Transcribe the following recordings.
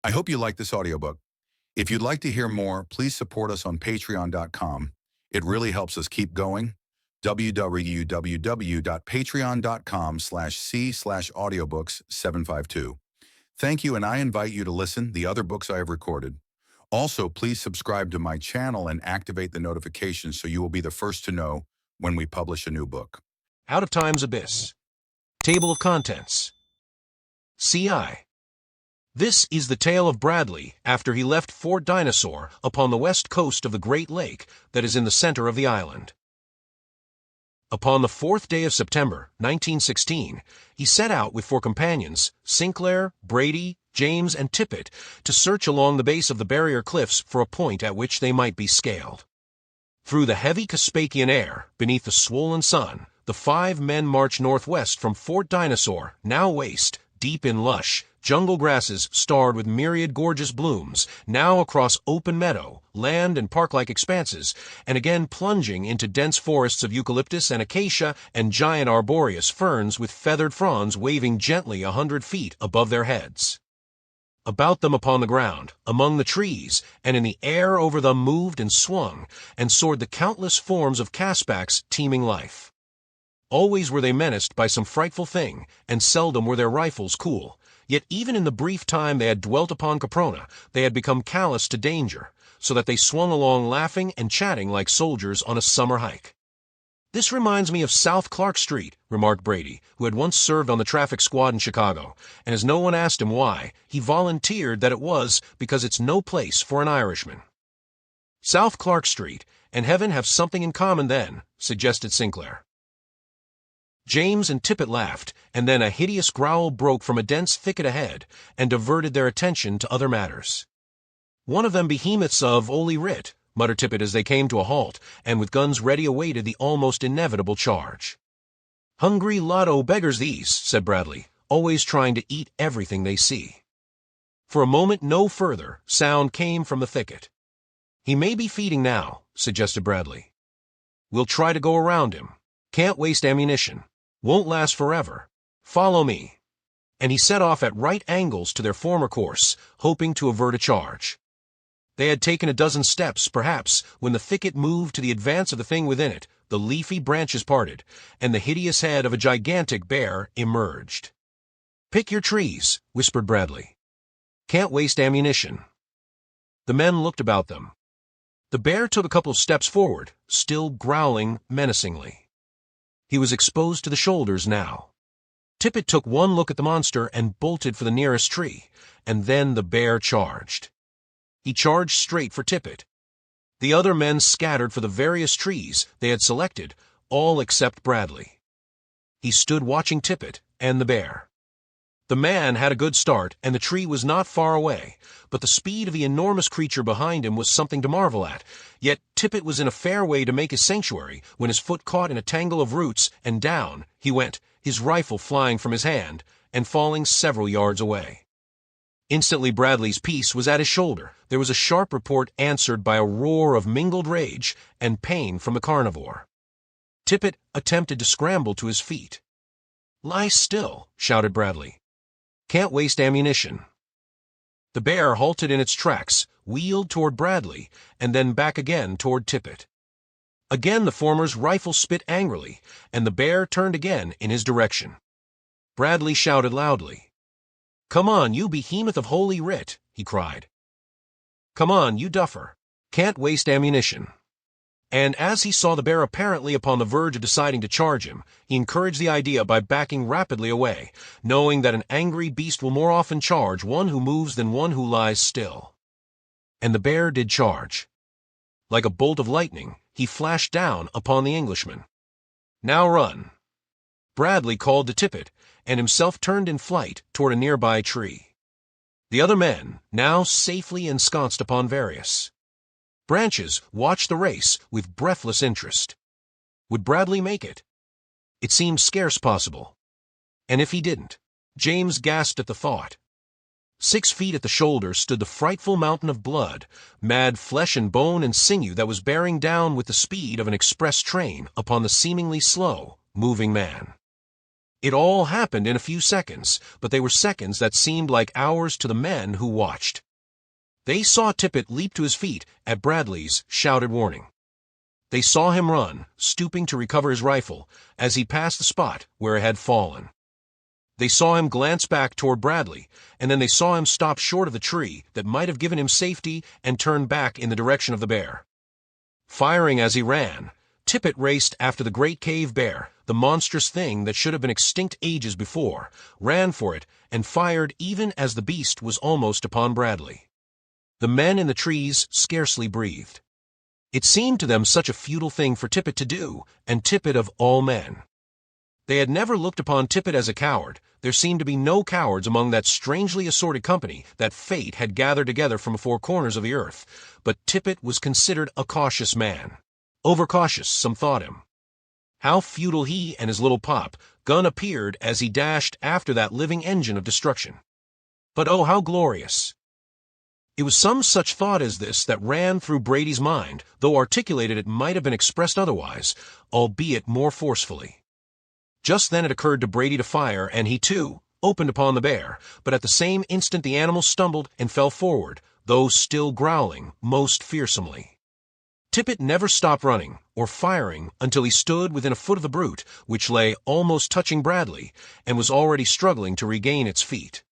I hope you like this audiobook. If you'd like to hear more, please support us on patreon.com. It really helps us keep going. www.patreon.com/c/audiobooks752. Thank you, and I invite you to listen the other books I have recorded. Also, please subscribe to my channel and activate the notifications so you will be the first to know when we publish a new book. Out of Time's Abyss. Table of Contents. CI. This is the tale of Bradley after he left Fort Dinosaur upon the west coast of the Great Lake that is in the center of the island. Upon the 4th day of September, 1916, he set out with 4 companions, Sinclair, Brady, James, and Tippet, to search along the base of the barrier cliffs for a point at which they might be scaled. Through the heavy Caspakian air, beneath the swollen sun, the 5 men marched northwest from Fort Dinosaur, now waste, deep in lush, jungle grasses starred with myriad gorgeous blooms, now across open meadow, land and park-like expanses, and again plunging into dense forests of eucalyptus and acacia and giant arboreous ferns with feathered fronds waving gently 100 feet above their heads. About them upon the ground, among the trees, and in the air over them moved and swung, and soared the countless forms of Caspak's teeming life. Always were they menaced by some frightful thing, and seldom were their rifles cool. Yet even in the brief time they had dwelt upon Caprona, they had become callous to danger, so that they swung along laughing and chatting like soldiers on a summer hike. "This reminds me of South Clark Street," remarked Brady, who had once served on the traffic squad in Chicago, and as no one asked him why, he volunteered that it was because it's no place for an Irishman. "South Clark Street and heaven have something in common then," suggested Sinclair. James and Tippet laughed, and then a hideous growl broke from a dense thicket ahead, and diverted their attention to other matters. "One of them behemoths of 'Oly Writ," muttered Tippet as they came to a halt, and with guns ready awaited the almost inevitable charge. "Hungry lot o' beggars these," said Bradley, always trying to eat everything they see. For a moment no further sound came from the thicket. "He may be feeding now," suggested Bradley. "We'll try to go around him. Can't waste ammunition. Won't last forever. Follow me." And he set off at right angles to their former course, hoping to avert a charge. They had taken a dozen steps, perhaps, when the thicket moved to the advance of the thing within it, the leafy branches parted, and the hideous head of a gigantic bear emerged. "Pick your trees," whispered Bradley. "Can't waste ammunition." The men looked about them. The bear took a couple of steps forward, still growling menacingly. He was exposed to the shoulders now. Tippet took one look at the monster and bolted for the nearest tree, and then the bear charged. He charged straight for Tippet. The other men scattered for the various trees they had selected, all except Bradley. He stood watching Tippet and the bear. The man had a good start, and the tree was not far away, but the speed of the enormous creature behind him was something to marvel at. Yet Tippet was in a fair way to make his sanctuary when his foot caught in a tangle of roots, and down he went, his rifle flying from his hand and falling several yards away. Instantly Bradley's piece was at his shoulder. There was a sharp report answered by a roar of mingled rage and pain from the carnivore. Tippet attempted to scramble to his feet. "Lie still," shouted Bradley. "Can't waste ammunition." The bear halted in its tracks, wheeled toward Bradley, and then back again toward Tippet. Again the former's rifle spit angrily, and the bear turned again in his direction. Bradley shouted loudly. "Come on, you behemoth of Holy Writ," he cried. "Come on, you duffer. Can't waste ammunition." And as he saw the bear apparently upon the verge of deciding to charge him, he encouraged the idea by backing rapidly away, knowing that an angry beast will more often charge one who moves than one who lies still. And the bear did charge. Like a bolt of lightning, he flashed down upon the Englishman. "Now run." Bradley called to Tippet, and himself turned in flight toward a nearby tree. The other men, now safely ensconced upon various branches, watched the race with breathless interest. Would Bradley make it? It seemed scarce possible. And if he didn't? James gasped at the thought. 6 feet at the shoulder stood the frightful mountain of blood, mad flesh and bone and sinew that was bearing down with the speed of an express train upon the seemingly slow, moving man. It all happened in a few seconds, but they were seconds that seemed like hours to the men who watched. They saw Tippet leap to his feet at Bradley's shouted warning. They saw him run, stooping to recover his rifle, as he passed the spot where it had fallen. They saw him glance back toward Bradley, and then they saw him stop short of the tree that might have given him safety and turn back in the direction of the bear. Firing as he ran, Tippet raced after the great cave bear, the monstrous thing that should have been extinct ages before, ran for it, and fired even as the beast was almost upon Bradley. The men in the trees scarcely breathed. It seemed to them such a futile thing for Tippet to do, and Tippet of all men. They had never looked upon Tippet as a coward. There seemed to be no cowards among that strangely assorted company that fate had gathered together from the four corners of the earth, but Tippet was considered a cautious man. Overcautious, some thought him. How futile he and his little pop gun appeared as he dashed after that living engine of destruction. But oh, how glorious! It was some such thought as this that ran through Brady's mind, though articulated it might have been expressed otherwise, albeit more forcefully. Just then it occurred to Brady to fire, and he, too, opened upon the bear, but at the same instant the animal stumbled and fell forward, though still growling most fearsomely. Tippet never stopped running or firing until he stood within a foot of the brute, which lay almost touching Bradley, and was already struggling to regain its feet.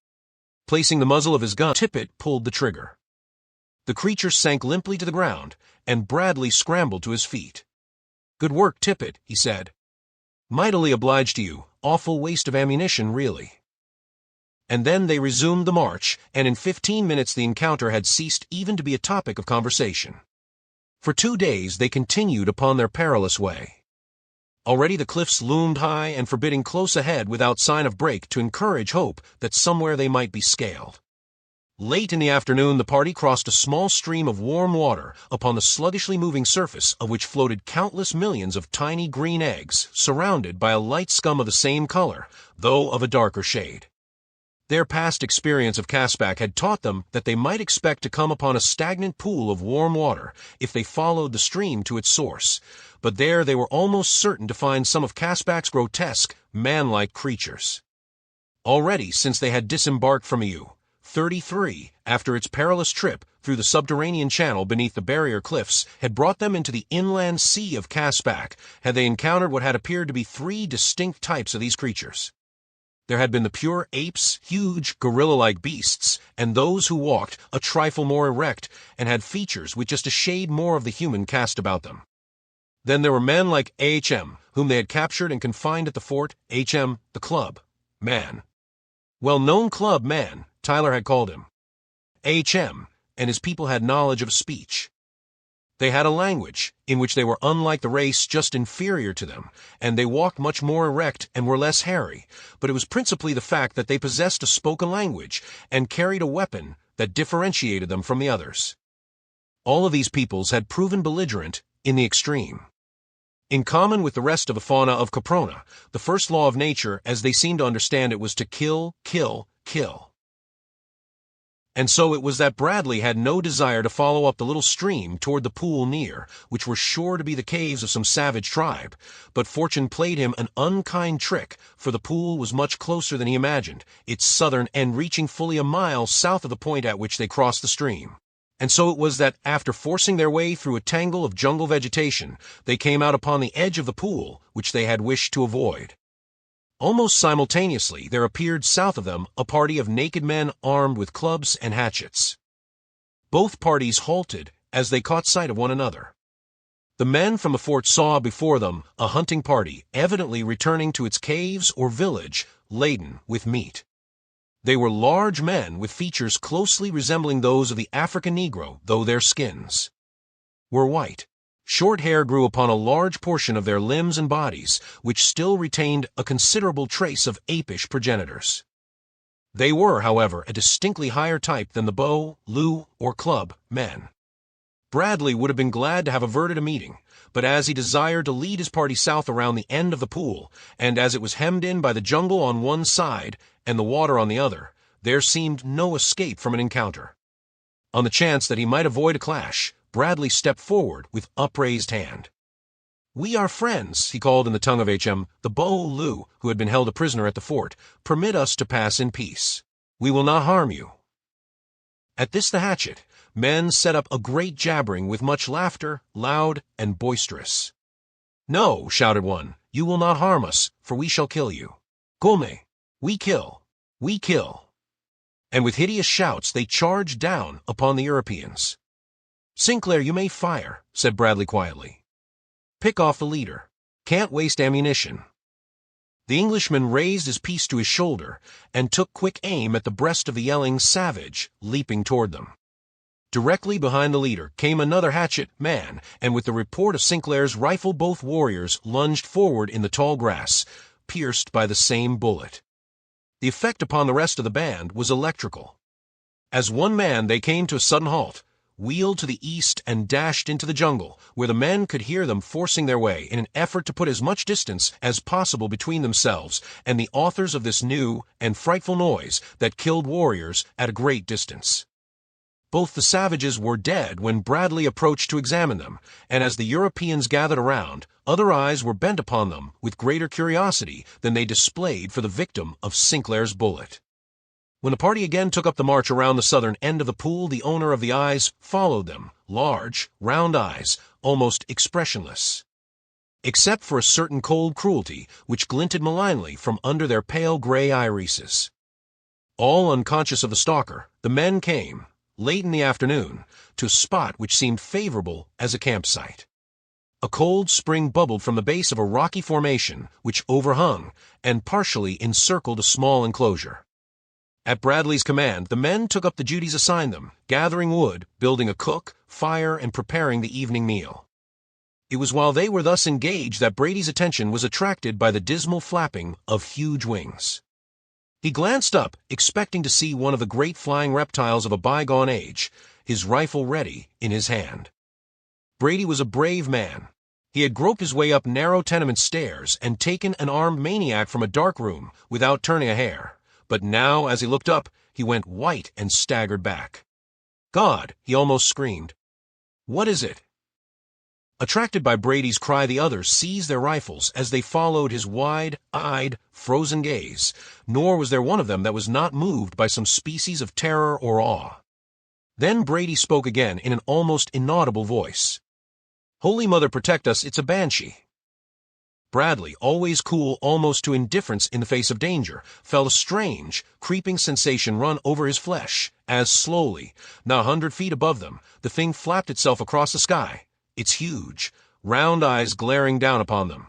Placing the muzzle of his gun, Tippet pulled the trigger. The creature sank limply to the ground, and Bradley scrambled to his feet. "Good work, Tippet," he said. "Mightily obliged to you. Awful waste of ammunition, really." And then they resumed the march, and in 15 minutes the encounter had ceased even to be a topic of conversation. For 2 days they continued upon their perilous way. Already the cliffs loomed high and forbidding close ahead without sign of break to encourage hope that somewhere they might be scaled. Late in the afternoon the party crossed a small stream of warm water, upon the sluggishly moving surface of which floated countless millions of tiny green eggs, surrounded by a light scum of the same color, though of a darker shade. Their past experience of Caspak had taught them that they might expect to come upon a stagnant pool of warm water if they followed the stream to its source, but there they were almost certain to find some of Caspak's grotesque, man-like creatures. Already, since they had disembarked from EU-33, after its perilous trip through the subterranean channel beneath the barrier cliffs had brought them into the inland sea of Caspak, had they encountered what had appeared to be 3 distinct types of these creatures. There had been the pure apes, huge, gorilla-like beasts, and those who walked a trifle more erect and had features with just a shade more of the human cast about them. Then there were men like AHM, whom they had captured and confined at the fort, HM, the club, man. Well-known club man, Tyler had called him. AHM, and his people had knowledge of speech. They had a language, in which they were unlike the race, just inferior to them, and they walked much more erect and were less hairy, but it was principally the fact that they possessed a spoken language and carried a weapon that differentiated them from the others. All of these peoples had proven belligerent in the extreme. In common with the rest of the fauna of Caprona, the first law of nature, as they seemed to understand it, was to kill, kill, kill. And so it was that Bradley had no desire to follow up the little stream toward the pool near, which were sure to be the caves of some savage tribe, but fortune played him an unkind trick, for the pool was much closer than he imagined, its southern end reaching fully a mile south of the point at which they crossed the stream. And so it was that, after forcing their way through a tangle of jungle vegetation, they came out upon the edge of the pool, which they had wished to avoid. Almost simultaneously there appeared south of them a party of naked men armed with clubs and hatchets. Both parties halted as they caught sight of one another. The men from the fort saw before them a hunting party, evidently returning to its caves or village, laden with meat. They were large men with features closely resembling those of the African Negro, though their skins were white. Short hair grew upon a large portion of their limbs and bodies, which still retained a considerable trace of apish progenitors. They were, however, a distinctly higher type than the bow, lu, or club men. Bradley would have been glad to have averted a meeting, but as he desired to lead his party south around the end of the pool, and as it was hemmed in by the jungle on one side and the water on the other, there seemed no escape from an encounter. On the chance that he might avoid a clash, Bradley stepped forward with upraised hand. "We are friends," he called in the tongue of the Bo-Lu, who had been held a prisoner at the fort. "Permit us to pass in peace. We will not harm you." At this the hatchet, men set up a great jabbering with much laughter, loud and boisterous. "No," shouted one, "you will not harm us, for we shall kill you. Gome, we kill, we kill." And with hideous shouts they charged down upon the Europeans. "Sinclair, you may fire," said Bradley quietly. "Pick off the leader. Can't waste ammunition." The Englishman raised his piece to his shoulder and took quick aim at the breast of the yelling savage leaping toward them. Directly behind the leader came another hatchet man, and with the report of Sinclair's rifle both warriors lunged forward in the tall grass, pierced by the same bullet. The effect upon the rest of the band was electrical. As one man they came to a sudden halt, wheeled to the east and dashed into the jungle, where the men could hear them forcing their way in an effort to put as much distance as possible between themselves and the authors of this new and frightful noise that killed warriors at a great distance. Both the savages were dead when Bradley approached to examine them, and as the Europeans gathered around, other eyes were bent upon them with greater curiosity than they displayed for the victim of Sinclair's bullet. When the party again took up the march around the southern end of the pool, the owner of the eyes followed them, large, round eyes, almost expressionless, except for a certain cold cruelty which glinted malignly from under their pale gray irises. All unconscious of the stalker, the men came, late in the afternoon, to a spot which seemed favorable as a campsite. A cold spring bubbled from the base of a rocky formation which overhung and partially encircled a small enclosure. At Bradley's command, the men took up the duties assigned them, gathering wood, building a cook, fire, and preparing the evening meal. It was while they were thus engaged that Brady's attention was attracted by the dismal flapping of huge wings. He glanced up, expecting to see one of the great flying reptiles of a bygone age, his rifle ready in his hand. Brady was a brave man. He had groped his way up narrow tenement stairs and taken an armed maniac from a dark room without turning a hair. But now, as he looked up, he went white and staggered back. "God!" he almost screamed. "What is it?" Attracted by Brady's cry, the others seized their rifles as they followed his wide-eyed, frozen gaze, nor was there one of them that was not moved by some species of terror or awe. Then Brady spoke again in an almost inaudible voice. "Holy Mother protect us, it's a banshee." Bradley, always cool almost to indifference in the face of danger, felt a strange, creeping sensation run over his flesh, as slowly, not 100 feet above them, the thing flapped itself across the sky, its huge, round eyes glaring down upon them.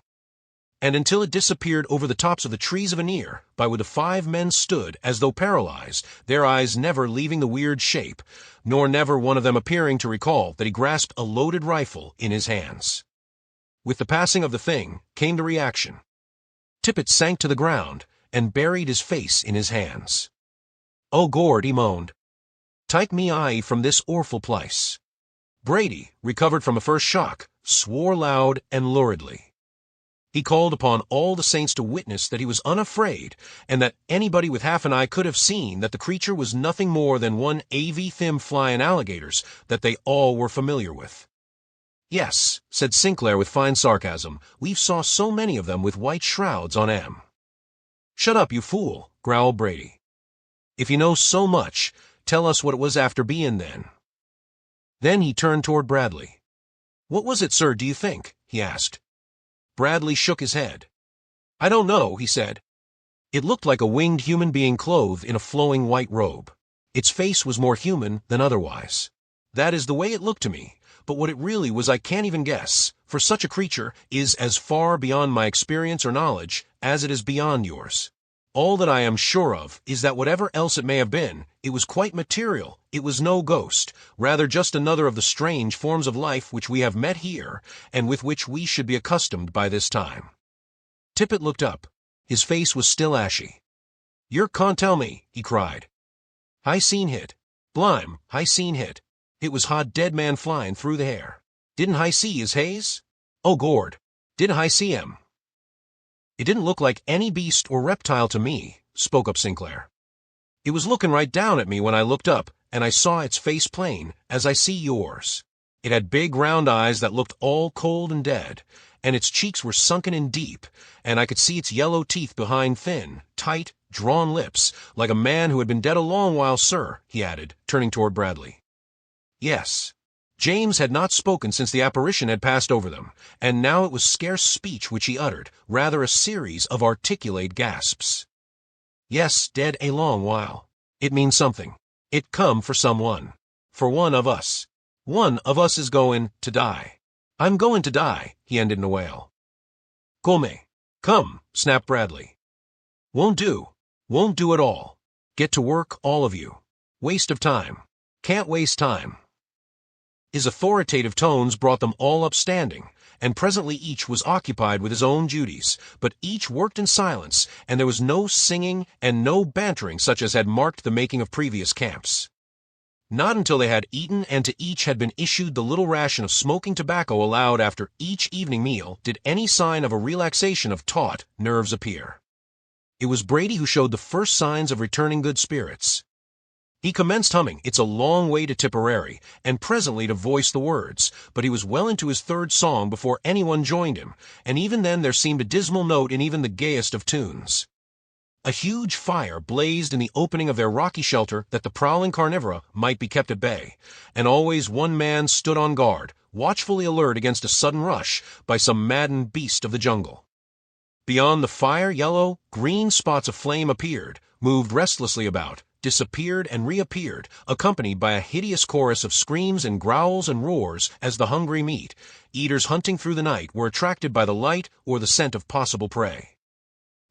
And until it disappeared over the tops of the trees of near, by where the 5 men stood as though paralyzed, their eyes never leaving the weird shape, nor never one of them appearing to recall that he grasped a loaded rifle in his hands. With the passing of the thing came the reaction. Tippet sank to the ground and buried his face in his hands. "Oh Gord," he moaned. "Take me eye from this orful place." Brady, recovered from a first shock, swore loud and luridly. He called upon all the saints to witness that he was unafraid, and that anybody with half an eye could have seen that the creature was nothing more than one av-thim flying alligators that they all were familiar with. "Yes," said Sinclair with fine sarcasm, "we've saw so many of them with white shrouds on 'em." "Shut up, you fool," growled Brady. "If you know so much, tell us what it was after being then." Then he turned toward Bradley. "What was it, sir, do you think?" he asked. Bradley shook his head. "I don't know," he said. "It looked like a winged human being clothed in a flowing white robe. Its face was more human than otherwise. That is the way it looked to me. But what it really was I can't even guess, for such a creature is as far beyond my experience or knowledge as it is beyond yours. All that I am sure of is that whatever else it may have been, it was quite material. It was no ghost, rather just another of the strange forms of life which we have met here, and with which we should be accustomed by this time." Tippet looked up. His face was still ashy. "Yer can't tell me," he cried. "I seen hit. Blime, I seen hit. It was hot dead man flying through the air. Didn't I see his haze? Oh Gord, didn't I see him?" "It didn't look like any beast or reptile to me," spoke up Sinclair. "It was looking right down at me when I looked up, and I saw its face plain, as I see yours. It had big round eyes that looked all cold and dead, and its cheeks were sunken in deep, and I could see its yellow teeth behind thin, tight, drawn lips, like a man who had been dead a long while, sir, he added, turning toward Bradley. Yes. James had not spoken since the apparition had passed over them, and now it was scarce speech which he uttered, rather a series of articulate gasps. Yes, dead a long while. It means something. It come for someone. For one of us. One of us is going to die. I'm going to die, he ended in a wail. Come, snapped Bradley. Won't do. Won't do at all. Get to work, all of you. Waste of time. Can't waste time. His authoritative tones brought them all up standing, and presently each was occupied with his own duties, but each worked in silence, and there was no singing and no bantering such as had marked the making of previous camps. Not until they had eaten and to each had been issued the little ration of smoking tobacco allowed after each evening meal did any sign of a relaxation of taut nerves appear. It was Brady who showed the first signs of returning good spirits. He commenced humming "It's a Long Way to Tipperary," and presently to voice the words, but he was well into his third song before anyone joined him, and even then there seemed a dismal note in even the gayest of tunes. A huge fire blazed in the opening of their rocky shelter that the prowling carnivora might be kept at bay, and always one man stood on guard, watchfully alert against a sudden rush by some maddened beast of the jungle. Beyond the fire, yellow, green spots of flame appeared, moved restlessly about, disappeared and reappeared, accompanied by a hideous chorus of screams and growls and roars as the hungry meat, eaters hunting through the night, were attracted by the light or the scent of possible prey.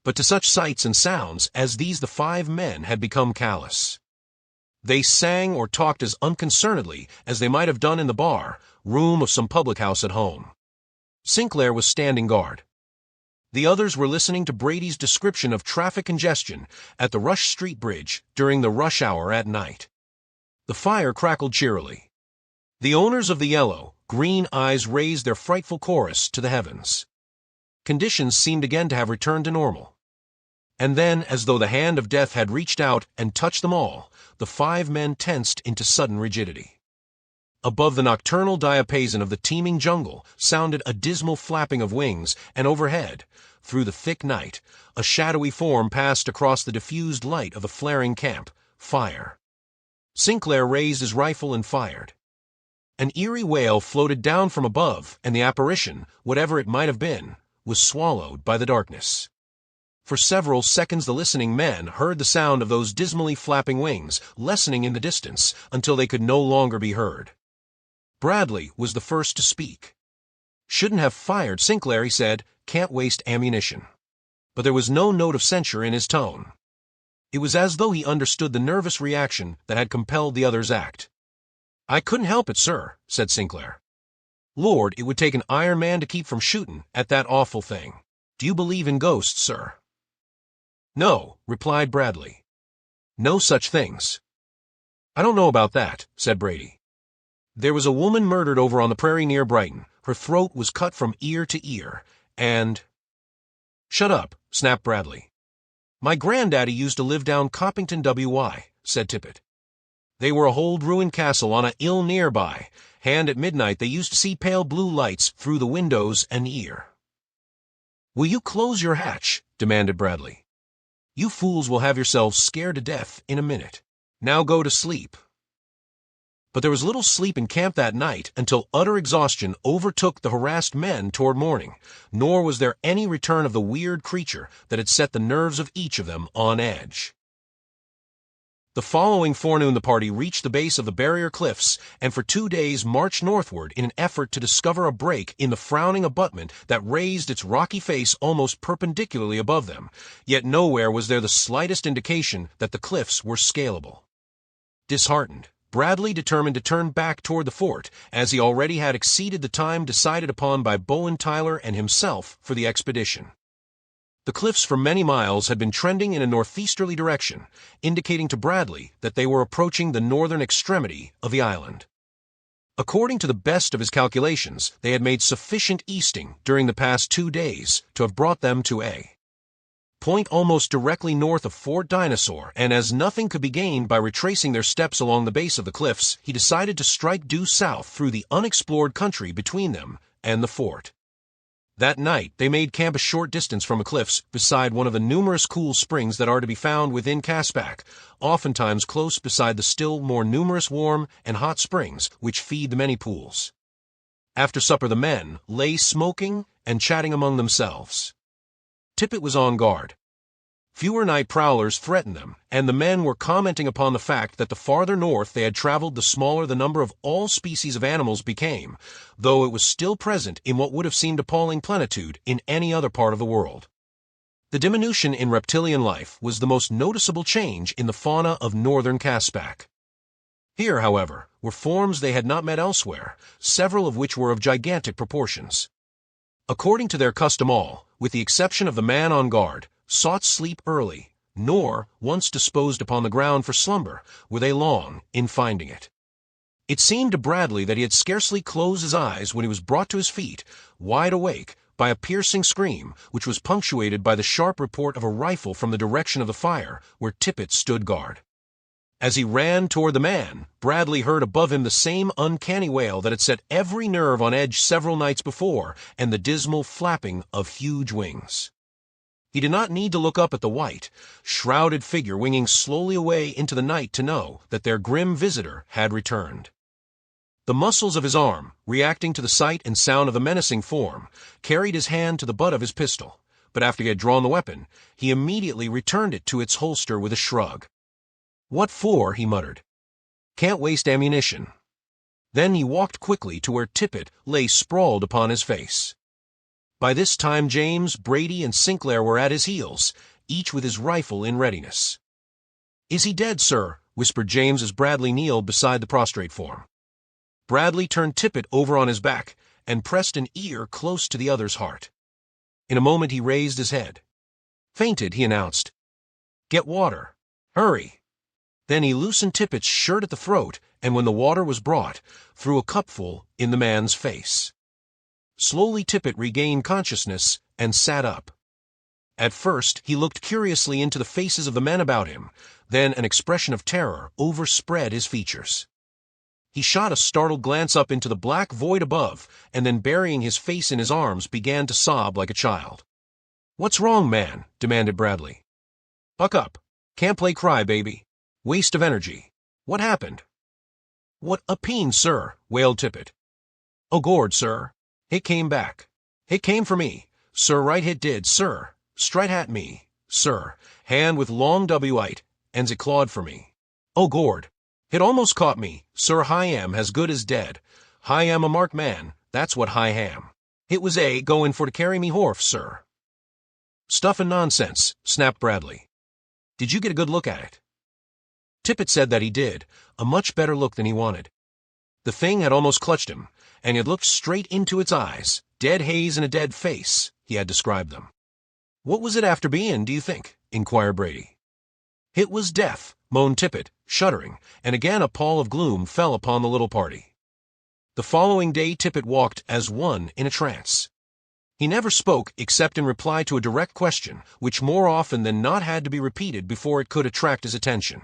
But to such sights and sounds as these the 5 men had become callous. They sang or talked as unconcernedly as they might have done in the bar room of some public house at home. Sinclair was standing guard. The others were listening to Brady's description of traffic congestion at the Rush Street Bridge during the rush hour at night. The fire crackled cheerily. The owners of the yellow, green eyes raised their frightful chorus to the heavens. Conditions seemed again to have returned to normal. And then, as though the hand of death had reached out and touched them all, the 5 men tensed into sudden rigidity. Above the nocturnal diapason of the teeming jungle sounded a dismal flapping of wings, and overhead, through the thick night, a shadowy form passed across the diffused light of the flaring camp, fire. Sinclair raised his rifle and fired. An eerie wail floated down from above, and the apparition, whatever it might have been, was swallowed by the darkness. For several seconds the listening men heard the sound of those dismally flapping wings, lessening in the distance until they could no longer be heard. Bradley was the first to speak. Shouldn't have fired, Sinclair, he said. Can't waste ammunition. But there was no note of censure in his tone. It was as though he understood the nervous reaction that had compelled the other's act. I couldn't help it, sir, said Sinclair. Lord, it would take an iron man to keep from shooting at that awful thing. Do you believe in ghosts, sir? No, replied Bradley. No such things. I don't know about that, said Brady. There was a woman murdered over on the prairie near Brighton. Her throat was cut from ear to ear, and... Shut up, snapped Bradley. My granddaddy used to live down Coppington, W.Y., said Tippet. They were a old ruined castle on a hill nearby, and at midnight they used to see pale blue lights through the windows and ear. Will you close your hatch? Demanded Bradley. You fools will have yourselves scared to death in a minute. Now go to sleep. But there was little sleep in camp that night until utter exhaustion overtook the harassed men toward morning, nor was there any return of the weird creature that had set the nerves of each of them on edge. The following forenoon the party reached the base of the barrier cliffs and for 2 days marched northward in an effort to discover a break in the frowning abutment that raised its rocky face almost perpendicularly above them, yet nowhere was there the slightest indication that the cliffs were scalable. Disheartened, Bradley determined to turn back toward the fort, as he already had exceeded the time decided upon by Bowen Tyler and himself for the expedition. The cliffs for many miles had been trending in a northeasterly direction, indicating to Bradley that they were approaching the northern extremity of the island. According to the best of his calculations, they had made sufficient easting during the past 2 days to have brought them to a point almost directly north of Fort Dinosaur, and as nothing could be gained by retracing their steps along the base of the cliffs, he decided to strike due south through the unexplored country between them and the fort. That night, they made camp a short distance from the cliffs beside one of the numerous cool springs that are to be found within Caspak, oftentimes close beside the still more numerous warm and hot springs which feed the many pools. After supper the men lay smoking and chatting among themselves. Tippet was on guard. Fewer night prowlers threatened them, and the men were commenting upon the fact that the farther north they had traveled, the smaller the number of all species of animals became, though it was still present in what would have seemed appalling plenitude in any other part of the world. The diminution in reptilian life was the most noticeable change in the fauna of northern Caspak. Here, however, were forms they had not met elsewhere, several of which were of gigantic proportions. According to their custom all, with the exception of the man on guard, sought sleep early, nor, once disposed upon the ground for slumber, were they long in finding it. It seemed to Bradley that he had scarcely closed his eyes when he was brought to his feet, wide awake, by a piercing scream, which was punctuated by the sharp report of a rifle from the direction of the fire, where Tippet stood guard. As he ran toward the man, Bradley heard above him the same uncanny wail that had set every nerve on edge several nights before, and the dismal flapping of huge wings. He did not need to look up at the white, shrouded figure winging slowly away into the night to know that their grim visitor had returned. The muscles of his arm, reacting to the sight and sound of the menacing form, carried his hand to the butt of his pistol, but after he had drawn the weapon, he immediately returned it to its holster with a shrug. "What for?" he muttered. "Can't waste ammunition." Then he walked quickly to where Tippet lay sprawled upon his face. By this time James, Brady, and Sinclair were at his heels, each with his rifle in readiness. "Is he dead, sir?" whispered James as Bradley kneeled beside the prostrate form. Bradley turned Tippet over on his back and pressed an ear close to the other's heart. In a moment he raised his head. "Fainted," he announced. "Get water. Hurry." Then he loosened Tippet's shirt at the throat, and when the water was brought, threw a cupful in the man's face. Slowly Tippet regained consciousness and sat up. At first he looked curiously into the faces of the men about him, then an expression of terror overspread his features. He shot a startled glance up into the black void above, and then burying his face in his arms began to sob like a child. "What's wrong, man?" demanded Bradley. "Buck up. Can't play cry, baby. Waste of energy. What happened?" "What a peen, sir," wailed Tippet. "Oh, Gord, sir. Hit came back. Hit came for me, sir, right hit did, sir. Straight at me, sir. Hand with long W-ite, and ze clawed for me. Oh, Gord. Hit almost caught me, sir. Hi am as good as dead. Hi am a marked man, that's what hi am. Hit was goin' for to carry me horf, sir." "Stuff and nonsense," snapped Bradley. "Did you get a good look at it?" Tippet said that he did, a much better look than he wanted. The thing had almost clutched him, and he had looked straight into its eyes, dead haze and a dead face, he had described them. "What was it after being, do you think?" inquired Brady. "It was death," moaned Tippet, shuddering, and again a pall of gloom fell upon the little party. The following day Tippet walked as one in a trance. He never spoke except in reply to a direct question, which more often than not had to be repeated before it could attract his attention.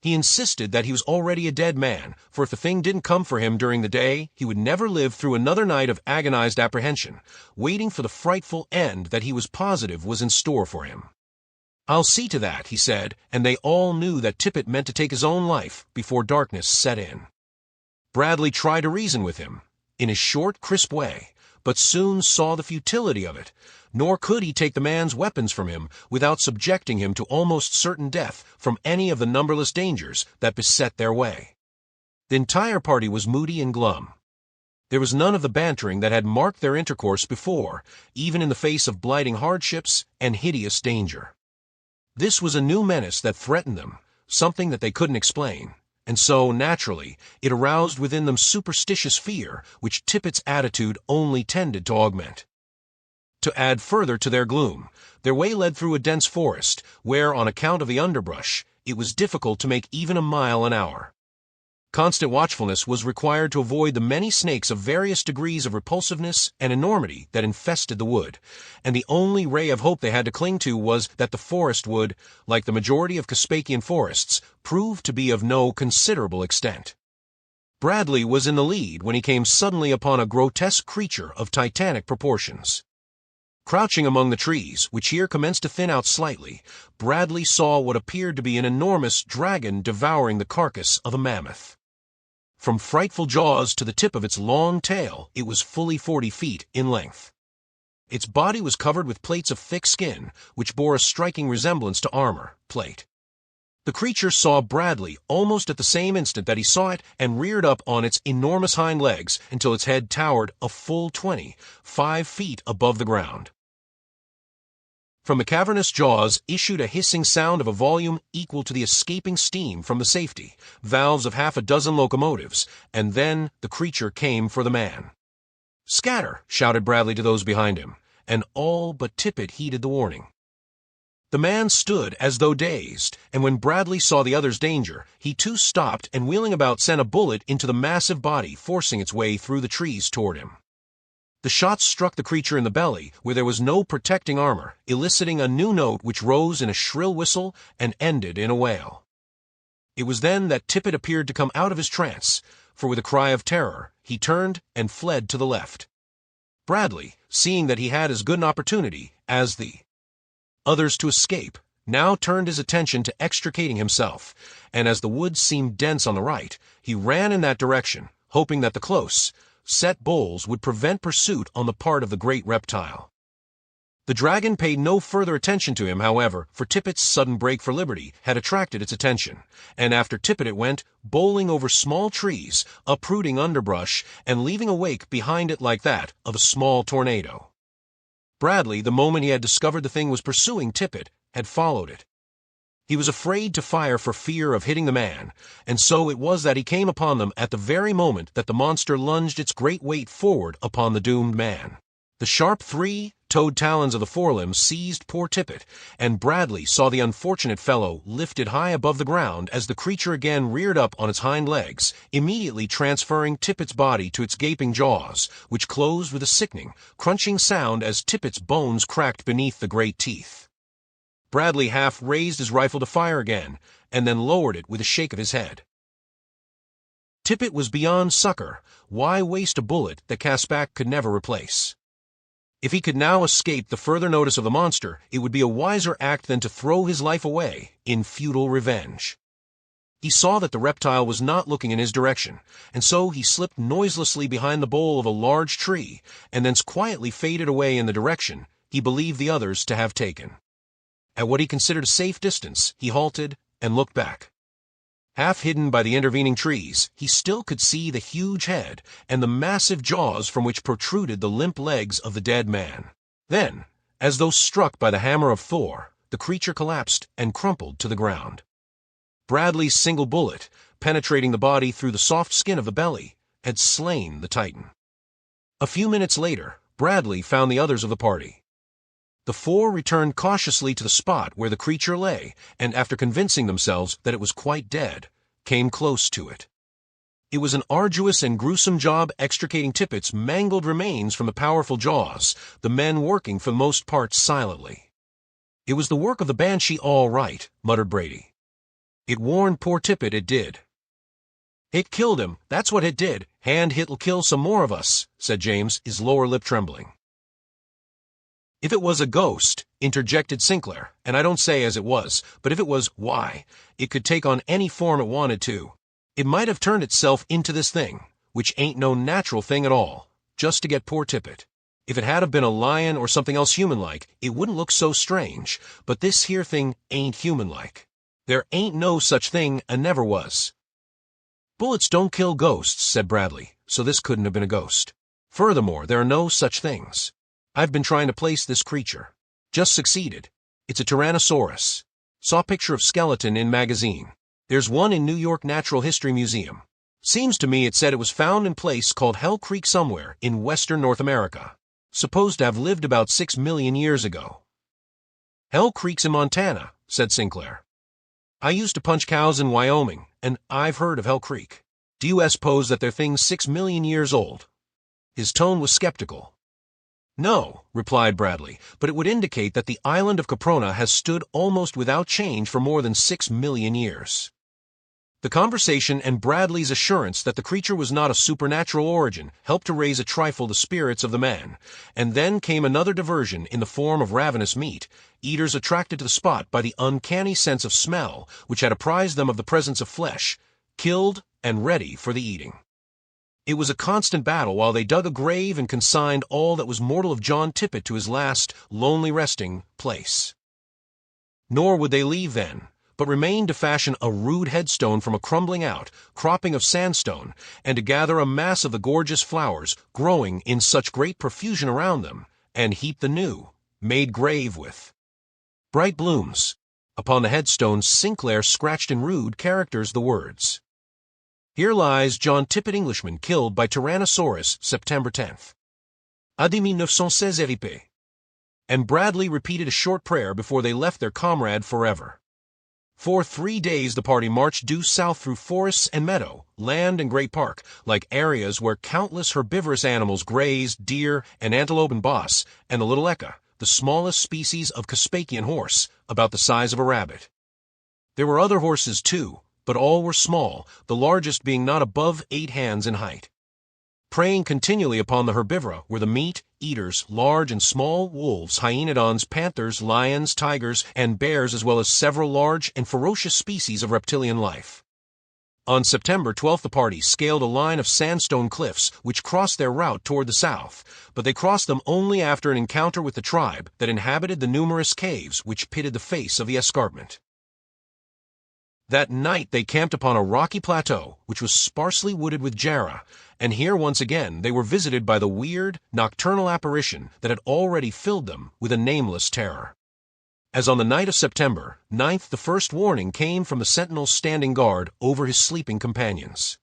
He insisted that he was already a dead man, for if the thing didn't come for him during the day, he would never live through another night of agonized apprehension, waiting for the frightful end that he was positive was in store for him. "I'll see to that," he said, and they all knew that Tippet meant to take his own life before darkness set in. Bradley tried to reason with him, in his short, crisp way, but soon saw the futility of it, nor could he take the man's weapons from him without subjecting him to almost certain death from any of the numberless dangers that beset their way. The entire party was moody and glum. There was none of the bantering that had marked their intercourse before, even in the face of blighting hardships and hideous danger. This was a new menace that threatened them, something that they couldn't explain, and so, naturally, it aroused within them superstitious fear, which Tippet's attitude only tended to augment. To add further to their gloom, their way led through a dense forest, where, on account of the underbrush, it was difficult to make even a mile an hour. Constant watchfulness was required to avoid the many snakes of various degrees of repulsiveness and enormity that infested the wood, and the only ray of hope they had to cling to was that the forest would, like the majority of Caspakian forests, prove to be of no considerable extent. Bradley was in the lead when he came suddenly upon a grotesque creature of titanic proportions. Crouching among the trees, which here commenced to thin out slightly, Bradley saw what appeared to be an enormous dragon devouring the carcass of a mammoth. From frightful jaws to the tip of its long tail, it was fully 40 feet in length. Its body was covered with plates of thick skin, which bore a striking resemblance to armor plate. The creature saw Bradley almost at the same instant that he saw it and reared up on its enormous hind legs until its head towered a full 25 feet above the ground. From the cavernous jaws issued a hissing sound of a volume equal to the escaping steam from the safety valves of half a dozen locomotives, and then the creature came for the man. "Scatter!" shouted Bradley to those behind him, and all but Tippet heeded the warning. The man stood as though dazed, and when Bradley saw the other's danger, he too stopped and wheeling about sent a bullet into the massive body, forcing its way through the trees toward him. The shot struck the creature in the belly, where there was no protecting armor, eliciting a new note which rose in a shrill whistle and ended in a wail. It was then that Tippet appeared to come out of his trance, for with a cry of terror, he turned and fled to the left. Bradley, seeing that he had as good an opportunity as the others to escape, now turned his attention to extricating himself, and as the woods seemed dense on the right, he ran in that direction, hoping that the close, set boles would prevent pursuit on the part of the great reptile. The dragon paid no further attention to him, however, for Tippet's sudden break for liberty had attracted its attention, and after Tippet it went, bowling over small trees, uprooting underbrush, and leaving a wake behind it like that of a small tornado. Bradley, the moment he had discovered the thing was pursuing Tippet, had followed it. He was afraid to fire for fear of hitting the man, and so it was that he came upon them at the very moment that the monster lunged its great weight forward upon the doomed man. The sharp three-toed talons of the forelimbs seized poor Tippet, and Bradley saw the unfortunate fellow lifted high above the ground as the creature again reared up on its hind legs, immediately transferring Tippet's body to its gaping jaws, which closed with a sickening, crunching sound as Tippet's bones cracked beneath the great teeth. Bradley half raised his rifle to fire again, and then lowered it with a shake of his head. Tippet was beyond succor. Why waste a bullet that Caspakian could never replace? If he could now escape the further notice of the monster, it would be a wiser act than to throw his life away in futile revenge. He saw that the reptile was not looking in his direction, and so he slipped noiselessly behind the bole of a large tree, and thence quietly faded away in the direction he believed the others to have taken. At what he considered a safe distance, he halted and looked back. Half hidden by the intervening trees, he still could see the huge head and the massive jaws from which protruded the limp legs of the dead man. Then, as though struck by the hammer of Thor, the creature collapsed and crumpled to the ground. Bradley's single bullet, penetrating the body through the soft skin of the belly, had slain the Titan. A few minutes later, Bradley found the others of the party. The four returned cautiously to the spot where the creature lay, and after convincing themselves that it was quite dead, came close to it. It was an arduous and gruesome job extricating Tippet's mangled remains from the powerful jaws, the men working for the most part silently. "It was the work of the banshee all right," muttered Brady. "It warned poor Tippet, it did." "It killed him, that's what it did, and it'll kill some more of us," said James, his lower lip trembling. "If it was a ghost," interjected Sinclair, "and I don't say as it was, but if it was, why, it could take on any form it wanted to. It might have turned itself into this thing, which ain't no natural thing at all, just to get poor Tippet. If it had have been a lion or something else human-like, it wouldn't look so strange, but this here thing ain't human-like. There ain't no such thing and never was." "Bullets don't kill ghosts," said Bradley, "so this couldn't have been a ghost. Furthermore, there are no such things. I've been trying to place this creature. Just succeeded. It's a Tyrannosaurus. Saw picture of skeleton in magazine. There's one in New York Natural History Museum. Seems to me it said it was found in place called Hell Creek somewhere in western North America. Supposed to have lived about 6 million years ago." "Hell Creek's in Montana," said Sinclair. "I used to punch cows in Wyoming, and I've heard of Hell Creek. Do you suppose that their thing's 6 million years old?" His tone was skeptical. "No," replied Bradley, "but it would indicate that the island of Caprona has stood almost without change for more than 6 million years." The conversation and Bradley's assurance that the creature was not of supernatural origin helped to raise a trifle the spirits of the men, and then came another diversion in the form of ravenous meat, eaters attracted to the spot by the uncanny sense of smell which had apprised them of the presence of flesh, killed and ready for the eating. It was a constant battle while they dug a grave and consigned all that was mortal of John Tippet to his last, lonely resting place. Nor would they leave then, but remained to fashion a rude headstone from a crumbling out cropping of sandstone, and to gather a mass of the gorgeous flowers growing in such great profusion around them, and heap the new, made grave with bright blooms. Upon the headstone Sinclair scratched in rude characters the words, "Here lies John Tippet, Englishman, killed by Tyrannosaurus, September 10th. Adi 1916 RIP." And Bradley repeated a short prayer before they left their comrade forever. For 3 days the party marched due south through forests and meadow, land and great park, like areas where countless herbivorous animals grazed, deer and antelope and bos, and the little eka, the smallest species of Caspakian horse, about the size of a rabbit. There were other horses too, but all were small, the largest being not above 8 hands in height. Preying continually upon the herbivora were the meat-eaters, large and small wolves, hyenodons, panthers, lions, tigers, and bears, as well as several large and ferocious species of reptilian life. On September 12th the party scaled a line of sandstone cliffs which crossed their route toward the south, but they crossed them only after an encounter with the tribe that inhabited the numerous caves which pitted the face of the escarpment. That night they camped upon a rocky plateau which was sparsely wooded with jarrah, and here once again they were visited by the weird, nocturnal apparition that had already filled them with a nameless terror. As on the night of September 9th the first warning came from the sentinel standing guard over his sleeping companions.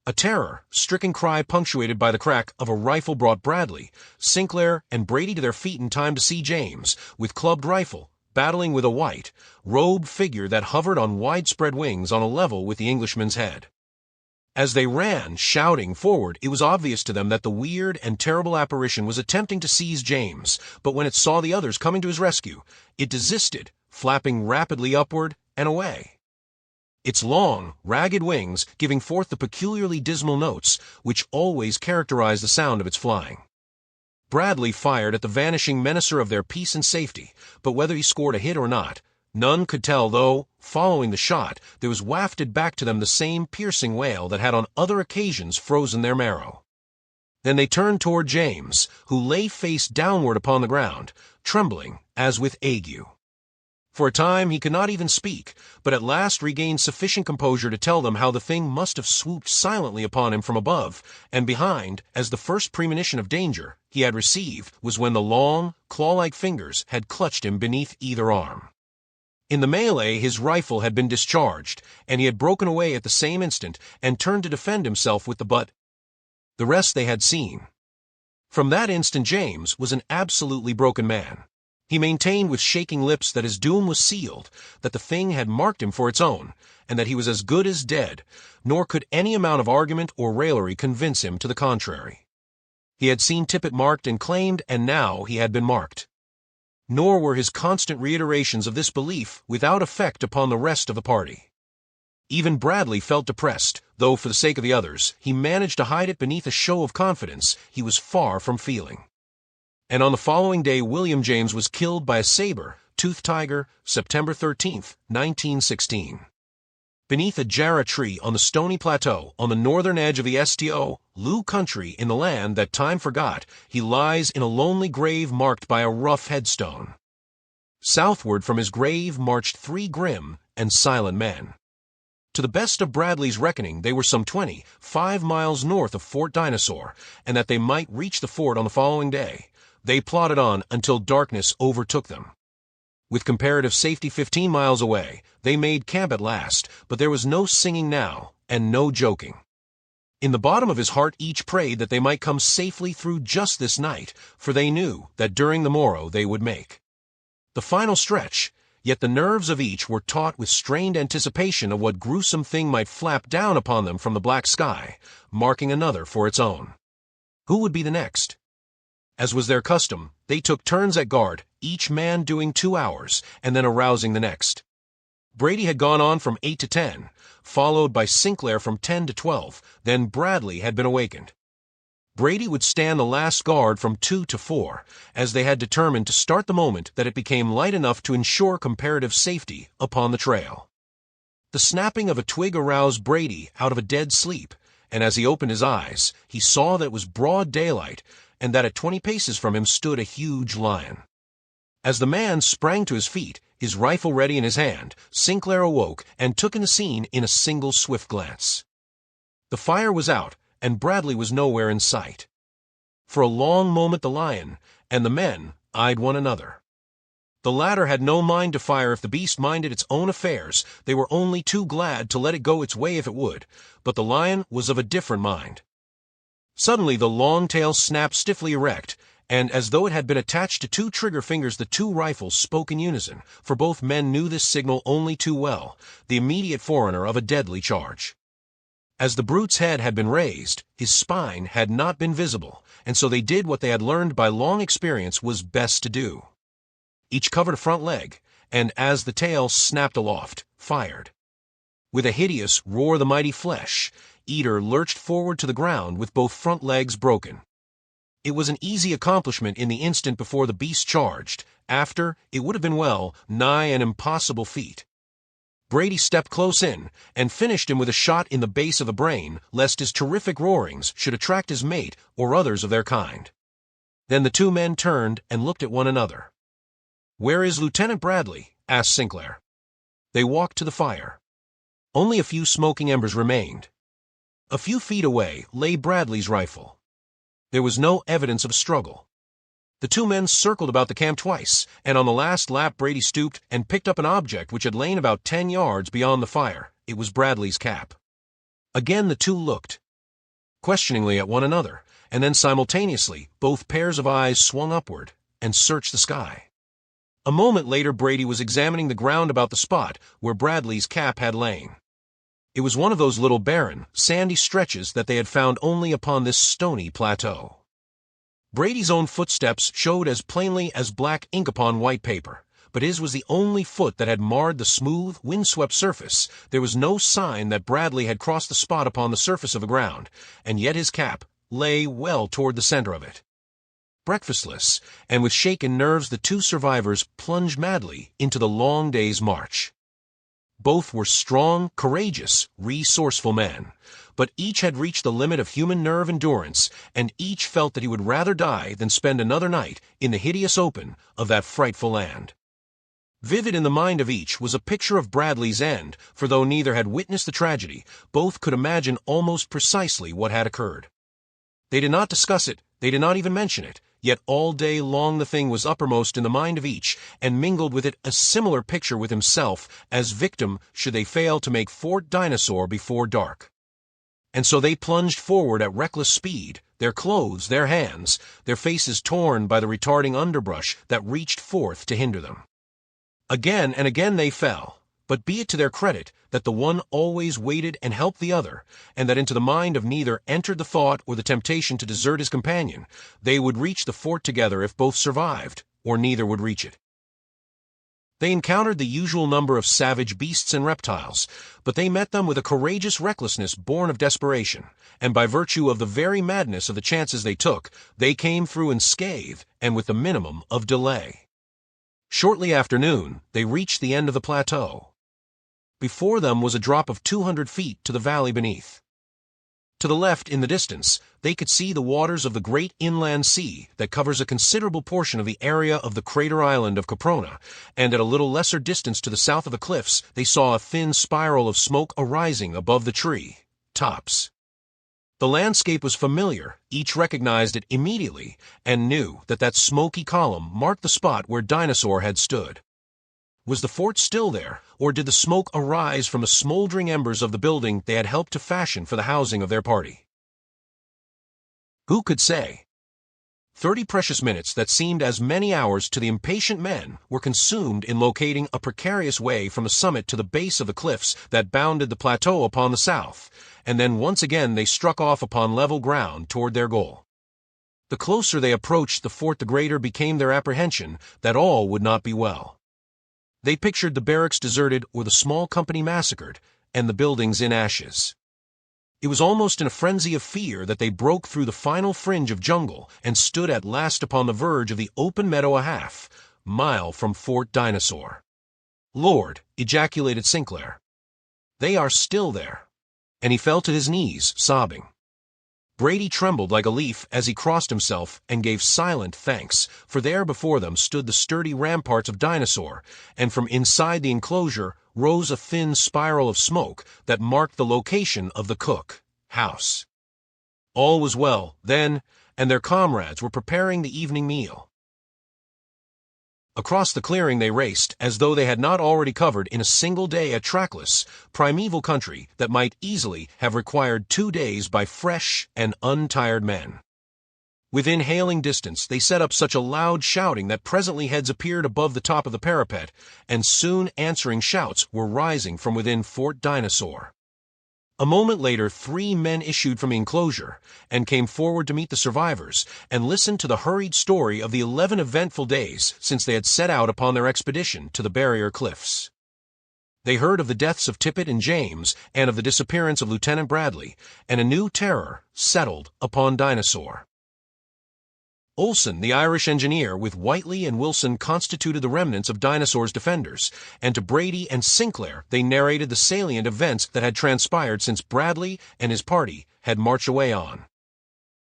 A terror-stricken cry punctuated by the crack of a rifle brought Bradley, Sinclair, and Brady to their feet in time to see James, with clubbed rifle, battling with a white, robed figure that hovered on widespread wings on a level with the Englishman's head. As they ran, shouting, forward, it was obvious to them that the weird and terrible apparition was attempting to seize James, but when it saw the others coming to his rescue, it desisted, flapping rapidly upward and away, its long, ragged wings giving forth the peculiarly dismal notes which always characterize the sound of its flying. Bradley fired at the vanishing menacer of their peace and safety, but whether he scored a hit or not, none could tell, though, following the shot, there was wafted back to them the same piercing wail that had on other occasions frozen their marrow. Then they turned toward James, who lay face downward upon the ground, trembling as with ague. For a time he could not even speak, but at last regained sufficient composure to tell them how the thing must have swooped silently upon him from above, and behind, as the first premonition of danger he had received was when the long, claw-like fingers had clutched him beneath either arm. In the melee his rifle had been discharged, and he had broken away at the same instant and turned to defend himself with the butt. The rest they had seen. From that instant James was an absolutely broken man. He maintained with shaking lips that his doom was sealed, that the thing had marked him for its own, and that he was as good as dead, nor could any amount of argument or raillery convince him to the contrary. He had seen Tippet marked and claimed, and now he had been marked. Nor were his constant reiterations of this belief without effect upon the rest of the party. Even Bradley felt depressed, though for the sake of the others, he managed to hide it beneath a show of confidence he was far from feeling. And on the following day William James was killed by a saber-toothed tiger, September 13th, 1916. Beneath a jarrah tree on the stony plateau on the northern edge of the Sto. Lou country in the land that time forgot, he lies in a lonely grave marked by a rough headstone. Southward from his grave marched 3 grim and silent men. To the best of Bradley's reckoning, they were some 25 miles north of Fort Dinosaur, and that they might reach the fort on the following day, they plodded on until darkness overtook them. With comparative safety 15 miles away, they made camp at last, but there was no singing now, and no joking. In the bottom of his heart each prayed that they might come safely through just this night, for they knew that during the morrow they would make the final stretch, yet the nerves of each were taut with strained anticipation of what gruesome thing might flap down upon them from the black sky, marking another for its own. Who would be the next? As was their custom, they took turns at guard, each man doing 2 hours, and then arousing the next. Brady had gone on from 8 to 10, followed by Sinclair from 10 to 12, then Bradley had been awakened. Brady would stand the last guard from 2 to 4, as they had determined to start the moment that it became light enough to ensure comparative safety upon the trail. The snapping of a twig aroused Brady out of a dead sleep, and as he opened his eyes, he saw that it was broad daylight, and that at 20 paces from him stood a huge lion. As the man sprang to his feet, his rifle ready in his hand, Sinclair awoke and took in the scene in a single swift glance. The fire was out, and Bradley was nowhere in sight. For a long moment the lion and the men eyed one another. The latter had no mind to fire if the beast minded its own affairs. They were only too glad to let it go its way if it would, but the lion was of a different mind. Suddenly the long tail snapped stiffly erect, and as though it had been attached to 2 trigger fingers, the 2 rifles spoke in unison, for both men knew this signal only too well, the immediate forerunner of a deadly charge. As the brute's head had been raised, his spine had not been visible, and so they did what they had learned by long experience was best to do. Each covered a front leg, and as the tail snapped aloft, fired. With a hideous roar of the mighty flesh, Eater lurched forward to the ground with both front legs broken. It was an easy accomplishment in the instant before the beast charged. After, it would have been nigh an impossible feat. Brady stepped close in, and finished him with a shot in the base of the brain, lest his terrific roarings should attract his mate or others of their kind. Then the 2 men turned and looked at one another. "Where is Lieutenant Bradley?" asked Sinclair. They walked to the fire. Only a few smoking embers remained. A few feet away lay Bradley's rifle. There was no evidence of a struggle. The 2 men circled about the camp twice, and on the last lap Brady stooped and picked up an object which had lain about 10 yards beyond the fire. It was Bradley's cap. Again the 2 looked questioningly at one another, and then simultaneously both pairs of eyes swung upward and searched the sky. A moment later Brady was examining the ground about the spot where Bradley's cap had lain. It was one of those little barren, sandy stretches that they had found only upon this stony plateau. Brady's own footsteps showed as plainly as black ink upon white paper, but his was the only foot that had marred the smooth, windswept surface. There was no sign that Bradley had crossed the spot upon the surface of the ground, and yet his cap lay well toward the center of it. Breakfastless, and with shaken nerves, the 2 survivors plunged madly into the long day's march. Both were strong, courageous, resourceful men, but each had reached the limit of human nerve endurance, and each felt that he would rather die than spend another night in the hideous open of that frightful land. Vivid in the mind of each was a picture of Bradley's end, for though neither had witnessed the tragedy, both could imagine almost precisely what had occurred. They did not discuss it, they did not even mention it, yet all day long the thing was uppermost in the mind of each, and mingled with it a similar picture with himself as victim should they fail to make Fort Dinosaur before dark. And so they plunged forward at reckless speed, their clothes, their hands, their faces torn by the retarding underbrush that reached forth to hinder them. Again and again they fell, but be it to their credit that the one always waited and helped the other, and that into the mind of neither entered the thought or the temptation to desert his companion. They would reach the fort together if both survived, or neither would reach it. They encountered the usual number of savage beasts and reptiles, but they met them with a courageous recklessness born of desperation, and by virtue of the very madness of the chances they took, they came through unscathed and with the minimum of delay. Shortly after noon, they reached the end of the plateau. Before them was a drop of 200 feet to the valley beneath. To the left, in the distance, they could see the waters of the great inland sea that covers a considerable portion of the area of the crater island of Caprona, and at a little lesser distance to the south of the cliffs they saw a thin spiral of smoke arising above the tree tops. The landscape was familiar, each recognized it immediately, and knew that that smoky column marked the spot where Dinosaur had stood. Was the fort still there, or did the smoke arise from the smoldering embers of the building they had helped to fashion for the housing of their party? Who could say? 30 precious minutes that seemed as many hours to the impatient men were consumed in locating a precarious way from the summit to the base of the cliffs that bounded the plateau upon the south, and then once again they struck off upon level ground toward their goal. The closer they approached the fort, the greater became their apprehension that all would not be well. They pictured the barracks deserted or the small company massacred, and the buildings in ashes. It was almost in a frenzy of fear that they broke through the final fringe of jungle and stood at last upon the verge of the open meadow a half-mile from Fort Dinosaur. "Lord," ejaculated Sinclair. "They are still there." And he fell to his knees, sobbing. Brady trembled like a leaf as he crossed himself and gave silent thanks, for there before them stood the sturdy ramparts of Dinosaur, and from inside the enclosure rose a thin spiral of smoke that marked the location of the cook house. All was well, then, and their comrades were preparing the evening meal. Across the clearing they raced, as though they had not already covered in a single day a trackless, primeval country that might easily have required 2 days by fresh and untired men. Within hailing distance they set up such a loud shouting that presently heads appeared above the top of the parapet, and soon answering shouts were rising from within Fort Dinosaur. A moment later 3 men issued from the enclosure, and came forward to meet the survivors, and listen to the hurried story of the 11 eventful days since they had set out upon their expedition to the barrier cliffs. They heard of the deaths of Tippet and James, and of the disappearance of Lieutenant Bradley, and a new terror settled upon Dinosaur. Olson, the Irish engineer, with Whiteley and Wilson constituted the remnants of Dinosaur's defenders, and to Brady and Sinclair they narrated the salient events that had transpired since Bradley and his party had marched away on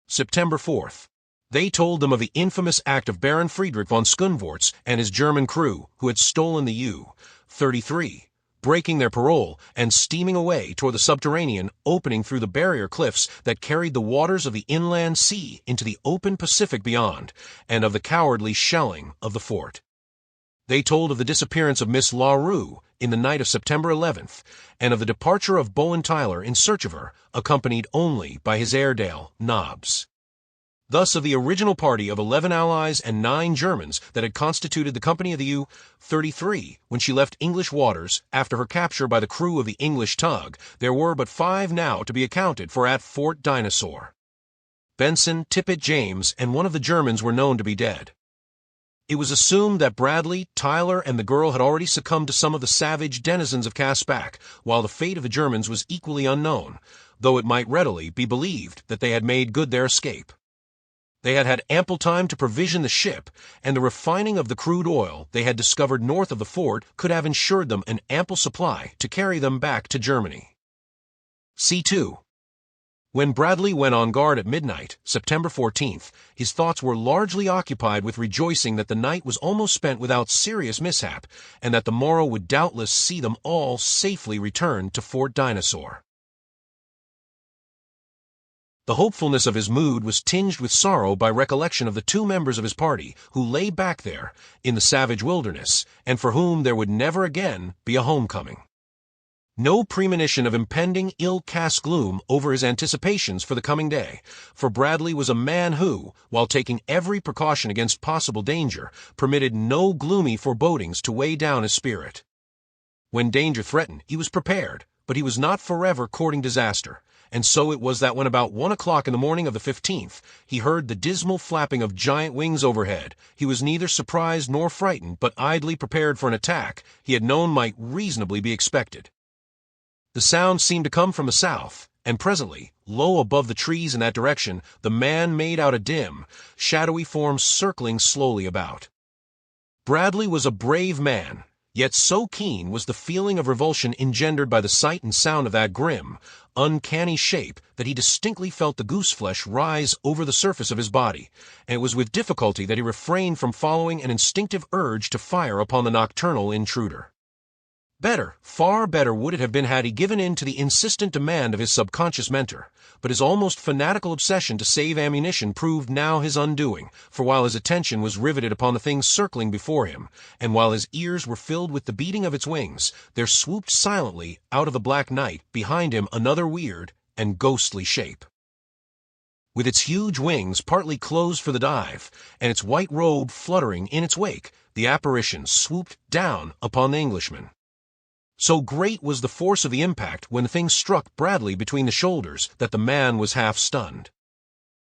September 4th. They told them of the infamous act of Baron Friedrich von Skundvorts and his German crew, who had stolen the U-33, breaking their parole and steaming away toward the subterranean opening through the barrier cliffs that carried the waters of the inland sea into the open Pacific beyond, and of the cowardly shelling of the fort. They told of the disappearance of Miss LaRue in the night of September 11th, and of the departure of Bowen Tyler in search of her, accompanied only by his Airedale, Nobbs. Thus of the original party of 11 Allies and 9 Germans that had constituted the company of the U-33 when she left English waters after her capture by the crew of the English tug, there were but 5 now to be accounted for at Fort Dinosaur. Benson, Tippet, James, and one of the Germans were known to be dead. It was assumed that Bradley, Tyler, and the girl had already succumbed to some of the savage denizens of Caspak, while the fate of the Germans was equally unknown, though it might readily be believed that they had made good their escape. They had had ample time to provision the ship, and the refining of the crude oil they had discovered north of the fort could have ensured them an ample supply to carry them back to Germany. C2. When Bradley went on guard at midnight, September 14th, his thoughts were largely occupied with rejoicing that the night was almost spent without serious mishap, and that the morrow would doubtless see them all safely returned to Fort Dinosaur. The hopefulness of his mood was tinged with sorrow by recollection of the 2 members of his party who lay back there in the savage wilderness, and for whom there would never again be a homecoming. No premonition of impending ill cast gloom over his anticipations for the coming day, for Bradley was a man who, while taking every precaution against possible danger, permitted no gloomy forebodings to weigh down his spirit. When danger threatened, he was prepared, but he was not forever courting disaster. And so it was that when about 1 o'clock in the morning of the 15th, he heard the dismal flapping of giant wings overhead, he was neither surprised nor frightened, but idly prepared for an attack he had known might reasonably be expected. The sound seemed to come from the south, and presently, low above the trees in that direction, the man made out a dim, shadowy form circling slowly about. Bradley was a brave man, yet so keen was the feeling of revulsion engendered by the sight and sound of that grim, uncanny shape that he distinctly felt the goose-flesh rise over the surface of his body, and it was with difficulty that he refrained from following an instinctive urge to fire upon the nocturnal intruder. Better, far better would it have been had he given in to the insistent demand of his subconscious mentor, but his almost fanatical obsession to save ammunition proved now his undoing, for while his attention was riveted upon the thing circling before him, and while his ears were filled with the beating of its wings, there swooped silently out of the black night behind him another weird and ghostly shape. With its huge wings partly closed for the dive, and its white robe fluttering in its wake, the apparition swooped down upon the Englishman. So great was the force of the impact when the thing struck Bradley between the shoulders that the man was half stunned.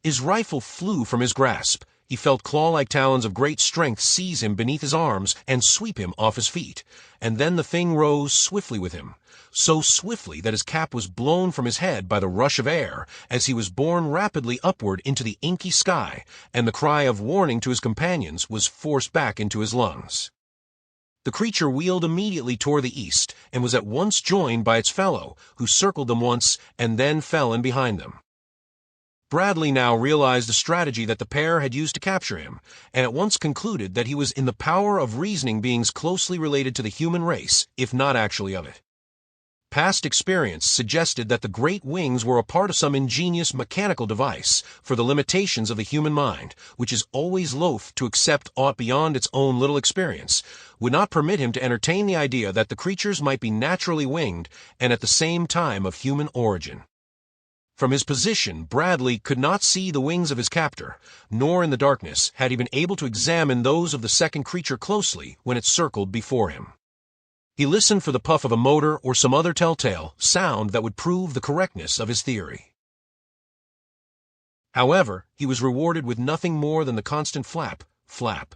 His rifle flew from his grasp, He felt claw-like talons of great strength seize him beneath his arms and sweep him off his feet, and then the thing rose swiftly with him, so swiftly that his cap was blown from his head by the rush of air as he was borne rapidly upward into the inky sky, and the cry of warning to his companions was forced back into his lungs. The creature wheeled immediately toward the east and was at once joined by its fellow, who circled them once and then fell in behind them. Bradley now realized the strategy that the pair had used to capture him, and at once concluded that he was in the power of reasoning beings closely related to the human race, if not actually of it. Past experience suggested that the great wings were a part of some ingenious mechanical device for the limitations of the human mind, which is always loath to accept aught beyond its own little experience, would not permit him to entertain the idea that the creatures might be naturally winged and at the same time of human origin. From his position, Bradley could not see the wings of his captor, nor in the darkness had he been able to examine those of the second creature closely when it circled before him. He listened for the puff of a motor or some other telltale sound that would prove the correctness of his theory. However, he was rewarded with nothing more than the constant flap, flap.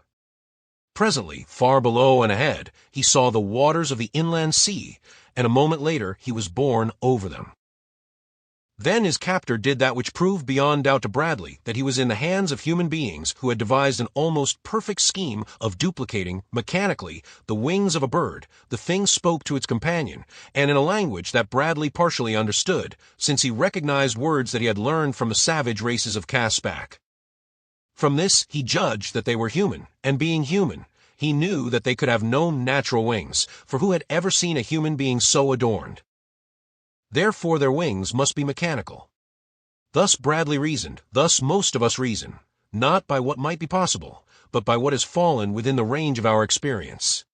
Presently, far below and ahead, he saw the waters of the inland sea, and a moment later he was borne over them. Then his captor did that which proved beyond doubt to Bradley that he was in the hands of human beings who had devised an almost perfect scheme of duplicating, mechanically, the wings of a bird. The thing spoke to its companion, and in a language that Bradley partially understood, since he recognized words that he had learned from the savage races of Caspak. From this he judged that they were human, and being human, he knew that they could have no natural wings, for who had ever seen a human being so adorned? Therefore their wings must be mechanical. Thus Bradley reasoned, thus most of us reason, not by what might be possible, but by what has fallen within the range of our experience.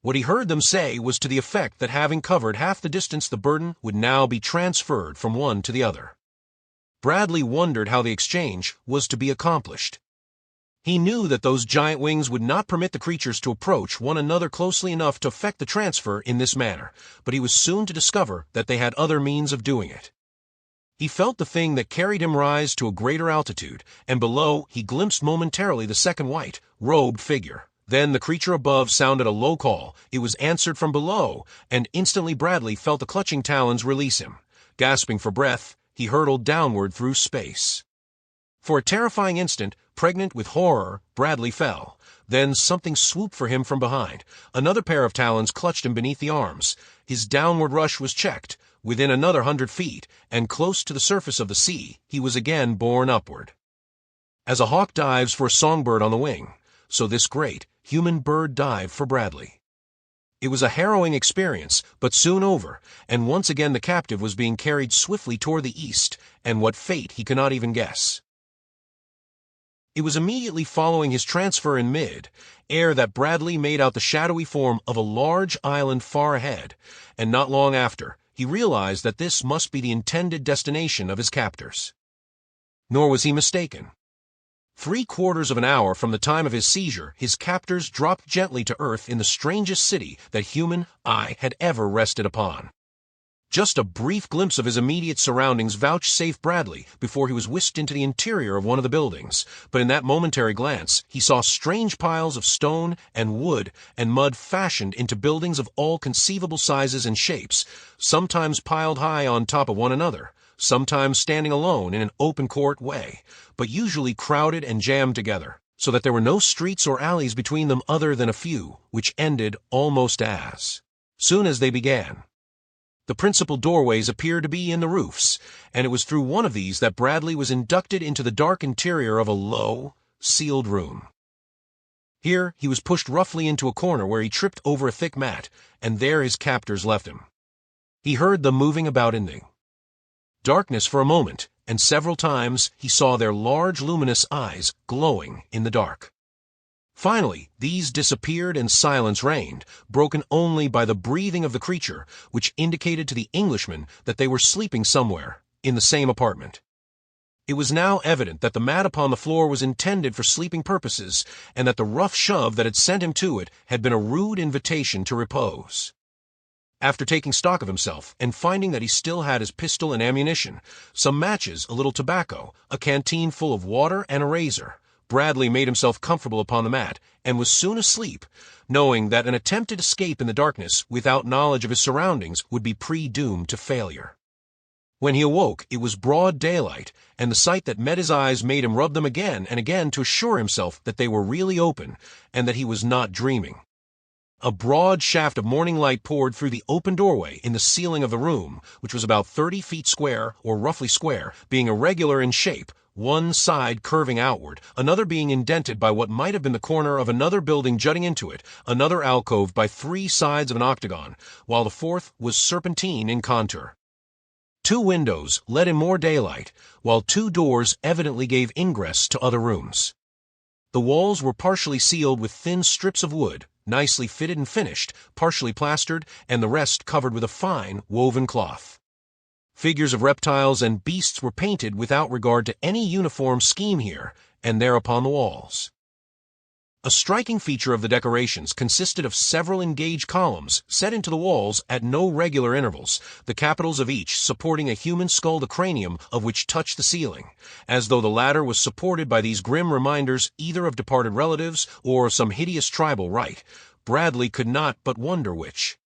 What he heard them say was to the effect that having covered half the distance the burden would now be transferred from one to the other. Bradley wondered how the exchange was to be accomplished. He knew that those giant wings would not permit the creatures to approach one another closely enough to effect the transfer in this manner, but he was soon to discover that they had other means of doing it. He felt the thing that carried him rise to a greater altitude, and below he glimpsed momentarily the second white, robed figure. Then the creature above sounded a low call. It was answered from below, and instantly Bradley felt the clutching talons release him. Gasping for breath, he hurtled downward through space. For a terrifying instant, pregnant with horror, Bradley fell. Then something swooped for him from behind. Another pair of talons clutched him beneath the arms. His downward rush was checked. Within another 100 feet, and close to the surface of the sea, he was again borne upward. As a hawk dives for a songbird on the wing, so this great, human bird dived for Bradley. It was a harrowing experience, but soon over, and once again the captive was being carried swiftly toward the east, and what fate he could not even guess. It was immediately following his transfer in mid-air that Bradley made out the shadowy form of a large island far ahead, and not long after, he realized that this must be the intended destination of his captors. Nor was he mistaken. 3/4 of an hour from the time of his seizure, his captors dropped gently to earth in the strangest city that human eye had ever rested upon. Just a brief glimpse of his immediate surroundings vouchsafed Bradley before he was whisked into the interior of one of the buildings, but in that momentary glance he saw strange piles of stone and wood and mud fashioned into buildings of all conceivable sizes and shapes, sometimes piled high on top of one another, sometimes standing alone in an open-court way, but usually crowded and jammed together, so that there were no streets or alleys between them other than a few, which ended almost as soon as they began. The principal doorways appeared to be in the roofs, and it was through one of these that Bradley was inducted into the dark interior of a low, sealed room. Here he was pushed roughly into a corner where he tripped over a thick mat, and there his captors left him. He heard them moving about in the darkness for a moment, and several times he saw their large luminous eyes glowing in the dark. Finally, these disappeared and silence reigned, broken only by the breathing of the creature, which indicated to the Englishman that they were sleeping somewhere in the same apartment. It was now evident that the mat upon the floor was intended for sleeping purposes, and that the rough shove that had sent him to it had been a rude invitation to repose. After taking stock of himself, and finding that he still had his pistol and ammunition, some matches, a little tobacco, a canteen full of water, and a razor, Bradley made himself comfortable upon the mat, and was soon asleep, knowing that an attempted escape in the darkness without knowledge of his surroundings would be predoomed to failure. When he awoke, it was broad daylight, and the sight that met his eyes made him rub them again and again to assure himself that they were really open, and that he was not dreaming. A broad shaft of morning light poured through the open doorway in the ceiling of the room, which was about 30 feet square, or roughly square, being irregular in shape, one side curving outward, another being indented by what might have been the corner of another building jutting into it, another alcove by 3 sides of an octagon, while the fourth was serpentine in contour. 2 windows let in more daylight, while 2 doors evidently gave ingress to other rooms. The walls were partially sealed with thin strips of wood, nicely fitted and finished, partially plastered, and the rest covered with a fine, woven cloth. Figures of reptiles and beasts were painted without regard to any uniform scheme here and there upon the walls. A striking feature of the decorations consisted of several engaged columns set into the walls at no regular intervals, the capitals of each supporting a human skull, the cranium of which touched the ceiling, as though the latter was supported by these grim reminders either of departed relatives or some hideous tribal rite. Bradley could not but wonder which.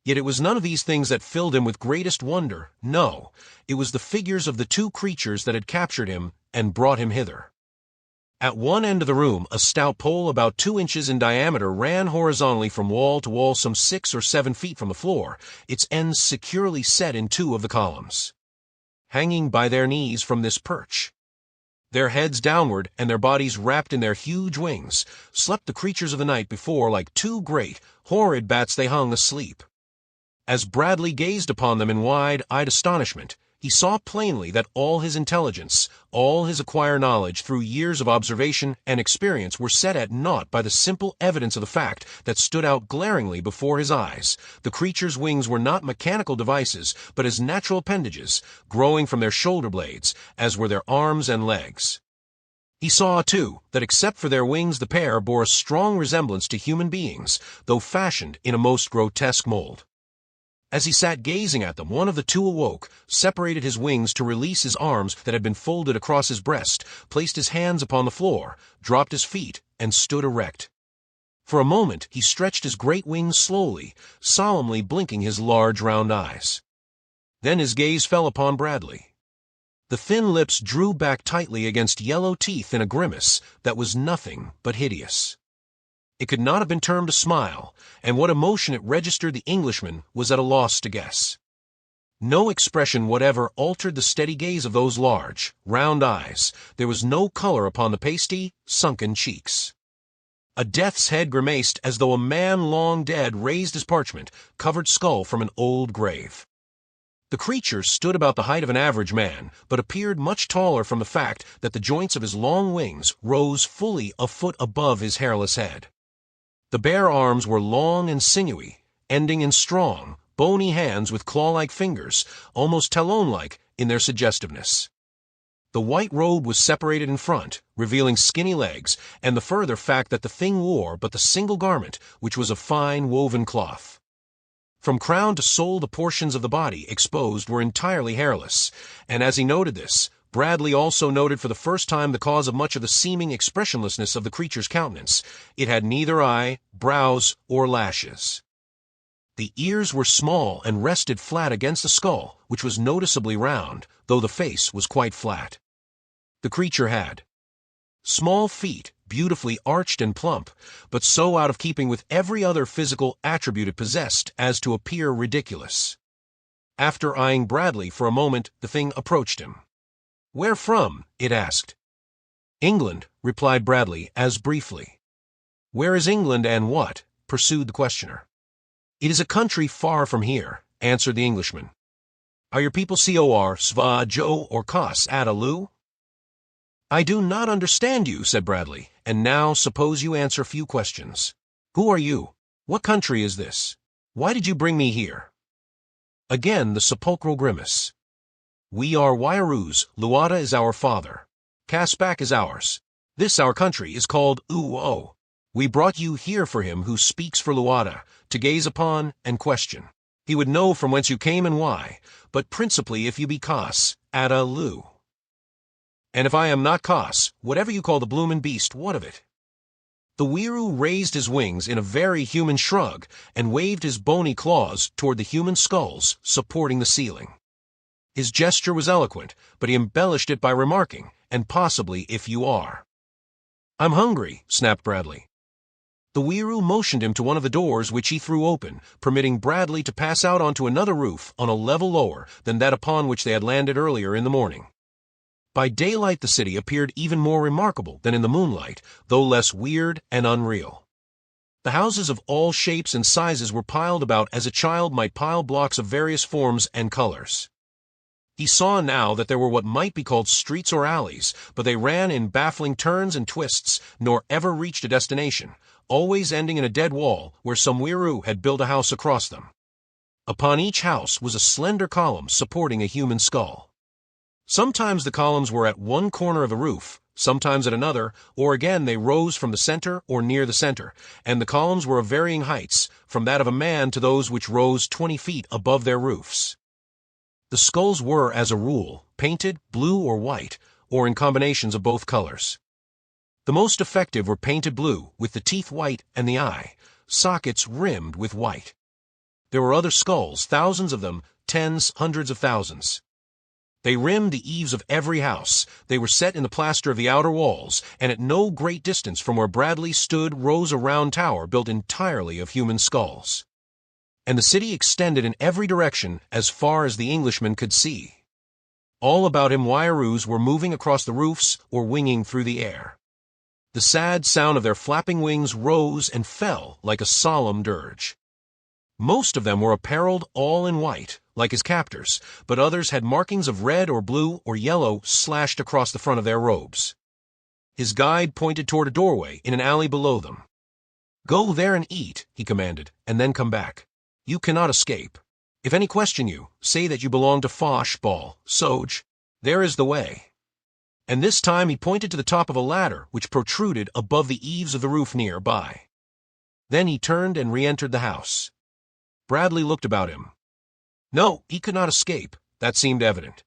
Yet it was none of these things that filled him with greatest wonder. No, it was the figures of the 2 creatures that had captured him and brought him hither. At one end of the room, a stout pole about 2 inches in diameter ran horizontally from wall to wall some 6 or 7 feet from the floor, its ends securely set in 2 of the columns. Hanging by their knees from this perch, their heads downward and their bodies wrapped in their huge wings, slept the creatures of the night before. Like 2 great, horrid bats they hung asleep. As Bradley gazed upon them in wide-eyed astonishment, he saw plainly that all his intelligence, all his acquired knowledge through years of observation and experience were set at naught by the simple evidence of the fact that stood out glaringly before his eyes. The creatures' wings were not mechanical devices, but as natural appendages, growing from their shoulder blades, as were their arms and legs. He saw, too, that except for their wings the pair bore a strong resemblance to human beings, though fashioned in a most grotesque mold. As he sat gazing at them, one of the 2 awoke, separated his wings to release his arms that had been folded across his breast, placed his hands upon the floor, dropped his feet, and stood erect. For a moment he stretched his great wings slowly, solemnly blinking his large round eyes. Then his gaze fell upon Bradley. The thin lips drew back tightly against yellow teeth in a grimace that was nothing but hideous. It could not have been termed a smile, and what emotion it registered the Englishman was at a loss to guess. No expression whatever altered the steady gaze of those large, round eyes. There was no color upon the pasty, sunken cheeks. A death's head grimaced as though a man long dead raised his parchment-covered skull from an old grave. The creature stood about the height of an average man, but appeared much taller from the fact that the joints of his long wings rose fully a foot above his hairless head. The bare arms were long and sinewy, ending in strong, bony hands with claw-like fingers, almost talon-like in their suggestiveness. The white robe was separated in front, revealing skinny legs, and the further fact that the thing wore but the single garment, which was of fine woven cloth. From crown to sole the portions of the body exposed were entirely hairless, and as he noted this, Bradley also noted for the first time the cause of much of the seeming expressionlessness of the creature's countenance. It had neither eye, brows, or lashes. The ears were small and rested flat against the skull, which was noticeably round, though the face was quite flat. The creature had small feet, beautifully arched and plump, but so out of keeping with every other physical attribute it possessed as to appear ridiculous. After eyeing Bradley for a moment, the thing approached him. "Where from?" it asked. "England," replied Bradley, as briefly. "Where is England and what?" pursued the questioner. "It is a country far from here," answered the Englishman. "Are your people Cor, Sva, Jo, or Kos, Lu?" "I do not understand you," said Bradley, "and now suppose you answer a few questions. Who are you? What country is this? Why did you bring me here?" Again the sepulchral grimace. "We are Wairoos. Luata is our father. Caspak is ours. This our country is called Uo. We brought you here for him who speaks for Luata, to gaze upon and question. He would know from whence you came and why, but principally if you be Kos, Lu." And if I am not Cas, whatever you call the bloomin' beast, what of it? The weiroo raised his wings in a very human shrug and waved his bony claws toward the human skulls supporting the ceiling. His gesture was eloquent, but he embellished it by remarking, and possibly if you are. I'm hungry, snapped Bradley. The weiroo motioned him to one of the doors which he threw open, permitting Bradley to pass out onto another roof on a level lower than that upon which they had landed earlier in the morning. By daylight the city appeared even more remarkable than in the moonlight, though less weird and unreal. The houses of all shapes and sizes were piled about as a child might pile blocks of various forms and colors. He saw now that there were what might be called streets or alleys, but they ran in baffling turns and twists, nor ever reached a destination, always ending in a dead wall where some weiroo had built a house across them. Upon each house was a slender column supporting a human skull. Sometimes the columns were at one corner of the roof, sometimes at another, or again they rose from the center or near the center, and the columns were of varying heights, from that of a man to those which rose 20 feet above their roofs. The skulls were, as a rule, painted blue or white, or in combinations of both colors. The most effective were painted blue, with the teeth white and the eye, sockets rimmed with white. There were other skulls, thousands of them, tens, hundreds of thousands. They rimmed the eaves of every house, they were set in the plaster of the outer walls, and at no great distance from where Bradley stood rose a round tower built entirely of human skulls. And the city extended in every direction as far as the Englishman could see. All about him wireroos were moving across the roofs or winging through the air. The sad sound of their flapping wings rose and fell like a solemn dirge. Most of them were apparelled all in white, like his captors, but others had markings of red or blue or yellow slashed across the front of their robes. His guide pointed toward a doorway in an alley below them. "Go there and eat," he commanded, "and then come back. You cannot escape. If any question you, say that you belong to Fosh Ball, Soj. There is the way." And this time he pointed to the top of a ladder which protruded above the eaves of the roof near by. Then he turned and re-entered the house. Bradley looked about him. No, he could not escape. That seemed evident.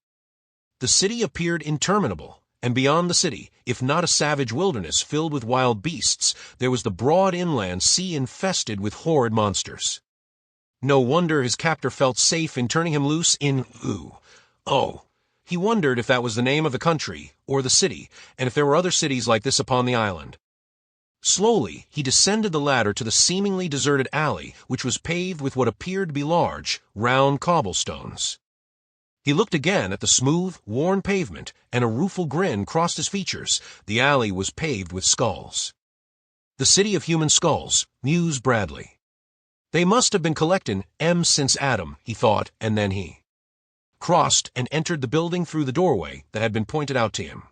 The city appeared interminable, and beyond the city, if not a savage wilderness filled with wild beasts, there was the broad inland sea infested with horrid monsters. No wonder his captor felt safe in turning him loose in Oh, he wondered if that was the name of the country, or the city, and if there were other cities like this upon the island. Slowly, he descended the ladder to the seemingly deserted alley, which was paved with what appeared to be large, round cobblestones. He looked again at the smooth, worn pavement, and a rueful grin crossed his features. The alley was paved with skulls. The city of human skulls, mused Bradley. They must have been collecting since Adam, he thought, and then he crossed and entered the building through the doorway that had been pointed out to him.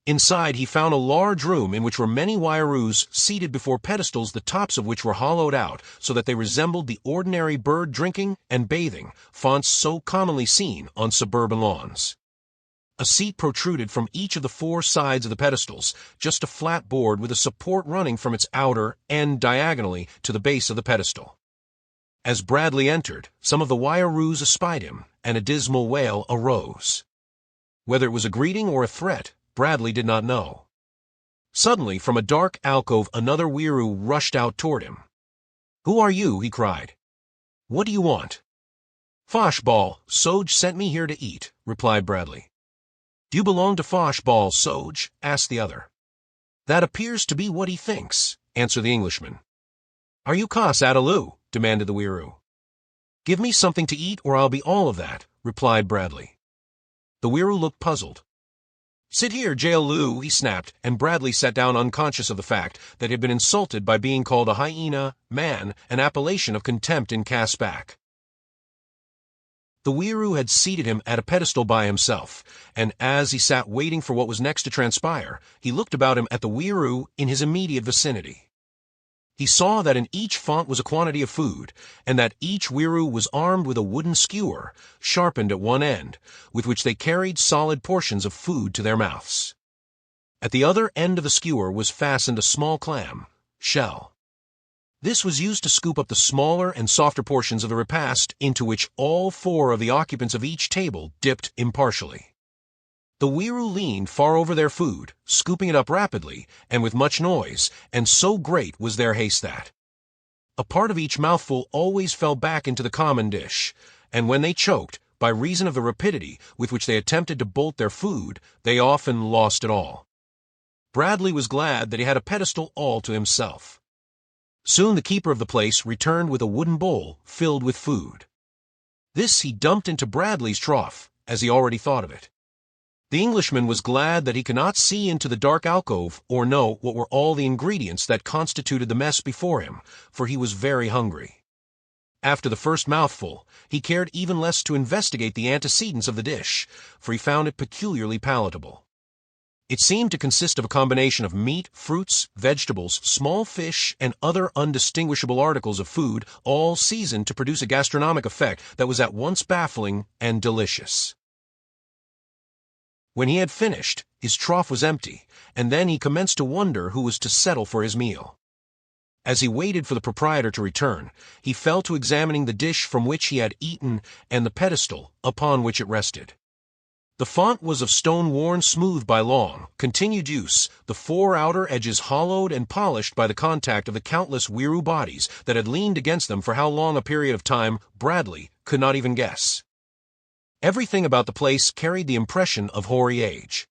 Inside he found a large room in which were many wireroos seated before pedestals the tops of which were hollowed out so that they resembled the ordinary bird drinking and bathing fonts so commonly seen on suburban lawns. A seat protruded from each of the four sides of the pedestals, just a flat board with a support running from its outer end diagonally to the base of the pedestal. As Bradley entered, some of the wireroos espied him, and a dismal wail arose. Whether it was a greeting or a threat, Bradley did not know. Suddenly, from a dark alcove, another weiroo rushed out toward him. "Who are you?" he cried. "What do you want?" "Fosh Ball, Soj sent me here to eat," replied Bradley. "Do you belong to Fosh Ball, Soj?" asked the other. "That appears to be what he thinks," answered the Englishman. "Are you Cas Adaloo?" demanded the weiroo. "Give me something to eat or I'll be all of that," replied Bradley. The weiroo looked puzzled. "Sit here, Jailoo," he snapped, and Bradley sat down unconscious of the fact that he had been insulted by being called a hyena, man, an appellation of contempt in Caspak. The weiroo had seated him at a pedestal by himself, and as he sat waiting for what was next to transpire, he looked about him at the weiroo in his immediate vicinity. He saw that in each font was a quantity of food, and that each weiroo was armed with a wooden skewer, sharpened at one end, with which they carried solid portions of food to their mouths. At the other end of the skewer was fastened a small clam, shell. This was used to scoop up the smaller and softer portions of the repast into which all four of the occupants of each table dipped impartially. The weiroo leaned far over their food, scooping it up rapidly and with much noise, and so great was their haste that a part of each mouthful always fell back into the common dish, and when they choked, by reason of the rapidity with which they attempted to bolt their food, they often lost it all. Bradley was glad that he had a pedestal all to himself. Soon the keeper of the place returned with a wooden bowl filled with food. This he dumped into Bradley's trough, as he already thought of it. The Englishman was glad that he could not see into the dark alcove or know what were all the ingredients that constituted the mess before him, for he was very hungry. After the first mouthful, he cared even less to investigate the antecedents of the dish, for he found it peculiarly palatable. It seemed to consist of a combination of meat, fruits, vegetables, small fish, and other undistinguishable articles of food, all seasoned to produce a gastronomic effect that was at once baffling and delicious. When he had finished, his trough was empty, and then he commenced to wonder who was to settle for his meal. As he waited for the proprietor to return, he fell to examining the dish from which he had eaten and the pedestal upon which it rested. The font was of stone worn smooth by long, continued use, the four outer edges hollowed and polished by the contact of the countless weiroo bodies that had leaned against them for how long a period of time Bradley could not even guess. Everything about the place carried the impression of hoary age.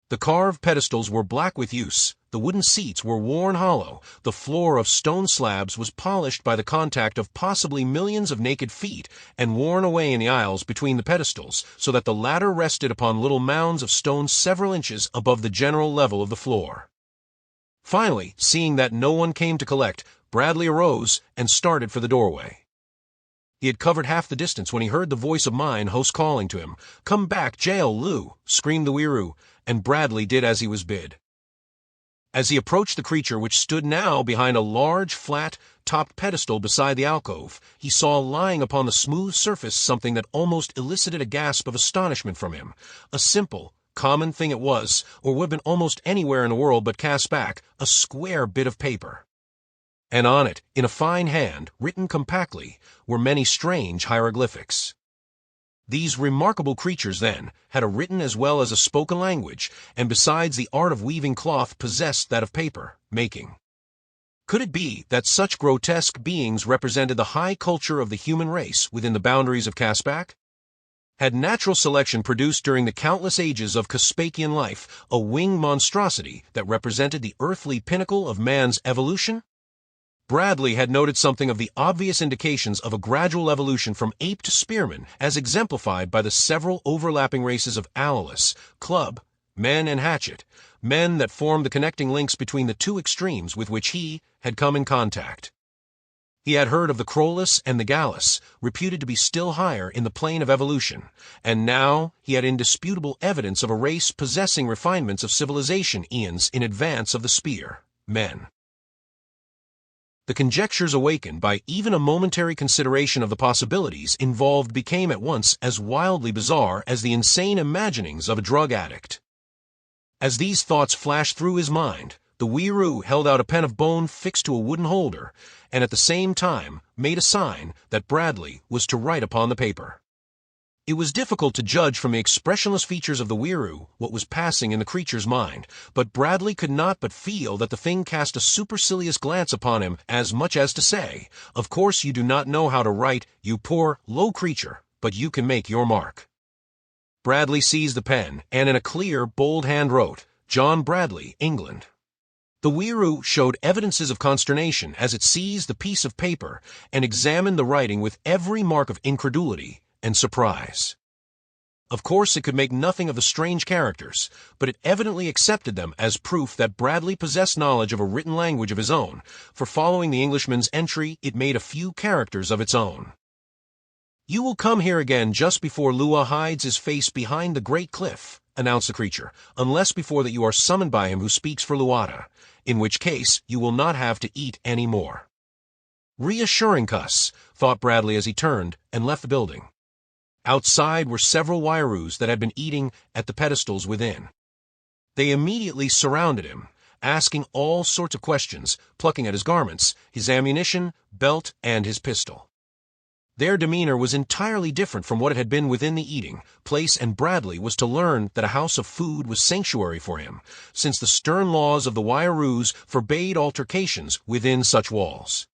The carved pedestals were black with use, the wooden seats were worn hollow, the floor of stone slabs was polished by the contact of possibly millions of naked feet, and worn away in the aisles between the pedestals, so that the latter rested upon little mounds of stone several inches above the general level of the floor. Finally, seeing that no one came to collect, Bradley arose and started for the doorway. He had covered half the distance when he heard the voice of mine host calling to him. "Come back, jail, Lou!" screamed the weiroo, and Bradley did as he was bid. As he approached the creature which stood now behind a large, flat-topped pedestal beside the alcove, he saw lying upon the smooth surface something that almost elicited a gasp of astonishment from him. A simple, common thing it was, or would have been almost anywhere in the world but Caspak, a square bit of paper. And on it, in a fine hand, written compactly, were many strange hieroglyphics. These remarkable creatures, then, had a written as well as a spoken language, and besides the art of weaving cloth possessed that of paper making. Could it be that such grotesque beings represented the high culture of the human race within the boundaries of Caspak? Had natural selection produced during the countless ages of Caspakian life a winged monstrosity that represented the earthly pinnacle of man's evolution? Bradley had noted something of the obvious indications of a gradual evolution from ape to spearman, as exemplified by the several overlapping races of Allalus, club, men and hatchet, men that formed the connecting links between the two extremes with which he had come in contact. He had heard of the Crolus and the Gallus, reputed to be still higher in the plane of evolution, and now he had indisputable evidence of a race possessing refinements of civilization eons in advance of the spear, men. The conjectures awakened by even a momentary consideration of the possibilities involved became at once as wildly bizarre as the insane imaginings of a drug addict. As these thoughts flashed through his mind, the weiroo held out a pen of bone fixed to a wooden holder, and at the same time made a sign that Bradley was to write upon the paper. It was difficult to judge from the expressionless features of the weiroo what was passing in the creature's mind, but Bradley could not but feel that the thing cast a supercilious glance upon him, as much as to say, "Of course you do not know how to write, you poor, low creature, but you can make your mark." Bradley seized the pen, and in a clear, bold hand wrote, "John Bradley, England." The weiroo showed evidences of consternation as it seized the piece of paper and examined the writing with every mark of incredulity and surprise. Of course, it could make nothing of the strange characters, but it evidently accepted them as proof that Bradley possessed knowledge of a written language of his own, for following the Englishman's entry, it made a few characters of its own. "You will come here again just before Lua hides his face behind the great cliff," announced the creature, "unless before that you are summoned by him who speaks for Luata, in which case you will not have to eat any more." Reassuring cuss, thought Bradley as he turned and left the building. Outside were several wairoos that had been eating at the pedestals within. They immediately surrounded him, asking all sorts of questions, plucking at his garments, his ammunition, belt, and his pistol. Their demeanor was entirely different from what it had been within the eating place, and Bradley was to learn that a house of food was sanctuary for him, since the stern laws of the Wayaroos forbade altercations within such walls.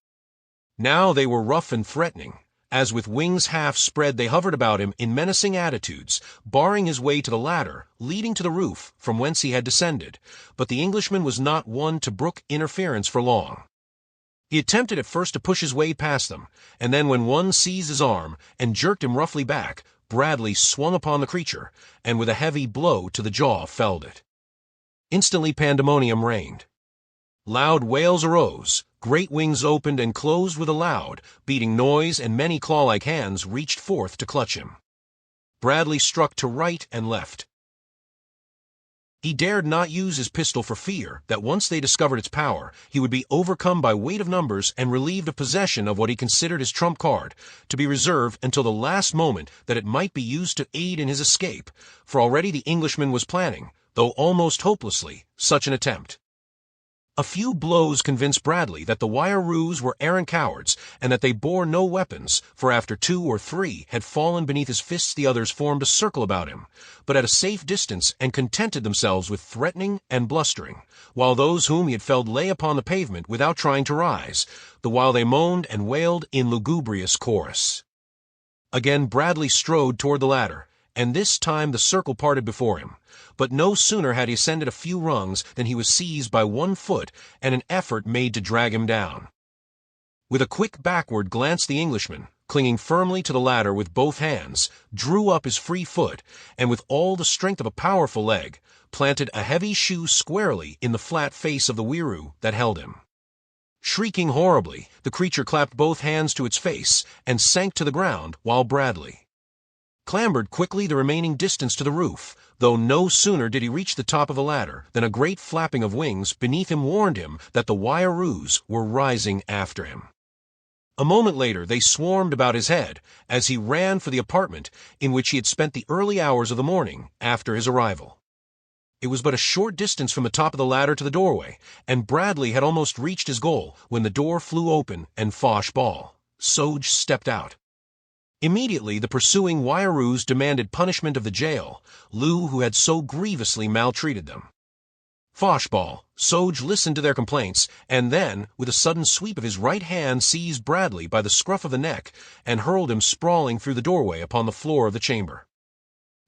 Now they were rough and threatening. As with wings half spread they hovered about him in menacing attitudes, barring his way to the ladder, leading to the roof from whence he had descended. But the Englishman was not one to brook interference for long. He attempted at first to push his way past them, and then when one seized his arm and jerked him roughly back, Bradley swung upon the creature, and with a heavy blow to the jaw felled it. Instantly pandemonium reigned. Loud wails arose, great wings opened and closed with a loud, beating noise, and many claw-like hands reached forth to clutch him. Bradley struck to right and left. He dared not use his pistol for fear that once they discovered its power, he would be overcome by weight of numbers and relieved of possession of what he considered his trump card, to be reserved until the last moment that it might be used to aid in his escape, for already the Englishman was planning, though almost hopelessly, such an attempt. A few blows convinced Bradley that the Wayaroos were arrant cowards, and that they bore no weapons, for after 2 or 3 had fallen beneath his fists the others formed a circle about him, but at a safe distance, and contented themselves with threatening and blustering, while those whom he had felled lay upon the pavement without trying to rise, the while they moaned and wailed in lugubrious chorus. Again Bradley strode toward the ladder, and this time the circle parted before him. But no sooner had he ascended a few rungs than he was seized by one foot and an effort made to drag him down. With a quick backward glance the Englishman, clinging firmly to the ladder with both hands, drew up his free foot, and with all the strength of a powerful leg, planted a heavy shoe squarely in the flat face of the weiroo that held him. Shrieking horribly, the creature clapped both hands to its face and sank to the ground, while Bradley clambered quickly the remaining distance to the roof, though no sooner did he reach the top of the ladder than a great flapping of wings beneath him warned him that the Wayaroos were rising after him. A moment later they swarmed about his head as he ran for the apartment in which he had spent the early hours of the morning after his arrival. It was but a short distance from the top of the ladder to the doorway, and Bradley had almost reached his goal when the door flew open and Fosh Ball, Soj, stepped out. Immediately the pursuing Wayaroos demanded punishment of the jail, Lou who had so grievously maltreated them. Fosh Ball, Soj listened to their complaints, and then, with a sudden sweep of his right hand, seized Bradley by the scruff of the neck and hurled him sprawling through the doorway upon the floor of the chamber.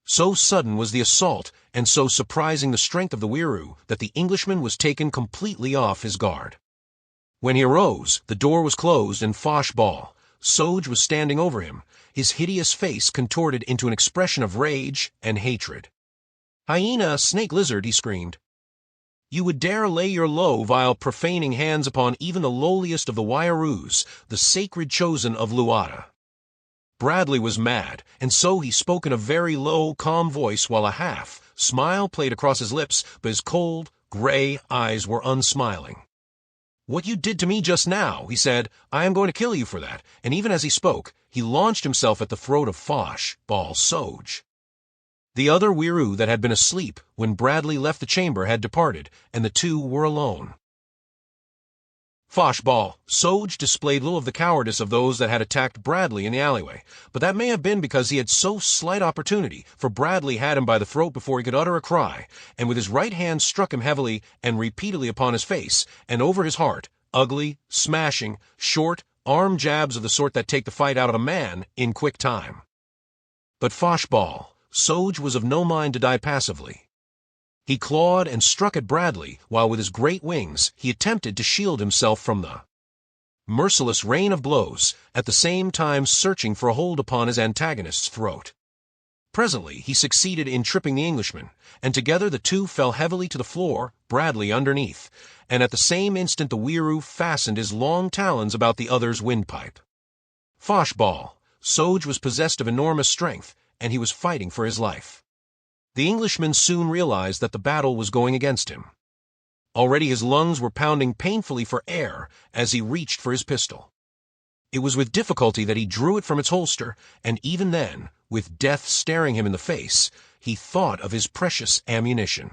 So sudden was the assault, and so surprising the strength of the weiroo, that the Englishman was taken completely off his guard. When he arose, the door was closed, and Fosh Ball, Soj, was standing over him, his hideous face contorted into an expression of rage and hatred. "Hyena, snake lizard," he screamed. "You would dare lay your low, vile, profaning hands upon even the lowliest of the Wayaroos, the sacred chosen of Luata." Bradley was mad, and so he spoke in a very low, calm voice, while a half-smile played across his lips, but his cold, gray eyes were unsmiling. "What you did to me just now," he said, "I am going to kill you for that," and even as he spoke, he launched himself at the throat of Fosh Ball Soj. The other weiroo that had been asleep when Bradley left the chamber had departed, and the two were alone. Fosh Ball Soj displayed little of the cowardice of those that had attacked Bradley in the alleyway, but that may have been because he had so slight opportunity, for Bradley had him by the throat before he could utter a cry, and with his right hand struck him heavily and repeatedly upon his face, and over his heart, ugly, smashing, short, arm jabs of the sort that take the fight out of a man in quick time. But Fosh Ball Soj was of no mind to die passively. He clawed and struck at Bradley, while with his great wings he attempted to shield himself from the merciless rain of blows, at the same time searching for a hold upon his antagonist's throat. Presently he succeeded in tripping the Englishman, and together the two fell heavily to the floor, Bradley underneath, and at the same instant the weiroo fastened his long talons about the other's windpipe. Fosh Ball Soj was possessed of enormous strength, and he was fighting for his life. The Englishman soon realized that the battle was going against him. Already his lungs were pounding painfully for air as he reached for his pistol. It was with difficulty that he drew it from its holster, and even then, with death staring him in the face, he thought of his precious ammunition.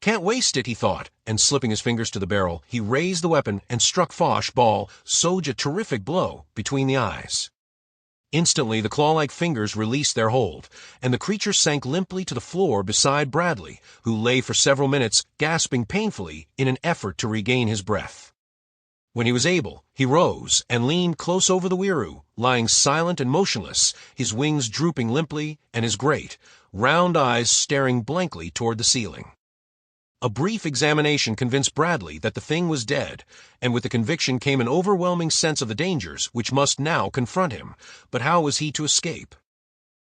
"Can't waste it," he thought, and slipping his fingers to the barrel, he raised the weapon and struck Fosh Ball Soj a terrific blow between the eyes. Instantly, the claw-like fingers released their hold, and the creature sank limply to the floor beside Bradley, who lay for several minutes, gasping painfully in an effort to regain his breath. When he was able, he rose and leaned close over the weiroo, lying silent and motionless, his wings drooping limply and his great, round eyes staring blankly toward the ceiling. A brief examination convinced Bradley that the thing was dead, and with the conviction came an overwhelming sense of the dangers which must now confront him. But how was he to escape?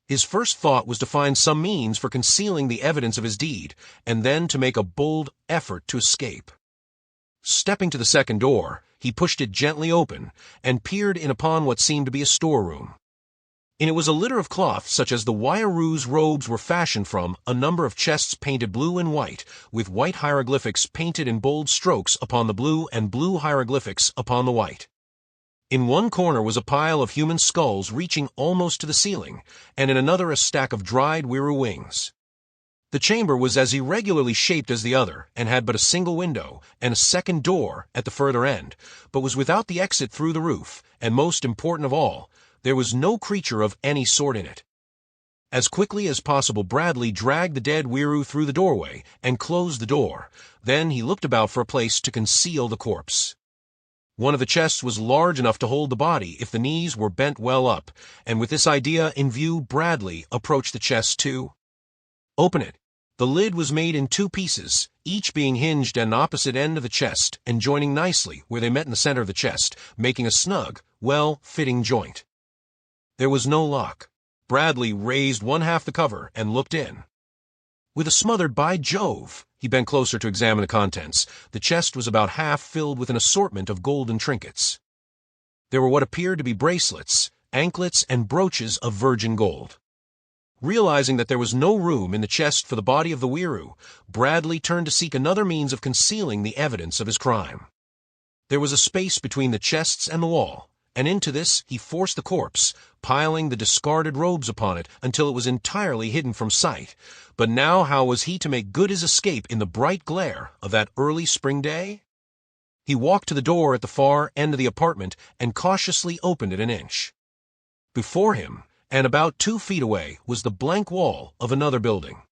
His first thought was to find some means for concealing the evidence of his deed, and then to make a bold effort to escape. Stepping to the second door, he pushed it gently open, and peered in upon what seemed to be a storeroom. In it was a litter of cloth such as the Wayaroos' robes were fashioned from, a number of chests painted blue and white, with white hieroglyphics painted in bold strokes upon the blue and blue hieroglyphics upon the white. In one corner was a pile of human skulls reaching almost to the ceiling, and in another a stack of dried weiroo wings. The chamber was as irregularly shaped as the other, and had but a single window, and a second door at the further end, but was without the exit through the roof, and most important of all, there was no creature of any sort in it. As quickly as possible Bradley dragged the dead weiroo through the doorway and closed the door. Then he looked about for a place to conceal the corpse. One of the chests was large enough to hold the body if the knees were bent well up, and with this idea in view Bradley approached the chest to open it. The lid was made in two pieces, each being hinged at an opposite end of the chest and joining nicely where they met in the center of the chest, making a snug, well-fitting joint. There was no lock. Bradley raised one half the cover and looked in. With a smothered "By Jove!" he bent closer to examine the contents. The chest was about half filled with an assortment of golden trinkets. There were what appeared to be bracelets, anklets, and brooches of virgin gold. Realizing that there was no room in the chest for the body of the weiroo, Bradley turned to seek another means of concealing the evidence of his crime. There was a space between the chests and the wall, and into this he forced the corpse, piling the discarded robes upon it until it was entirely hidden from sight. But now how was he to make good his escape in the bright glare of that early spring day? He walked to the door at the far end of the apartment and cautiously opened it an inch. Before him, and about 2 feet away, was the blank wall of another building.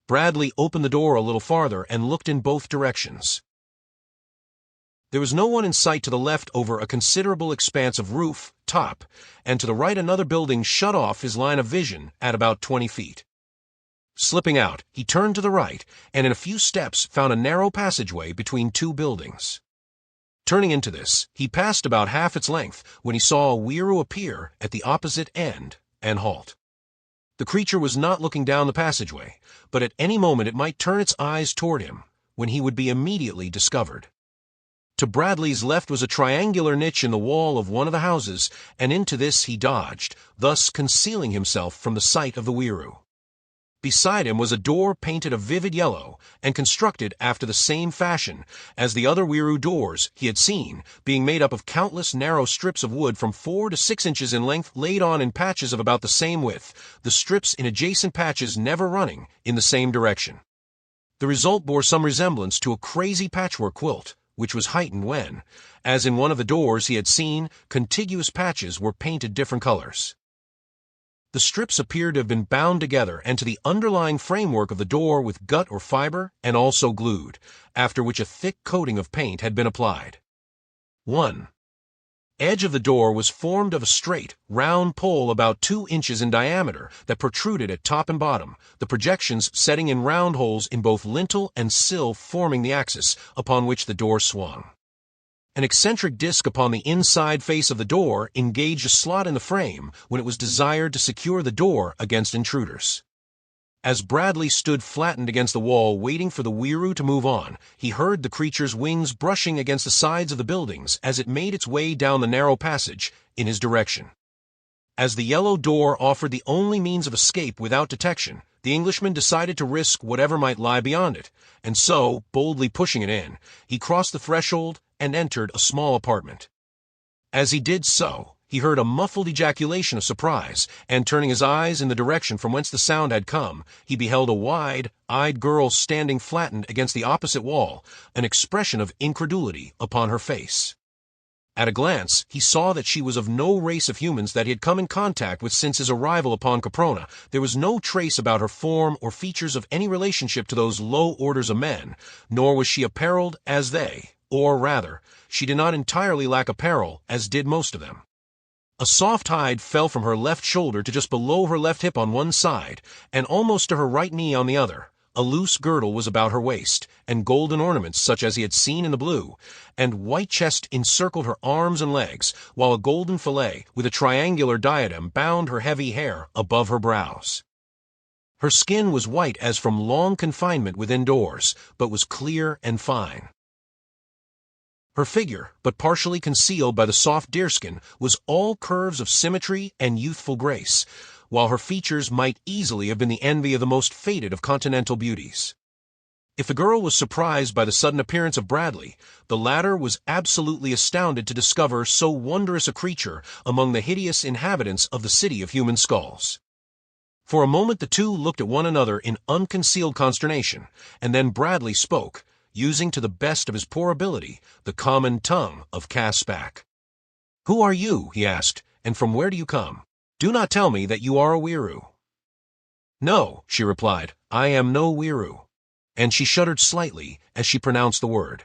Bradley opened the door a little farther and looked in both directions. There was no one in sight to the left over a considerable expanse of roof, top, and to the right another building shut off his line of vision at about 20 feet. Slipping out, he turned to the right, and in a few steps found a narrow passageway between two buildings. Turning into this, he passed about half its length when he saw a weiroo appear at the opposite end and halt. The creature was not looking down the passageway, but at any moment it might turn its eyes toward him, when he would be immediately discovered. To Bradley's left was a triangular niche in the wall of one of the houses, and into this he dodged, thus concealing himself from the sight of the weiroo. Beside him was a door painted a vivid yellow, and constructed after the same fashion as the other weiroo doors he had seen, being made up of countless narrow strips of wood from 4 to 6 inches in length laid on in patches of about the same width, the strips in adjacent patches never running in the same direction. The result bore some resemblance to a crazy patchwork quilt, which was heightened when, as in one of the doors he had seen, contiguous patches were painted different colors. The strips appeared to have been bound together and to the underlying framework of the door with gut or fiber, and also glued, after which a thick coating of paint had been applied. 1. Edge of the door was formed of a straight, round pole about 2 inches in diameter that protruded at top and bottom, the projections setting in round holes in both lintel and sill forming the axis upon which the door swung. An eccentric disc upon the inside face of the door engaged a slot in the frame when it was desired to secure the door against intruders. As Bradley stood flattened against the wall waiting for the weiroo to move on, he heard the creature's wings brushing against the sides of the buildings as it made its way down the narrow passage in his direction. As the yellow door offered the only means of escape without detection, the Englishman decided to risk whatever might lie beyond it, and so, boldly pushing it in, he crossed the threshold and entered a small apartment. As he did so, he heard a muffled ejaculation of surprise, and turning his eyes in the direction from whence the sound had come, he beheld a wide-eyed girl standing flattened against the opposite wall, an expression of incredulity upon her face. At a glance, he saw that she was of no race of humans that he had come in contact with since his arrival upon Caprona. There was no trace about her form or features of any relationship to those low orders of men, nor was she apparelled as they, or rather, she did not entirely lack apparel, as did most of them. A soft hide fell from her left shoulder to just below her left hip on one side, and almost to her right knee on the other. A loose girdle was about her waist, and golden ornaments such as he had seen in the blue, and white chest encircled her arms and legs, while a golden fillet with a triangular diadem bound her heavy hair above her brows. Her skin was white as from long confinement within doors, but was clear and fine. Her figure, but partially concealed by the soft deerskin, was all curves of symmetry and youthful grace, while her features might easily have been the envy of the most faded of continental beauties. If the girl was surprised by the sudden appearance of Bradley, the latter was absolutely astounded to discover so wondrous a creature among the hideous inhabitants of the city of human skulls. For a moment the two looked at one another in unconcealed consternation, and then Bradley spoke, using to the best of his poor ability the common tongue of Caspak. "Who are you?" he asked, "and from where do you come? Do not tell me that you are a weiroo." "No," she replied, "I am no weiroo," and she shuddered slightly as she pronounced the word.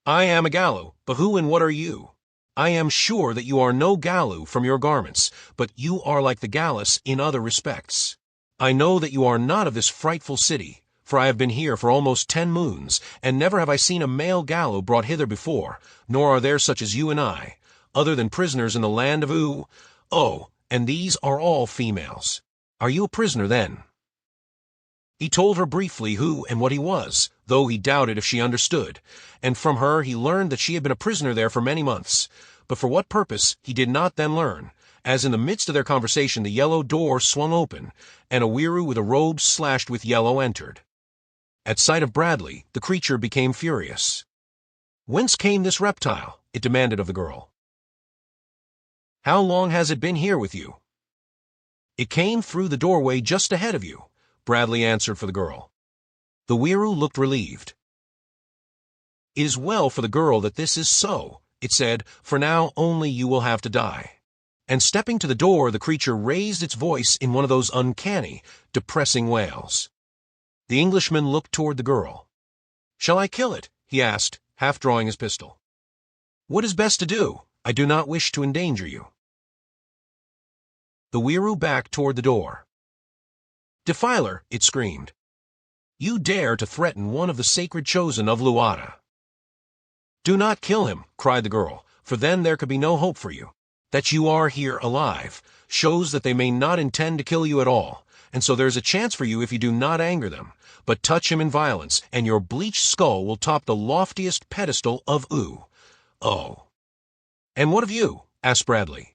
"I am a gallo, but who and what are you? I am sure that you are no gallo from your garments, but you are like the gallus in other respects. I know that you are not of this frightful city, for I have been here for almost 10 moons, and never have I seen a male gallo brought hither before, nor are there such as you and I, other than prisoners in the land of Oh, and these are all females. Are you a prisoner, then?" He told her briefly who and what he was, though he doubted if she understood, and from her he learned that she had been a prisoner there for many months, but for what purpose he did not then learn, as in the midst of their conversation the yellow door swung open, and a weiroo with a robe slashed with yellow entered. At sight of Bradley, the creature became furious. "Whence came this reptile?" it demanded of the girl. "How long has it been here with you?" "It came through the doorway just ahead of you," Bradley answered for the girl. The weiroo looked relieved. "It is well for the girl that this is so," it said, "for now only you will have to die." And stepping to the door, the creature raised its voice in one of those uncanny, depressing wails. The Englishman looked toward the girl. "Shall I kill it?" he asked, half drawing his pistol. "What is best to do? I do not wish to endanger you." The weiroo backed toward the door. "Defiler!" it screamed. "You dare to threaten one of the sacred chosen of Luata." "Do not kill him," cried the girl, "for then there could be no hope for you. That you are here alive shows that they may not intend to kill you at all, and so there is a chance for you if you do not anger them. But touch him in violence, and your bleached skull will top the loftiest pedestal of Oh. "And what of you?" asked Bradley.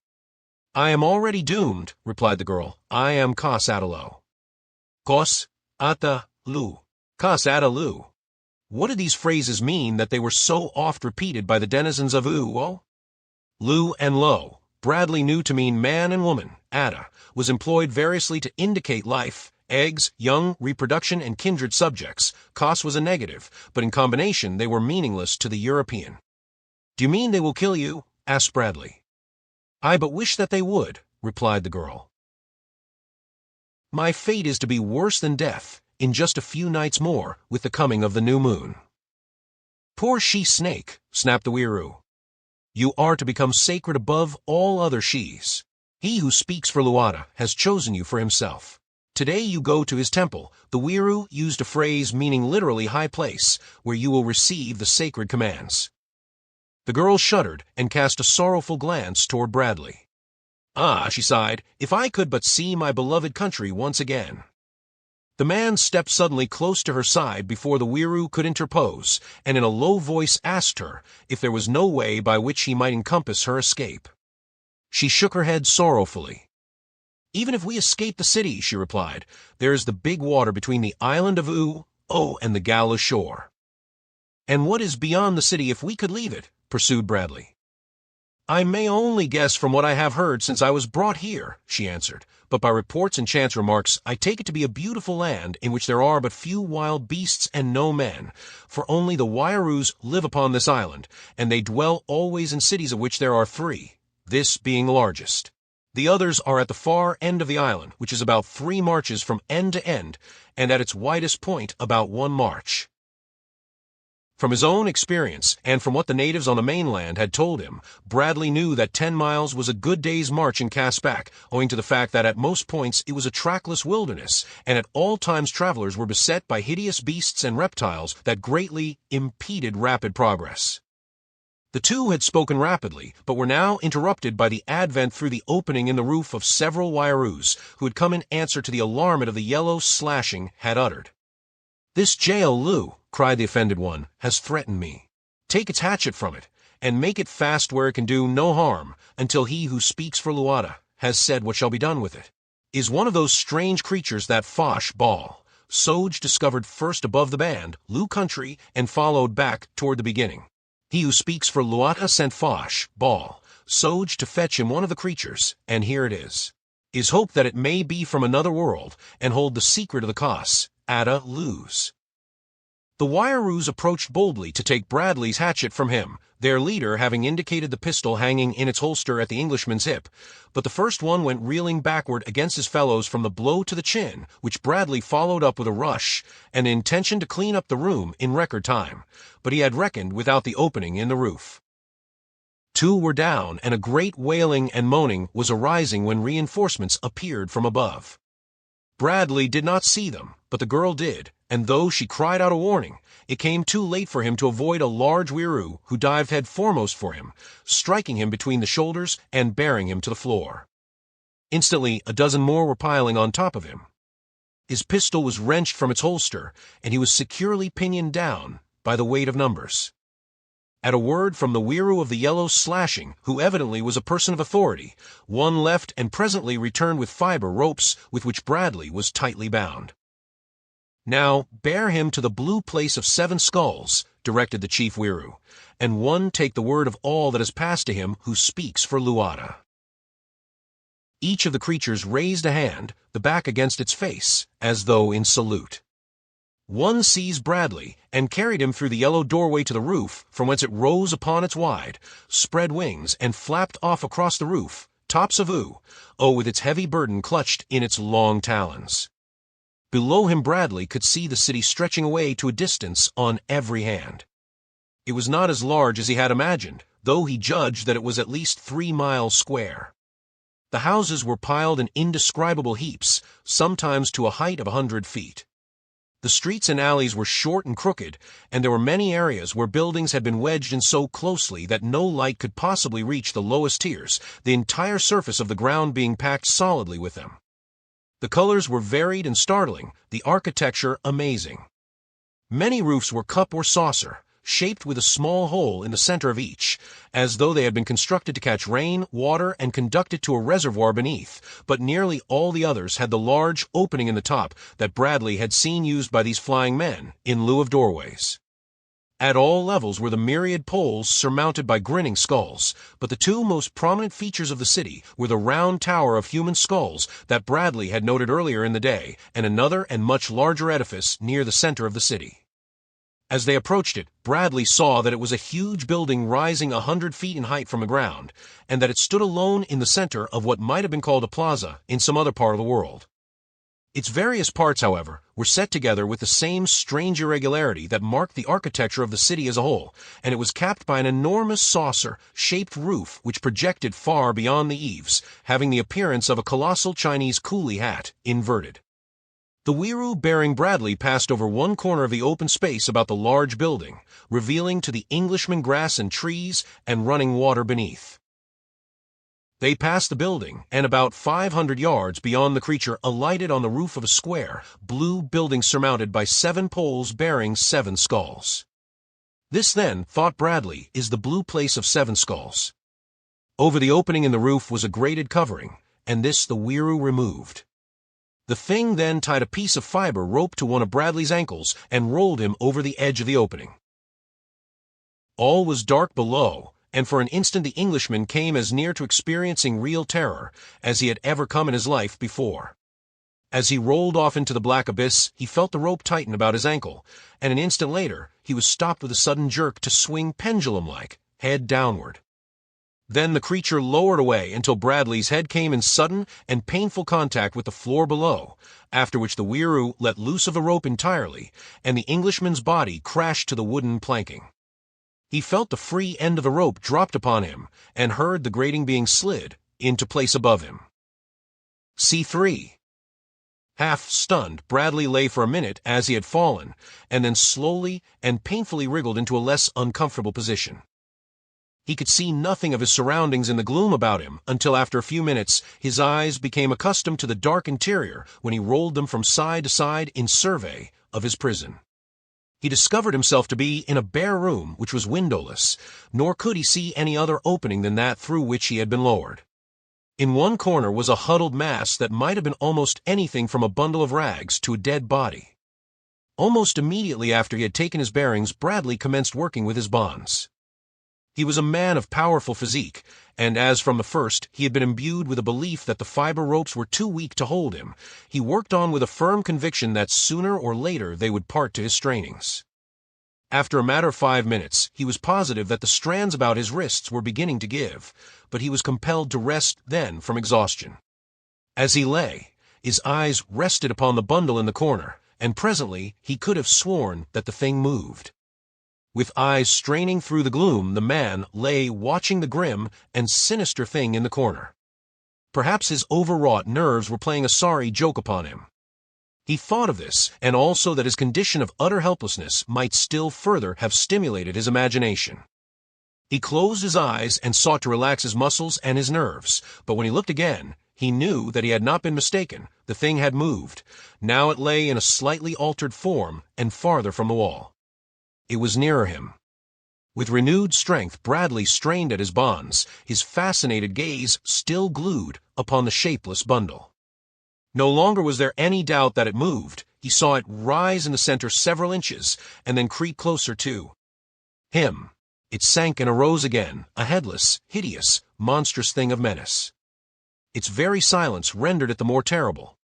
"I am already doomed," replied the girl. "I am Cos Atalo." Cos Ata Lu. Cos Ata Lu. What did these phrases mean that they were so oft repeated by the denizens of Lu and Lo, Bradley knew to mean man and woman. Ada was employed variously to indicate life, eggs, young, reproduction, and kindred subjects. Cos was a negative, but in combination they were meaningless to the European. "Do you mean they will kill you?" asked Bradley. "I but wish that they would," replied the girl. "My fate is to be worse than death in just a few nights more with the coming of the new moon." "Poor she-snake," snapped the weiroo. "You are to become sacred above all other she's. He who speaks for Luata has chosen you for himself. Today you go to his temple." The weiroo used a phrase meaning literally high place, where you will receive the sacred commands. The girl shuddered and cast a sorrowful glance toward Bradley. "Ah," she sighed, "if I could but see my beloved country once again." The man stepped suddenly close to her side before the weiroo could interpose, and in a low voice asked her if there was no way by which he might encompass her escape. She shook her head sorrowfully. "Even if we escape the city," she replied, "there is the big water between the island of and the Gala shore." "And what is beyond the city if we could leave it?" pursued Bradley. "I may only guess from what I have heard since I was brought here," she answered, "but by reports and chance remarks I take it to be a beautiful land in which there are but few wild beasts and no men, for only the Wayaroos live upon this island, and they dwell always in cities of which there are 3, this being the largest. The others are at the far end of the island, which is about 3 marches from end to end, and at its widest point about 1 march." From his own experience, and from what the natives on the mainland had told him, Bradley knew that 10 miles was a good day's march in Caspak, owing to the fact that at most points it was a trackless wilderness, and at all times travelers were beset by hideous beasts and reptiles that greatly impeded rapid progress. The two had spoken rapidly, but were now interrupted by the advent through the opening in the roof of several Wayaroos, who had come in answer to the alarm of the yellow slashing had uttered. "This jail, Lou," cried the offended one, "has threatened me. Take its hatchet from it, and make it fast where it can do no harm, until he who speaks for Luata has said what shall be done with it. Is one of those strange creatures that Foch ball, Soj discovered first above the band, Lou country, and followed back toward the beginning. He who speaks for Luata sent Foch, ball, Soj to fetch him one of the creatures, and here it is hope that it may be from another world, and hold the secret of the cause, Ada Luz." The Wayaroos approached boldly to take Bradley's hatchet from him, their leader having indicated the pistol hanging in its holster at the Englishman's hip, but the first one went reeling backward against his fellows from the blow to the chin, which Bradley followed up with a rush, and the intention to clean up the room in record time, but he had reckoned without the opening in the roof. 2 were down, and a great wailing and moaning was arising when reinforcements appeared from above. Bradley did not see them, but the girl did, and though she cried out a warning, it came too late for him to avoid a large Wiroo who dived head foremost for him, striking him between the shoulders and bearing him to the floor. Instantly, a dozen more were piling on top of him. His pistol was wrenched from its holster, and he was securely pinioned down by the weight of numbers. At a word from the Wiroo of the yellow slashing, who evidently was a person of authority, one left and presently returned with fiber ropes with which Bradley was tightly bound. "Now, bear him to the blue place of 7 skulls," directed the chief Wiroo, "and one take the word of all that has passed to him who speaks for Luata." Each of the creatures raised a hand, the back against its face, as though in salute. One seized Bradley and carried him through the yellow doorway to the roof, from whence it rose upon its wide, spread wings and flapped off across the roof, tops of with its heavy burden clutched in its long talons. Below him Bradley could see the city stretching away to a distance on every hand. It was not as large as he had imagined, though he judged that it was at least 3 miles square. The houses were piled in indescribable heaps, sometimes to a height of 100 feet. The streets and alleys were short and crooked, and there were many areas where buildings had been wedged in so closely that no light could possibly reach the lowest tiers, the entire surface of the ground being packed solidly with them. The colors were varied and startling, the architecture amazing. Many roofs were cup or saucer, shaped with a small hole in the center of each, as though they had been constructed to catch rain, water, and conduct it to a reservoir beneath, but nearly all the others had the large opening in the top that Bradley had seen used by these flying men, in lieu of doorways. At all levels were the myriad poles surmounted by grinning skulls, but the 2 most prominent features of the city were the round tower of human skulls that Bradley had noted earlier in the day, and another and much larger edifice near the center of the city. As they approached it, Bradley saw that it was a huge building rising 100 feet in height from the ground, and that it stood alone in the center of what might have been called a plaza in some other part of the world. Its various parts, however, were set together with the same strange irregularity that marked the architecture of the city as a whole, and it was capped by an enormous saucer-shaped roof which projected far beyond the eaves, having the appearance of a colossal Chinese coolie hat, inverted. The Wiroo bearing Bradley passed over one corner of the open space about the large building, revealing to the Englishman grass and trees and running water beneath. They passed the building, and about 500 yards beyond the creature alighted on the roof of a square, blue building surmounted by 7 poles bearing 7 skulls. This, then, thought Bradley, is the blue place of 7 skulls. Over the opening in the roof was a grated covering, and this the Wiroo removed. The thing then tied a piece of fiber rope to one of Bradley's ankles and rolled him over the edge of the opening. All was dark below, and for an instant the Englishman came as near to experiencing real terror as he had ever come in his life before. As he rolled off into the black abyss, he felt the rope tighten about his ankle, and an instant later he was stopped with a sudden jerk to swing pendulum-like, head downward. Then the creature lowered away until Bradley's head came in sudden and painful contact with the floor below, after which the weiroo let loose of the rope entirely, and the Englishman's body crashed to the wooden planking. He felt the free end of the rope dropped upon him, and heard the grating being slid into place above him. C3. Half stunned, Bradley lay for a minute as he had fallen, and then slowly and painfully wriggled into a less uncomfortable position. He could see nothing of his surroundings in the gloom about him until after a few minutes his eyes became accustomed to the dark interior when he rolled them from side to side in survey of his prison. He discovered himself to be in a bare room which was windowless, nor could he see any other opening than that through which he had been lowered. In one corner was a huddled mass that might have been almost anything from a bundle of rags to a dead body. Almost immediately after he had taken his bearings, Bradley commenced working with his bonds. He was a man of powerful physique, and as from the first he had been imbued with a belief that the fiber ropes were too weak to hold him, he worked on with a firm conviction that sooner or later they would part to his strainings. After a matter of 5 minutes, he was positive that the strands about his wrists were beginning to give, but he was compelled to rest then from exhaustion. As he lay, his eyes rested upon the bundle in the corner, and presently he could have sworn that the thing moved. With eyes straining through the gloom, the man lay watching the grim and sinister thing in the corner. Perhaps his overwrought nerves were playing a sorry joke upon him. He thought of this, and also that his condition of utter helplessness might still further have stimulated his imagination. He closed his eyes and sought to relax his muscles and his nerves, but when he looked again, he knew that he had not been mistaken. The thing had moved. Now it lay in a slightly altered form and farther from the wall. It was nearer him. With renewed strength, Bradley strained at his bonds, his fascinated gaze still glued upon the shapeless bundle. No longer was there any doubt that it moved. He saw it rise in the center several inches, and then creep closer to him. It sank and arose again, a headless, hideous, monstrous thing of menace. Its very silence rendered it the more terrible.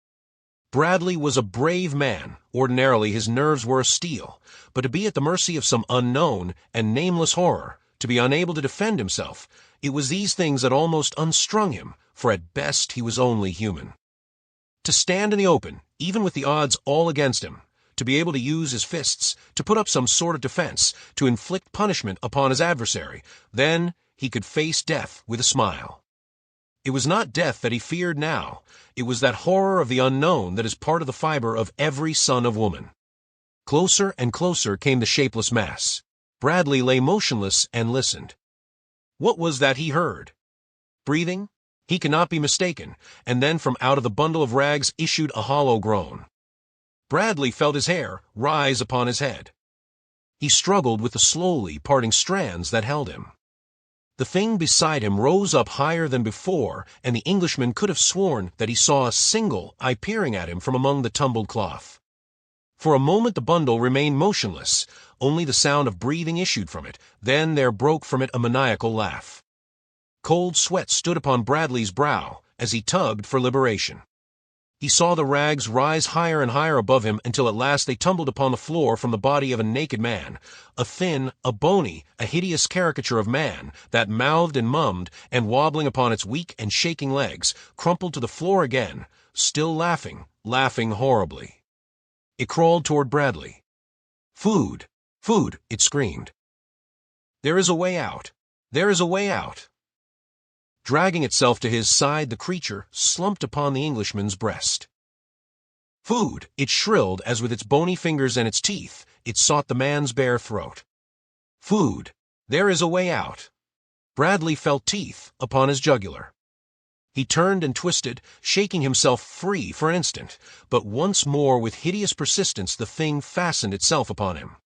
Bradley was a brave man. Ordinarily his nerves were of steel, but to be at the mercy of some unknown and nameless horror, to be unable to defend himself, it was these things that almost unstrung him, for at best he was only human. To stand in the open, even with the odds all against him, to be able to use his fists, to put up some sort of defense, to inflict punishment upon his adversary, then he could face death with a smile. It was not death that he feared now. It was that horror of the unknown that is part of the fiber of every son of woman. Closer and closer came the shapeless mass. Bradley lay motionless and listened. What was that he heard? Breathing? He cannot be mistaken, and then from out of the bundle of rags issued a hollow groan. Bradley felt his hair rise upon his head. He struggled with the slowly parting strands that held him. The thing beside him rose up higher than before, and the Englishman could have sworn that he saw a single eye peering at him from among the tumbled cloth. For a moment the bundle remained motionless. Only the sound of breathing issued from it. Then there broke from it a maniacal laugh. Cold sweat stood upon Bradley's brow as he tugged for liberation. He saw the rags rise higher and higher above him until at last they tumbled upon the floor from the body of a naked man, a thin, a bony, a hideous caricature of man that mouthed and mummed and wobbling upon its weak and shaking legs, crumpled to the floor again, still laughing, laughing horribly. It crawled toward Bradley. "Food! Food!" it screamed. "There is a way out! There is a way out!" Dragging itself to his side, the creature slumped upon the Englishman's breast. "Food!" it shrilled as with its bony fingers and its teeth it sought the man's bare throat. "Food! There is a way out!" Bradley felt teeth upon his jugular. He turned and twisted, shaking himself free for an instant, but once more with hideous persistence the thing fastened itself upon him.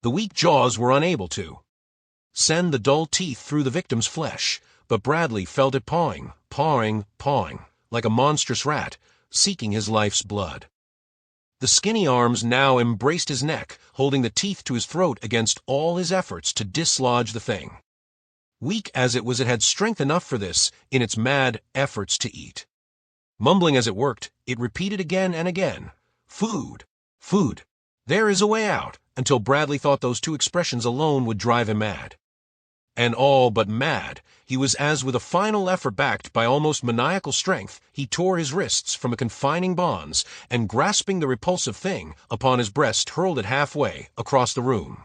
The weak jaws were unable to send the dull teeth through the victim's flesh, but Bradley felt it pawing, like a monstrous rat, seeking his life's blood. The skinny arms now embraced his neck, holding the teeth to his throat against all his efforts to dislodge the thing. Weak as it was, it had strength enough for this in its mad efforts to eat. Mumbling as it worked, it repeated again and again, "Food, food, there is a way out," until Bradley thought those two expressions alone would drive him mad. And all but mad, he was as with a final effort backed by almost maniacal strength, he tore his wrists from the confining bonds and, grasping the repulsive thing upon his breast, hurled it halfway across the room.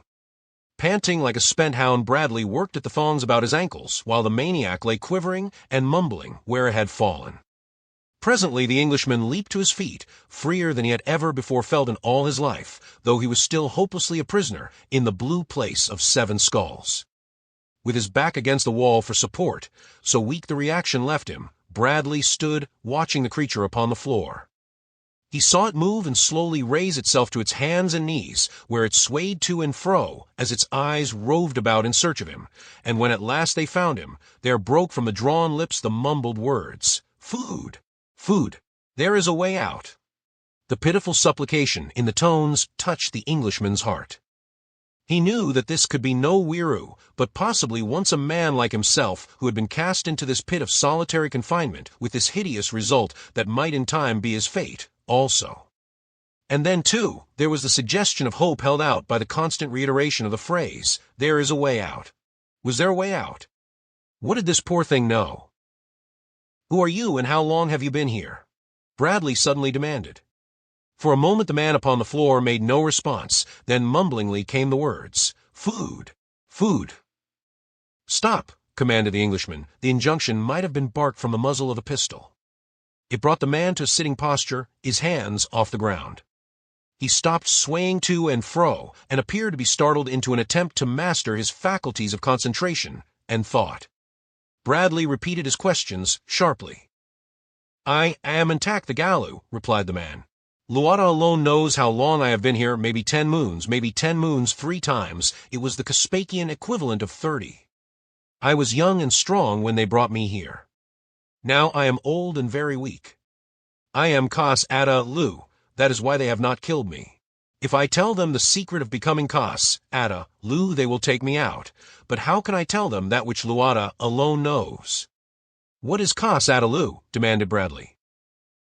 Panting like a spent hound, Bradley worked at the thongs about his ankles, while the maniac lay quivering and mumbling where it had fallen. Presently the Englishman leaped to his feet, freer than he had ever before felt in all his life, though he was still hopelessly a prisoner in the blue place of 7 skulls. With his back against the wall for support, so weak the reaction left him, Bradley stood watching the creature upon the floor. He saw it move and slowly raise itself to its hands and knees, where it swayed to and fro as its eyes roved about in search of him, and when at last they found him, there broke from the drawn lips the mumbled words, "Food, food, there is a way out." The pitiful supplication in the tones touched the Englishman's heart. He knew that this could be no weiroo, but possibly once a man like himself who had been cast into this pit of solitary confinement with this hideous result that might in time be his fate also. And then, too, there was the suggestion of hope held out by the constant reiteration of the phrase, "There is a way out." Was there a way out? What did this poor thing know? "Who are you, and how long have you been here?" Bradley suddenly demanded. For a moment the man upon the floor made no response, then mumblingly came the words, "Food, food." "Stop," commanded the Englishman. The injunction might have been barked from the muzzle of a pistol. It brought the man to a sitting posture, his hands off the ground. He stopped swaying to and fro, and appeared to be startled into an attempt to master his faculties of concentration and thought. Bradley repeated his questions sharply. I am intact, the Gallo," replied the man. "Luata alone knows how long I have been here, maybe 10 moons, 3 times. It was the Caspakian equivalent of 30. I was young and strong when they brought me here. Now I am old and very weak. I am Kas Ada Lu, that is why they have not killed me. If I tell them the secret of becoming Kas Ada Lu, they will take me out. But how can I tell them that which Luata alone knows?" "What is Kas Ada Lu?" demanded Bradley.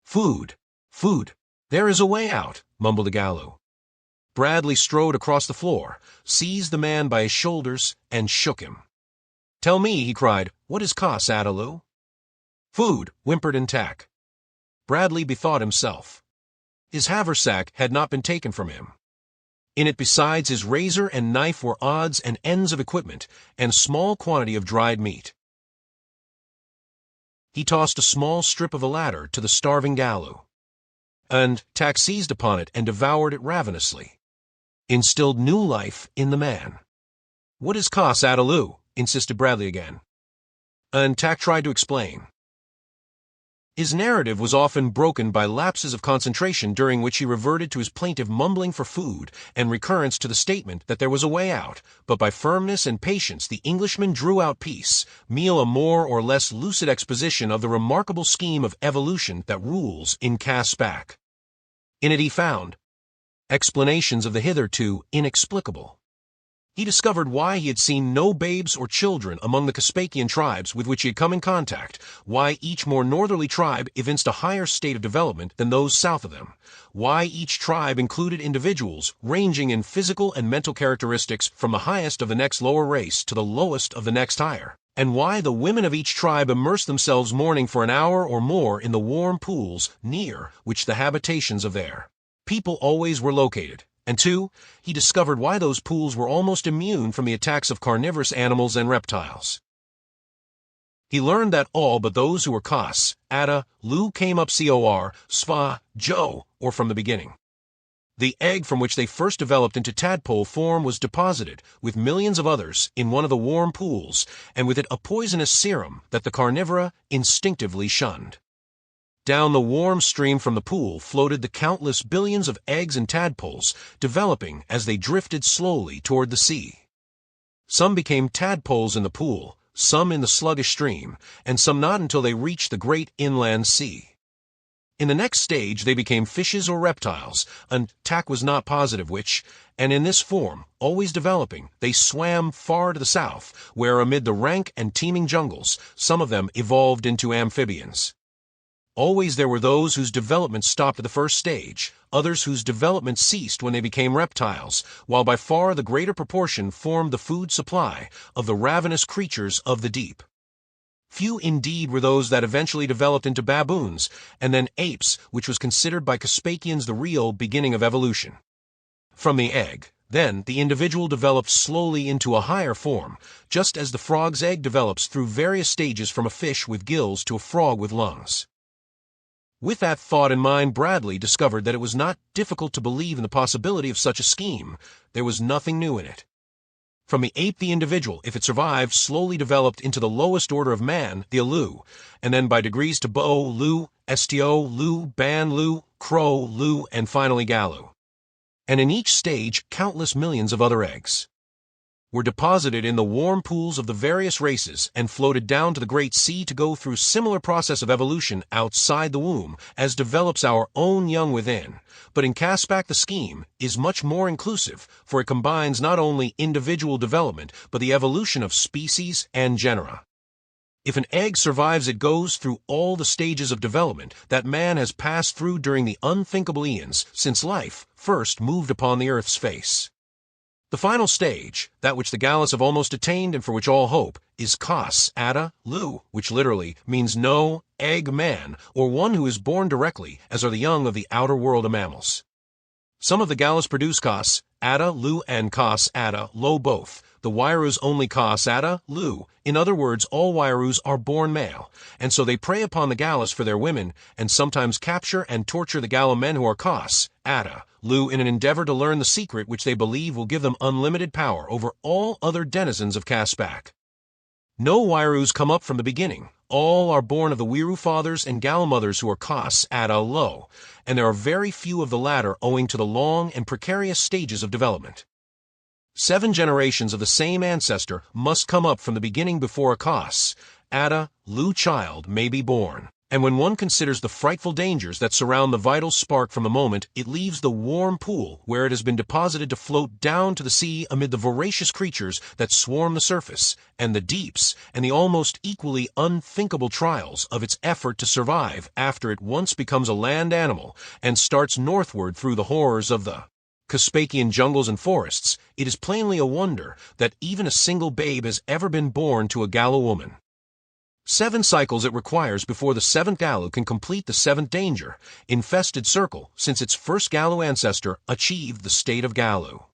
"Food, food. There is a way out," mumbled the Gallo. Bradley strode across the floor, seized the man by his shoulders, and shook him. "Tell me," he cried, "what is Kas Ada Lu?" "Food," whimpered Intact. Bradley bethought himself. His haversack had not been taken from him. In it, besides his razor and knife, were odds and ends of equipment, and a small quantity of dried meat. He tossed a small strip of a ladder to the starving Gallo, and Tack seized upon it and devoured it ravenously. Instilled new life in the man. "What is Kas Ada Lu?" insisted Bradley again. And Tack tried to explain. His narrative was often broken by lapses of concentration, during which he reverted to his plaintive mumbling for food and recurrence to the statement that there was a way out, but by firmness and patience the Englishman drew out peace, meal a more or less lucid exposition of the remarkable scheme of evolution that rules in Caspak. In it he found explanations of the hitherto inexplicable. He discovered why he had seen no babes or children among the Caspakian tribes with which he had come in contact, why each more northerly tribe evinced a higher state of development than those south of them, why each tribe included individuals ranging in physical and mental characteristics from the highest of the next lower race to the lowest of the next higher, and why the women of each tribe immersed themselves morning for an hour or more in the warm pools near which the habitations of their people always were located. And 2, he discovered why those pools were almost immune from the attacks of carnivorous animals and reptiles. He learned that all but those who were Kas Ada Lu came up Cor Sva Jo, or from the beginning. The egg from which they first developed into tadpole form was deposited, with millions of others, in one of the warm pools, and with it a poisonous serum that the carnivora instinctively shunned. Down the warm stream from the pool floated the countless billions of eggs and tadpoles, developing as they drifted slowly toward the sea. Some became tadpoles in the pool, some in the sluggish stream, and some not until they reached the great inland sea. In the next stage they became fishes or reptiles, and Tack was not positive which, and in this form, always developing, they swam far to the south, where amid the rank and teeming jungles, some of them evolved into amphibians. Always there were those whose development stopped at the first stage, others whose development ceased when they became reptiles, while by far the greater proportion formed the food supply of the ravenous creatures of the deep. Few indeed were those that eventually developed into baboons, and then apes, which was considered by Caspakians the real beginning of evolution. From the egg, then, the individual developed slowly into a higher form, just as the frog's egg develops through various stages from a fish with gills to a frog with lungs. With that thought in mind, Bradley discovered that it was not difficult to believe in the possibility of such a scheme. There was nothing new in it. From the ape, the individual, if it survived, slowly developed into the lowest order of man, the alu, and then by degrees to bo, lu, sto, lu, ban, lu, crow, lu, and finally galu. And in each stage, countless millions of other eggs were deposited in the warm pools of the various races and floated down to the great sea to go through similar process of evolution outside the womb as develops our own young within. But in Caspak the scheme is much more inclusive, for it combines not only individual development but the evolution of species and genera. If an egg survives, it goes through all the stages of development that man has passed through during the unthinkable eons since life first moved upon the earth's face. The final stage, that which the Gallus have almost attained and for which all hope, is Kas, Ada, Lu, which literally means no egg man, or one who is born directly, as are the young of the outer world of mammals. Some of the Gallus produce Kas, Ada, Lu, and Kas, Ada, Lo both. The Wairus only Kas, Ada, Lu. In other words, all Wairus are born male, and so they prey upon the Gallus for their women, and sometimes capture and torture the Gallo men who are Kas, Ada, Lu, in an endeavor to learn the secret which they believe will give them unlimited power over all other denizens of Caspak. No Wairus come up from the beginning. All are born of the Wiru fathers and Gallo mothers who are Kas, Ada, Lo, and there are very few of the latter owing to the long and precarious stages of development. 7 generations of the same ancestor must come up from the beginning before a Kas, Ada, Lu child may be born. And when one considers the frightful dangers that surround the vital spark from the moment it leaves the warm pool where it has been deposited to float down to the sea amid the voracious creatures that swarm the surface, and the deeps, and the almost equally unthinkable trials of its effort to survive after it once becomes a land animal and starts northward through the horrors of the Caspakian jungles and forests, it is plainly a wonder that even a single babe has ever been born to a Gallo woman. 7 cycles it requires before the 7th Gallo can complete the 7th danger, infested circle, since its first Gallo ancestor achieved the state of Gallo.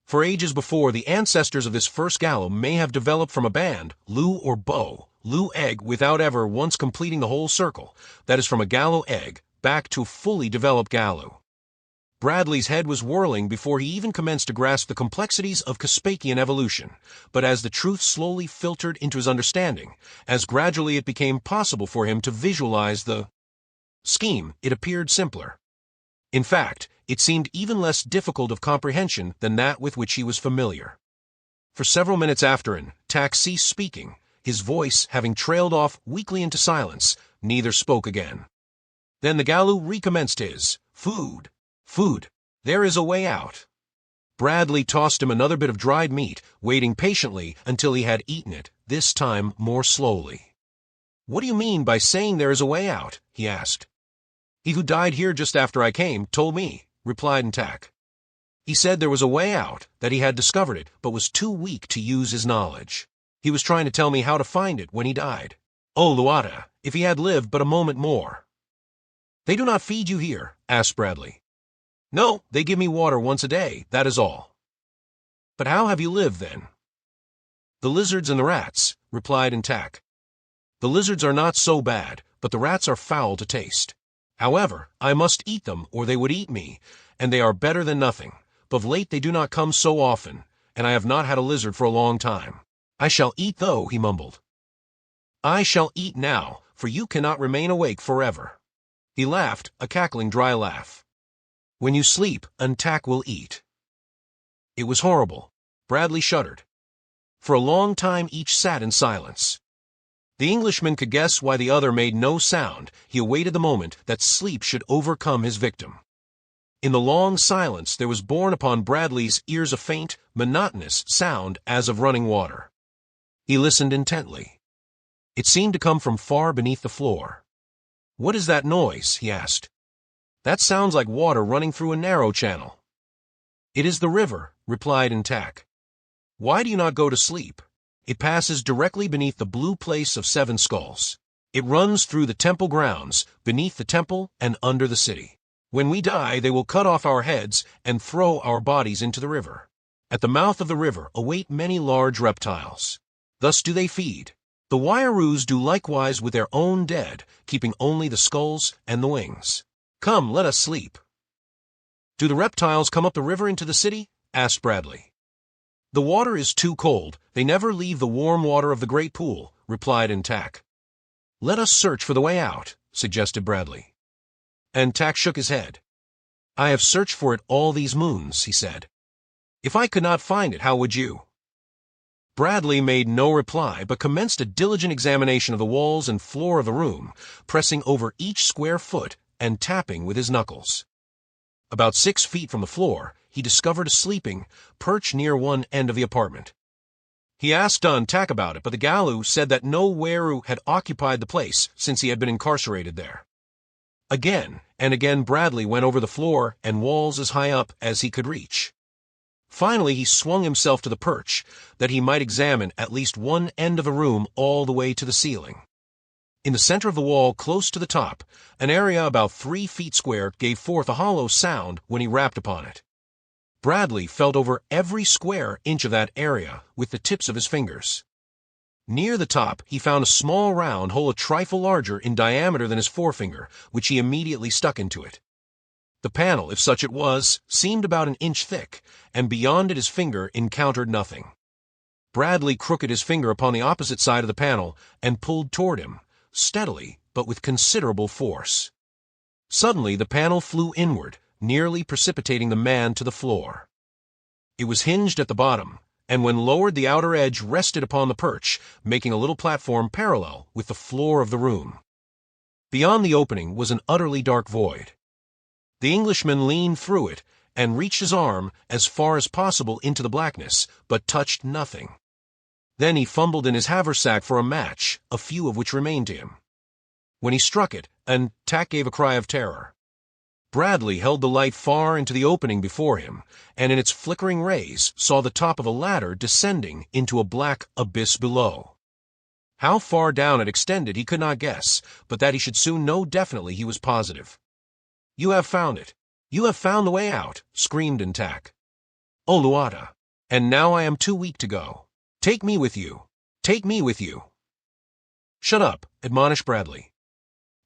For ages before, the ancestors of this first Gallo may have developed from a band, Lu or Bo, Lu egg without ever once completing the whole circle, that is from a Gallo egg, back to a fully developed Gallo. Bradley's head was whirling before he even commenced to grasp the complexities of Caspakian evolution, but as the truth slowly filtered into his understanding, as gradually it became possible for him to visualize the scheme, it appeared simpler. In fact, it seemed even less difficult of comprehension than that with which he was familiar. For several minutes after Tack ceased speaking, his voice having trailed off weakly into silence, neither spoke again. Then the Gallo recommenced his food. There is a way out. Bradley tossed him another bit of dried meat, waiting patiently until he had eaten it, this time more slowly. What do you mean by saying there is a way out? He asked. He who died here just after I came told me, replied Tack. He said there was a way out, that he had discovered it, but was too weak to use his knowledge. He was trying to tell me how to find it when he died. Oh, Luata, if he had lived but a moment more. They do not feed you here? Asked Bradley. No, they give me water once a day, that is all. But how have you lived, then? The lizards and the rats, replied Tack. The lizards are not so bad, but the rats are foul to taste. However, I must eat them, or they would eat me, and they are better than nothing. But of late they do not come so often, and I have not had a lizard for a long time. I shall eat, though, he mumbled. I shall eat now, for you cannot remain awake forever. He laughed, a cackling dry laugh. When you sleep, Tack will eat. It was horrible. Bradley shuddered. For a long time each sat in silence. The Englishman could guess why the other made no sound. He awaited the moment that sleep should overcome his victim. In the long silence, there was borne upon Bradley's ears a faint, monotonous sound as of running water. He listened intently. It seemed to come from far beneath the floor. "What is that noise?" he asked. "That sounds like water running through a narrow channel." "It is the river," replied Intac. "Why do you not go to sleep? It passes directly beneath the blue place of 7 skulls. It runs through the temple grounds, beneath the temple, and under the city. When we die, they will cut off our heads and throw our bodies into the river. At the mouth of the river await many large reptiles. Thus do they feed. The Wayaroos do likewise with their own dead, keeping only the skulls and the wings. Come, let us sleep." "Do the reptiles come up the river into the city?" asked Bradley. "The water is too cold. They never leave the warm water of the great pool," replied Intac. "Let us search for the way out," suggested Bradley. Intac shook his head. "I have searched for it all these moons," he said. "If I could not find it, how would you?" Bradley made no reply, but commenced a diligent examination of the walls and floor of the room, pressing over each square foot and tapping with his knuckles. About 6 feet from the floor, he discovered a sleeping perch near one end of the apartment. He asked Intac about it, but the Galu said that no Weru had occupied the place since he had been incarcerated there. Again and again Bradley went over the floor and walls as high up as he could reach. Finally, he swung himself to the perch, that he might examine at least one end of the room all the way to the ceiling. In the center of the wall, close to the top, an area about 3 feet square gave forth a hollow sound when he rapped upon it. Bradley felt over every square inch of that area with the tips of his fingers. Near the top, he found a small round hole a trifle larger in diameter than his forefinger, which he immediately stuck into it. The panel, if such it was, seemed about 1 inch thick, and beyond it his finger encountered nothing. Bradley crooked his finger upon the opposite side of the panel and pulled toward him, steadily but with considerable force. Suddenly the panel flew inward, nearly precipitating the man to the floor. It was hinged at the bottom, and when lowered the outer edge rested upon the perch, making a little platform parallel with the floor of the room. Beyond the opening was an utterly dark void. The Englishman leaned through it and reached his arm as far as possible into the blackness, but touched nothing. Then he fumbled in his haversack for a match, a few of which remained to him. When he struck it, Intac gave a cry of terror. Bradley held the light far into the opening before him, and in its flickering rays saw the top of a ladder descending into a black abyss below. How far down it extended he could not guess, but that he should soon know definitely he was positive. "You have found it. You have found the way out," screamed Intac. "Oh, Luata, and now I am too weak to go. Take me with you. Take me with you." "Shut up," admonished Bradley.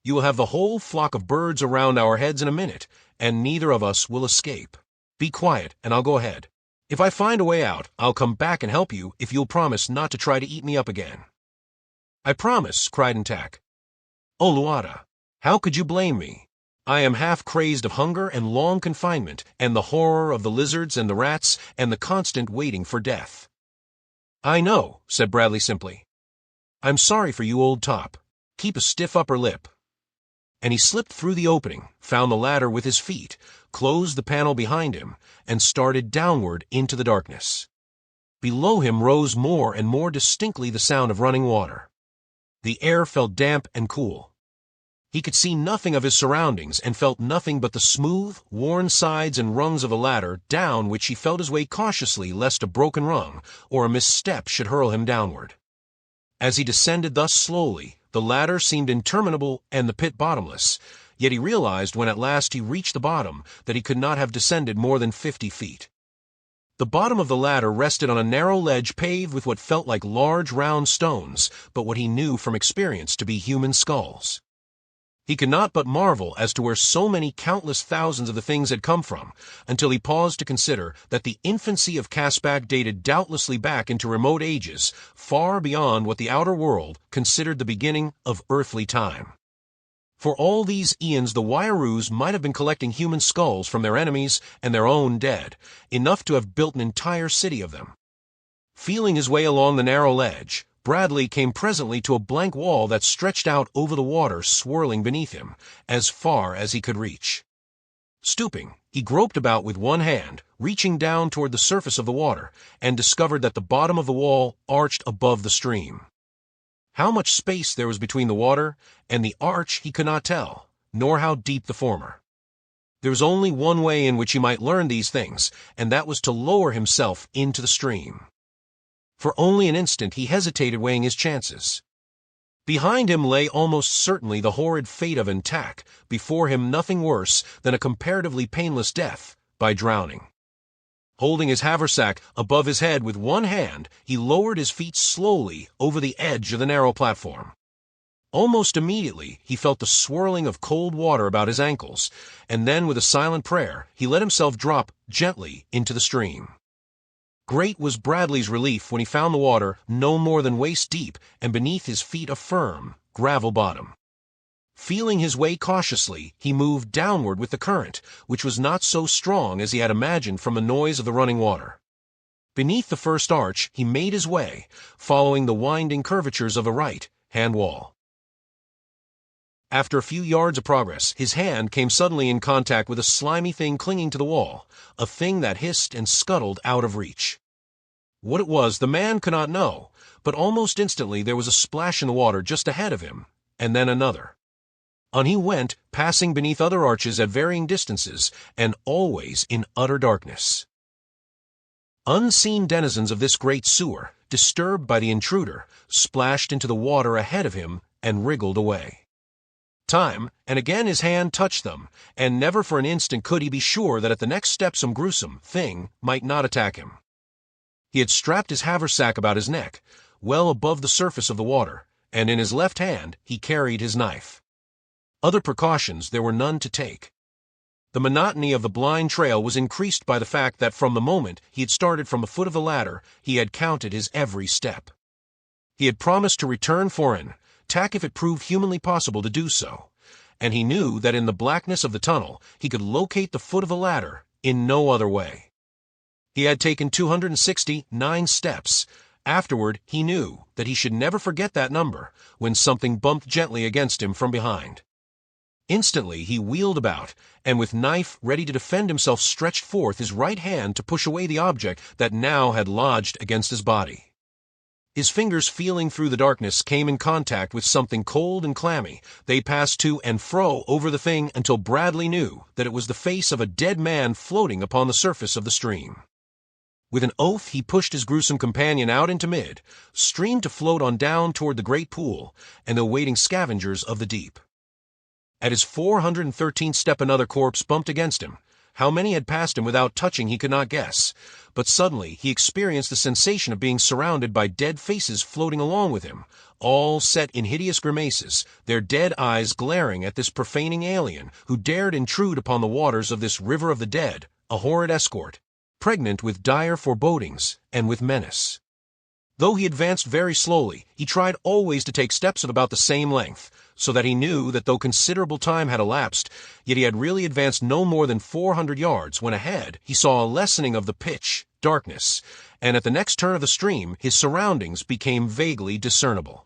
"You will have the whole flock of birds around our heads in a minute, and neither of us will escape. Be quiet, and I'll go ahead. If I find a way out, I'll come back and help you if you'll promise not to try to eat me up again." "I promise," cried Intac. "Oh, Luata, how could you blame me? I am half crazed of hunger and long confinement, and the horror of the lizards and the rats, and the constant waiting for death." "I know," said Bradley simply. "I'm sorry for you, old top. Keep a stiff upper lip." And he slipped through the opening, found the ladder with his feet, closed the panel behind him, and started downward into the darkness. Below him rose more and more distinctly the sound of running water. The air felt damp and cool. He could see nothing of his surroundings and felt nothing but the smooth, worn sides and rungs of the ladder, down which he felt his way cautiously lest a broken rung or a misstep should hurl him downward. As he descended thus slowly, the ladder seemed interminable and the pit bottomless, yet he realized when at last he reached the bottom that he could not have descended more than 50 feet. The bottom of the ladder rested on a narrow ledge paved with what felt like large round stones, but what he knew from experience to be human skulls. He could not but marvel as to where so many countless thousands of the things had come from, until he paused to consider that the infancy of Caspak dated doubtlessly back into remote ages, far beyond what the outer world considered the beginning of earthly time. For all these eons the Wayaroos might have been collecting human skulls from their enemies and their own dead, enough to have built an entire city of them. Feeling his way along the narrow ledge, Bradley came presently to a blank wall that stretched out over the water swirling beneath him, as far as he could reach. Stooping, he groped about with one hand, reaching down toward the surface of the water, and discovered that the bottom of the wall arched above the stream. How much space there was between the water and the arch he could not tell, nor how deep the former. There was only one way in which he might learn these things, and that was to lower himself into the stream. For only an instant he hesitated, weighing his chances. Behind him lay almost certainly the horrid fate of an attack, before him nothing worse than a comparatively painless death by drowning. Holding his haversack above his head with one hand, he lowered his feet slowly over the edge of the narrow platform. Almost immediately, he felt the swirling of cold water about his ankles, and then with a silent prayer, he let himself drop gently into the stream. Great was Bradley's relief when he found the water no more than waist deep and beneath his feet a firm, gravel bottom. Feeling his way cautiously, he moved downward with the current, which was not so strong as he had imagined from the noise of the running water. Beneath the first arch, he made his way, following the winding curvatures of a right-hand wall. After a few yards of progress, his hand came suddenly in contact with a slimy thing clinging to the wall, a thing that hissed and scuttled out of reach. What it was, the man could not know, but almost instantly there was a splash in the water just ahead of him, and then another. On he went, passing beneath other arches at varying distances, and always in utter darkness. Unseen denizens of this great sewer, disturbed by the intruder, splashed into the water ahead of him and wriggled away. Time and again his hand touched them, and never for an instant could he be sure that at the next step some gruesome thing might not attack him. He had strapped his haversack about his neck, well above the surface of the water, and in his left hand he carried his knife. Other precautions there were none to take. The monotony of the blind trail was increased by the fact that from the moment he had started from the foot of the ladder, he had counted his every step. He had promised to return for an attack if it proved humanly possible to do so, and he knew that in the blackness of the tunnel he could locate the foot of the ladder in no other way. He had taken 269 steps. Afterward, he knew that he should never forget that number when something bumped gently against him from behind. Instantly he wheeled about, and with knife ready to defend himself stretched forth his right hand to push away the object that now had lodged against his body. His fingers, feeling through the darkness, came in contact with something cold and clammy. They passed to and fro over the thing until Bradley knew that it was the face of a dead man floating upon the surface of the stream. With an oath he pushed his gruesome companion out into mid-stream to float on down toward the great pool and the awaiting scavengers of the deep. At his 413th step another corpse bumped against him. How many had passed him without touching he could not guess, but suddenly he experienced the sensation of being surrounded by dead faces floating along with him, all set in hideous grimaces, their dead eyes glaring at this profaning alien who dared intrude upon the waters of this river of the dead, a horrid escort, pregnant with dire forebodings and with menace. Though he advanced very slowly, he tried always to take steps of about the same length, so that he knew that though considerable time had elapsed, yet he had really advanced no more than 400 yards when ahead he saw a lessening of the pitch, darkness, and at the next turn of the stream his surroundings became vaguely discernible.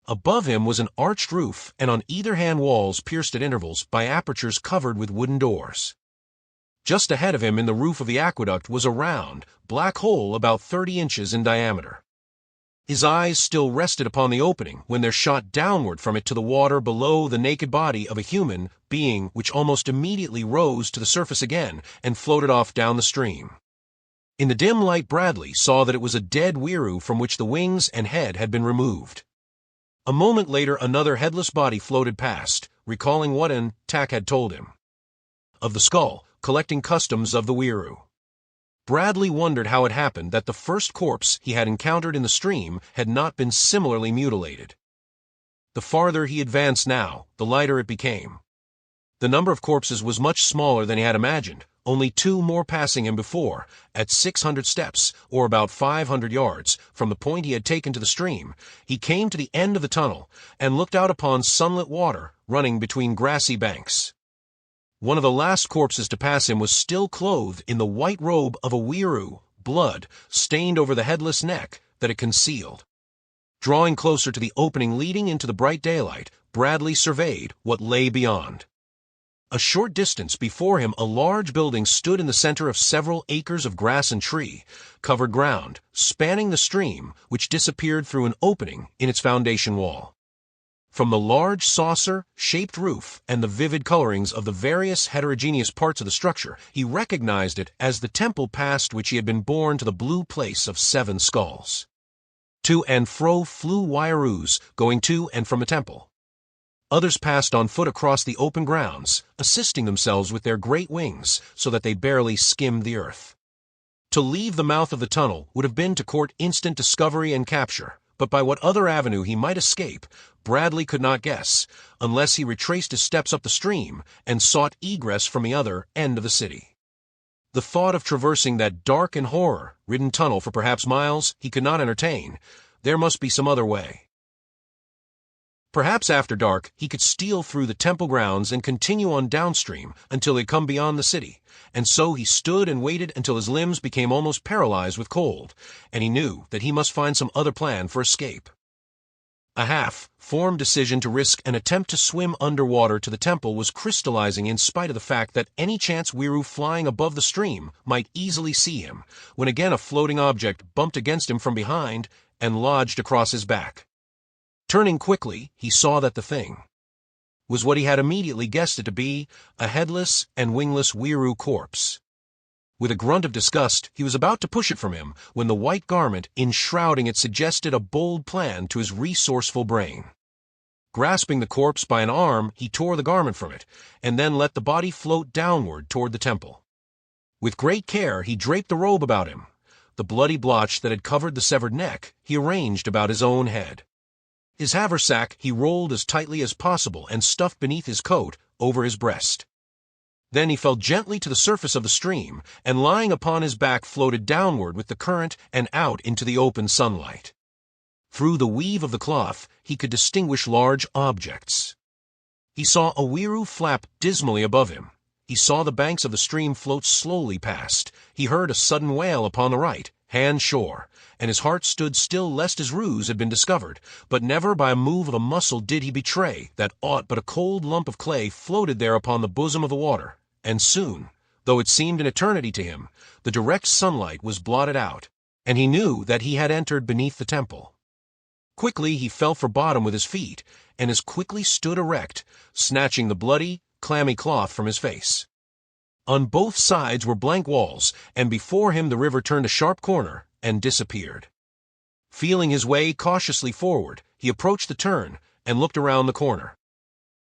Above him was an arched roof, and on either hand walls pierced at intervals by apertures covered with wooden doors. Just ahead of him in the roof of the aqueduct was a round, black hole about 30 inches in diameter. His eyes still rested upon the opening when there shot downward from it to the water below the naked body of a human being which almost immediately rose to the surface again and floated off down the stream. In the dim light Bradley saw that it was a dead weiroo from which the wings and head had been removed. A moment later another headless body floated past, recalling what an attack had told him. Of the skull, collecting customs of the weiroo. Bradley wondered how it happened that the first corpse he had encountered in the stream had not been similarly mutilated. The farther he advanced now, the lighter it became. The number of corpses was much smaller than he had imagined, only 2 more passing him before, at 600 steps, or about 500 yards, from the point he had taken to the stream. He came to the end of the tunnel, and looked out upon sunlit water running between grassy banks. One of the last corpses to pass him was still clothed in the white robe of a weiroo, blood stained over the headless neck, that it concealed. Drawing closer to the opening leading into the bright daylight, Bradley surveyed what lay beyond. A short distance before him, a large building stood in the center of several acres of grass and tree-covered ground, spanning the stream, which disappeared through an opening in its foundation wall. From the large saucer-shaped roof and the vivid colorings of the various heterogeneous parts of the structure, he recognized it as the temple past which he had been borne to the blue place of 7 skulls. To and fro flew wiroos, going to and from the temple. Others passed on foot across the open grounds, assisting themselves with their great wings so that they barely skimmed the earth. To leave the mouth of the tunnel would have been to court instant discovery and capture, but by what other avenue he might escape, Bradley could not guess, unless he retraced his steps up the stream and sought egress from the other end of the city. The thought of traversing that dark and horror-ridden tunnel for perhaps miles he could not entertain. There must be some other way. Perhaps after dark he could steal through the temple grounds and continue on downstream until he had come beyond the city, and so he stood and waited until his limbs became almost paralyzed with cold, and he knew that he must find some other plan for escape. A half-formed decision to risk an attempt to swim underwater to the temple was crystallizing in spite of the fact that any chance Wiru flying above the stream might easily see him, when again a floating object bumped against him from behind and lodged across his back. Turning quickly, he saw that the thing was what he had immediately guessed it to be, a headless and wingless Wiru corpse. With a grunt of disgust, he was about to push it from him when the white garment enshrouding it suggested a bold plan to his resourceful brain. Grasping the corpse by an arm, he tore the garment from it, and then let the body float downward toward the temple. With great care, he draped the robe about him. The bloody blotch that had covered the severed neck he arranged about his own head. His haversack he rolled as tightly as possible and stuffed beneath his coat over his breast. Then he fell gently to the surface of the stream, and lying upon his back floated downward with the current and out into the open sunlight. Through the weave of the cloth he could distinguish large objects. He saw a Wiru flap dismally above him. He saw the banks of the stream float slowly past. He heard a sudden wail upon the right, hand shore, and his heart stood still lest his ruse had been discovered, but never by a move of a muscle did he betray that aught but a cold lump of clay floated there upon the bosom of the water, and soon, though it seemed an eternity to him, the direct sunlight was blotted out, and he knew that he had entered beneath the temple. Quickly he fell for bottom with his feet, and as quickly stood erect, snatching the bloody, clammy cloth from his face. On both sides were blank walls, and before him the river turned a sharp corner and disappeared. Feeling his way cautiously forward, he approached the turn and looked around the corner.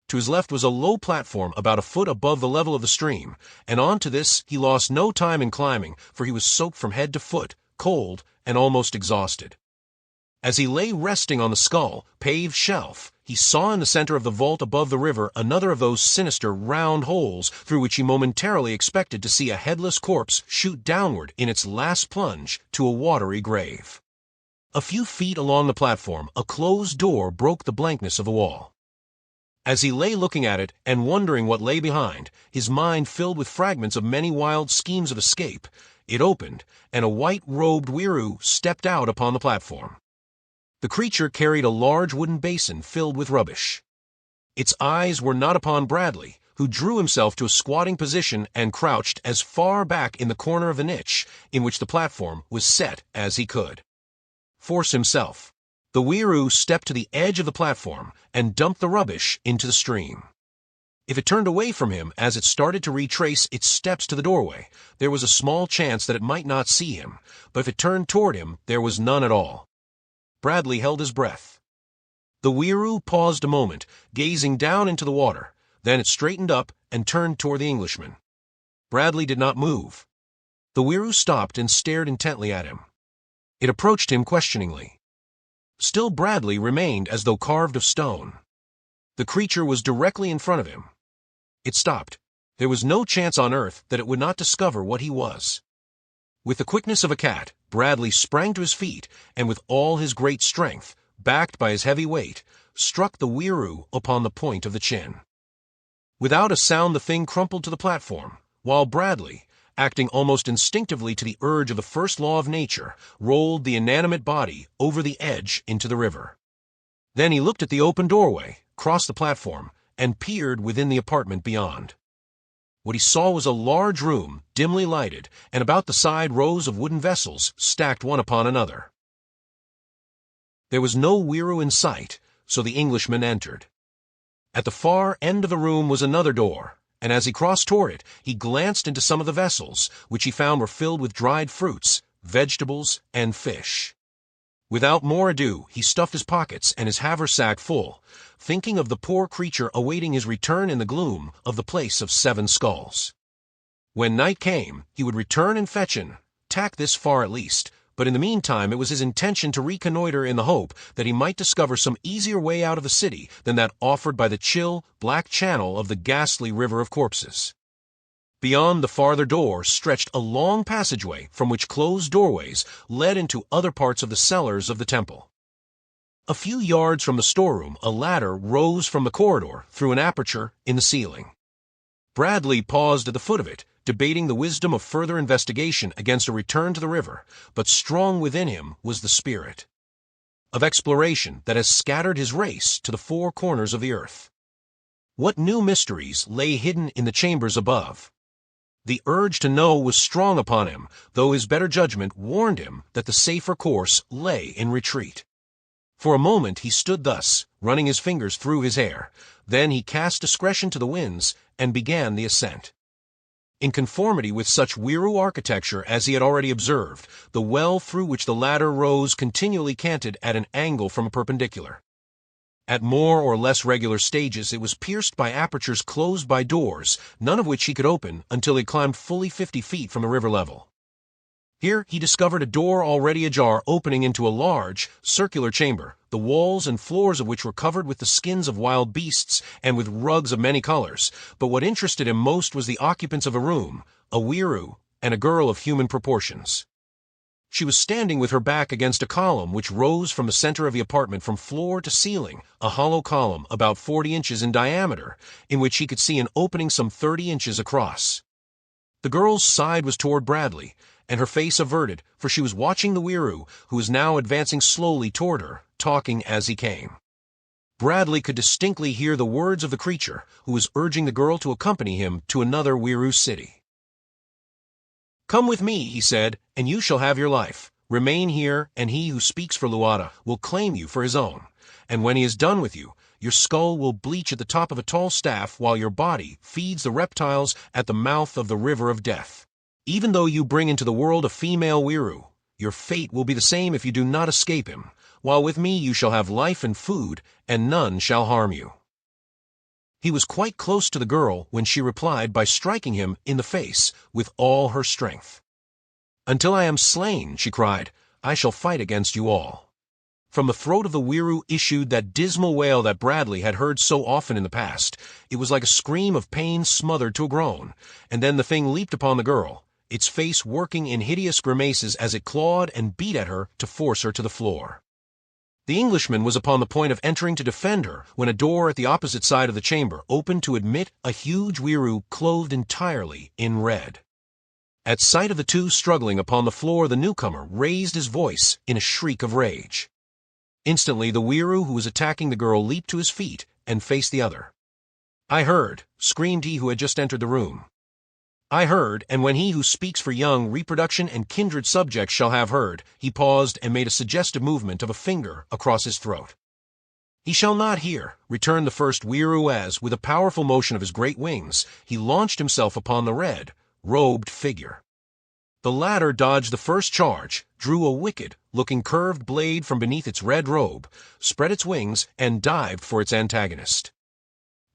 To his left was a low platform about a foot above the level of the stream, and onto this he lost no time in climbing, for he was soaked from head to foot, cold, and almost exhausted. As he lay resting on the skull-paved shelf, he saw in the center of the vault above the river another of those sinister round holes through which he momentarily expected to see a headless corpse shoot downward in its last plunge to a watery grave. A few feet along the platform, a closed door broke the blankness of the wall. As he lay looking at it and wondering what lay behind, his mind filled with fragments of many wild schemes of escape, it opened, and a white-robed Wiru stepped out upon the platform. The creature carried a large wooden basin filled with rubbish. Its eyes were not upon Bradley, who drew himself to a squatting position and crouched as far back in the corner of the niche in which the platform was set as he could. Force himself. The Wiru stepped to the edge of the platform and dumped the rubbish into the stream. If it turned away from him as it started to retrace its steps to the doorway, there was a small chance that it might not see him, but if it turned toward him, there was none at all. Bradley held his breath. The Wiru paused a moment, gazing down into the water. Then it straightened up and turned toward the Englishman. Bradley did not move. The Wiru stopped and stared intently at him. It approached him questioningly. Still Bradley remained as though carved of stone. The creature was directly in front of him. It stopped. There was no chance on earth that it would not discover what he was. With the quickness of a cat, Bradley sprang to his feet, and with all his great strength, backed by his heavy weight, struck the Wiru upon the point of the chin. Without a sound the thing crumpled to the platform, while Bradley, acting almost instinctively to the urge of the first law of nature, rolled the inanimate body over the edge into the river. Then he looked at the open doorway, crossed the platform, and peered within the apartment beyond. What he saw was a large room, dimly lighted, and about the side rows of wooden vessels stacked one upon another. There was no Weiroo in sight, so the Englishman entered. At the far end of the room was another door, and as he crossed toward it, he glanced into some of the vessels, which he found were filled with dried fruits, vegetables, and fish. Without more ado, he stuffed his pockets and his haversack full, thinking of the poor creature awaiting his return in the gloom of the place of 7 skulls. When night came, he would return and fetch him, tack this far at least, but in the meantime it was his intention to reconnoiter in the hope that he might discover some easier way out of the city than that offered by the chill, black channel of the ghastly river of corpses. Beyond the farther door stretched a long passageway from which closed doorways led into other parts of the cellars of the temple. A few yards from the storeroom, a ladder rose from the corridor through an aperture in the ceiling. Bradley paused at the foot of it, debating the wisdom of further investigation against a return to the river, but strong within him was the spirit of exploration that has scattered his race to the 4 corners of the earth. What new mysteries lay hidden in the chambers above? The urge to know was strong upon him, though his better judgment warned him that the safer course lay in retreat. For a moment he stood thus, running his fingers through his hair. Then he cast discretion to the winds and began the ascent. In conformity with such Weiroo architecture as he had already observed, the well through which the ladder rose continually canted at an angle from a perpendicular. At more or less regular stages it was pierced by apertures closed by doors, none of which he could open until he climbed fully 50 feet from the river level. Here he discovered a door already ajar opening into a large, circular chamber, the walls and floors of which were covered with the skins of wild beasts and with rugs of many colors, but what interested him most was the occupants of a room, a Weiroo, and a girl of human proportions. She was standing with her back against a column which rose from the center of the apartment from floor to ceiling, a hollow column about 40 inches in diameter, in which he could see an opening some 30 inches across. The girl's side was toward Bradley, and her face averted, for she was watching the Weiroo, who was now advancing slowly toward her, talking as he came. Bradley could distinctly hear the words of the creature, who was urging the girl to accompany him to another Weiroo city. "Come with me," he said, "and you shall have your life. Remain here, and he who speaks for Luata will claim you for his own. And when he is done with you, your skull will bleach at the top of a tall staff while your body feeds the reptiles at the mouth of the river of death. Even though you bring into the world a female Weiroo, your fate will be the same if you do not escape him, while with me you shall have life and food, and none shall harm you." He was quite close to the girl when she replied by striking him in the face with all her strength. "Until I am slain," she cried, "I shall fight against you all." From the throat of the Weiroo issued that dismal wail that Bradley had heard so often in the past. It was like a scream of pain smothered to a groan, and then the thing leaped upon the girl, its face working in hideous grimaces as it clawed and beat at her to force her to the floor. The Englishman was upon the point of entering to defend her when a door at the opposite side of the chamber opened to admit a huge Weiroo clothed entirely in red. At sight of the two struggling upon the floor, the newcomer raised his voice in a shriek of rage. Instantly the Weiroo who was attacking the girl leaped to his feet and faced the other. "I heard," screamed he who had just entered the room. "I heard, and when he who speaks for young, reproduction, and kindred subjects shall have heard," he paused and made a suggestive movement of a finger across his throat. "He shall not hear," returned the first Weiroo as, with a powerful motion of his great wings, he launched himself upon the red, robed figure. The latter dodged the first charge, drew a wicked-looking curved blade from beneath its red robe, spread its wings, and dived for its antagonist.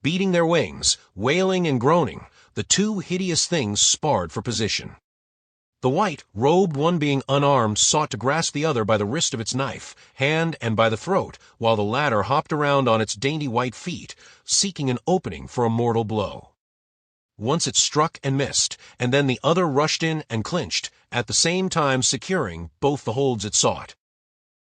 Beating their wings, wailing and groaning, the two hideous things sparred for position. The white-robed one being unarmed sought to grasp the other by the wrist of its knife, hand, and by the throat, while the latter hopped around on its dainty white feet, seeking an opening for a mortal blow. Once it struck and missed, and then the other rushed in and clinched, at the same time securing both the holds it sought.